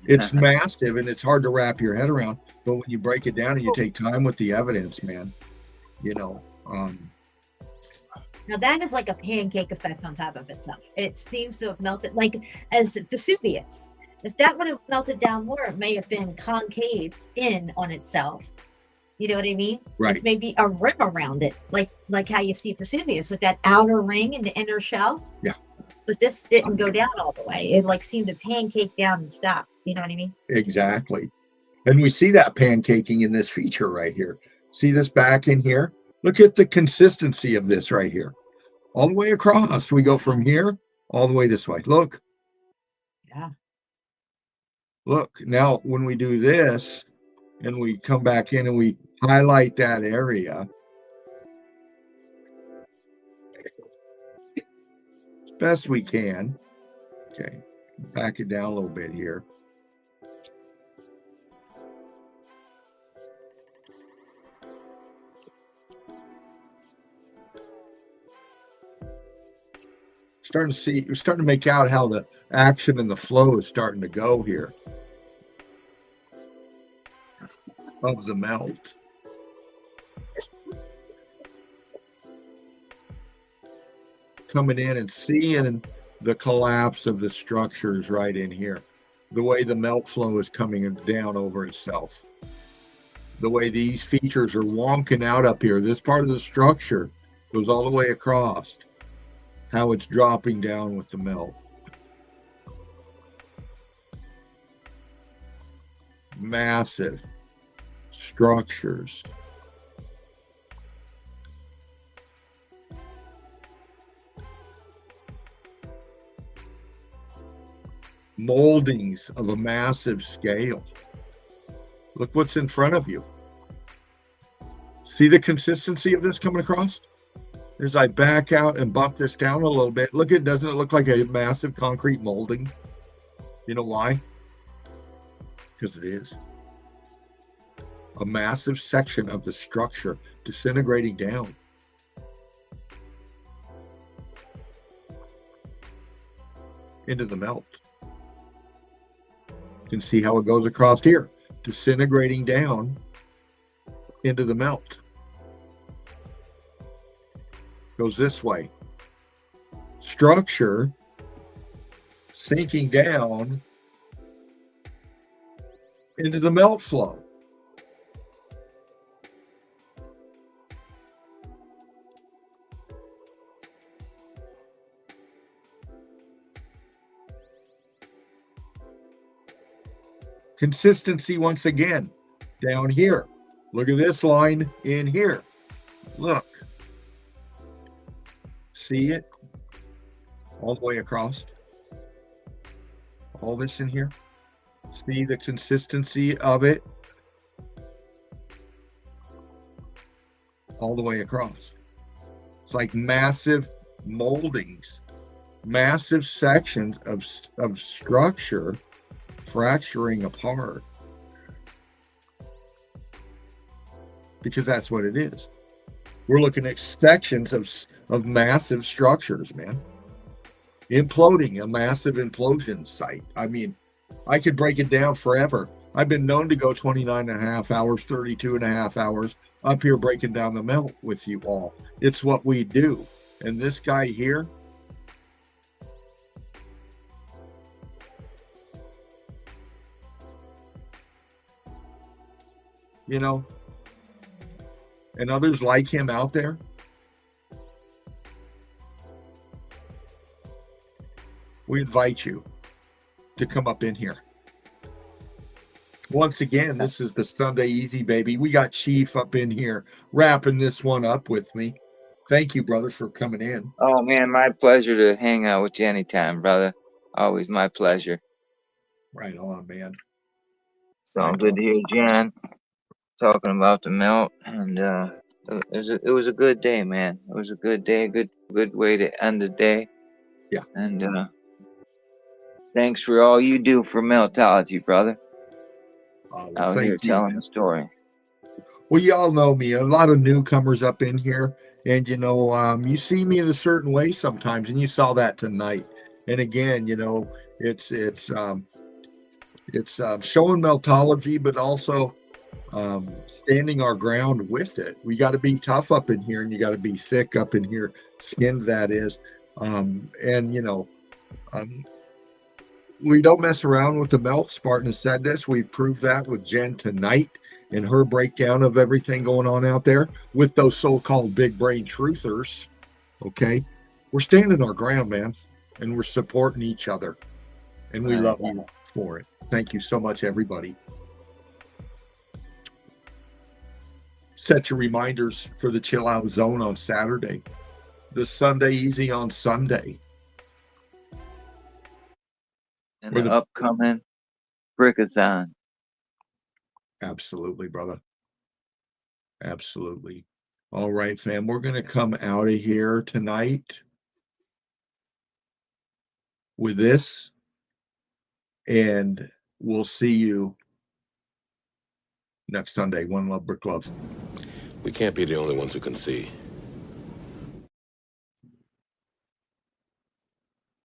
It's massive and it's hard to wrap your head around. But when you break it down and you take time with the evidence, man, now that is like a pancake effect on top of itself. It seems to have melted like as Vesuvius. If that would have melted down more, it may have been concaved in on itself. You know what I mean? Right. With maybe a rim around it, like how you see Vesuvius with that outer ring and the inner shell. Yeah. But this didn't go down all the way. It seemed to pancake down and stop. You know what I mean? Exactly. And we see that pancaking in this feature right here. See this back in here? Look at the consistency of this right here. All the way across. We go from here all the way this way. Look. Yeah. Look, now when we do this and we come back in and we highlight that area, best we can. Okay, back it down a little bit here. Starting to see, you're starting to make out how the action and the flow is starting to go here of the melt. Coming in and seeing the collapse of the structures right in here. The way the melt flow is coming down over itself. The way these features are wonking out up here. This part of the structure goes all the way across. How it's dropping down with the melt. Massive structures. Moldings of a massive scale. Look what's in front of you. See the consistency of this coming across? As I back out and bump this down a little bit, look, doesn't it look like a massive concrete molding? You know why? Because it is. A massive section of the structure disintegrating down. Into the melt. You can see how it goes across here, disintegrating down into the melt. Goes this way. Structure sinking down into the melt flow. Consistency once again down here. Look at this line in here. Look. See it? All the way across. All this in here. See the consistency of it? All the way across. It's like massive moldings, massive sections of structure fracturing apart. Because that's what it is. We're looking at sections of massive structures, man. Imploding, a massive implosion site. I mean, I could break it down forever. I've been known to go 29 and a half hours, 32 and a half hours up here breaking down the melt with you all. It's what we do. And this guy here, you know, and others like him out there, we invite you to come up in here. Once again, this is the Sunday Easy, baby. We got Chief up in here wrapping this one up with me. Thank you, brother, for coming in. Oh, man, my pleasure to hang out with you anytime, brother. Always my pleasure. Right on, man. So right good on. To hear Jan talking about the melt, and it was a good day, man. It was a good day, good way to end the day. Yeah. And thanks for all you do for meltology, brother. Out here telling the story. Well, y'all know me. A lot of newcomers up in here, and you know, you see me in a certain way sometimes, and you saw that tonight. And again, you know, it's showing meltology, but also standing our ground with it. We got to be tough up in here, and you got to be thick up in here, skinned that is. And you know, we don't mess around with the melt. Spartan has said this. We proved that with Jen tonight in her breakdown of everything going on out there with those so-called big brain truthers. Okay, we're standing our ground, man, and we're supporting each other, and we love you for it. Thank you so much, everybody. Set your reminders for the Chill Out Zone on Saturday, the Sunday Easy on Sunday, and the upcoming Brickathon. Absolutely, brother. Absolutely. All right, fam. We're going to come out of here tonight. with this, and we'll see you next Sunday. One Love, Brick Love. We can't be the only ones who can see.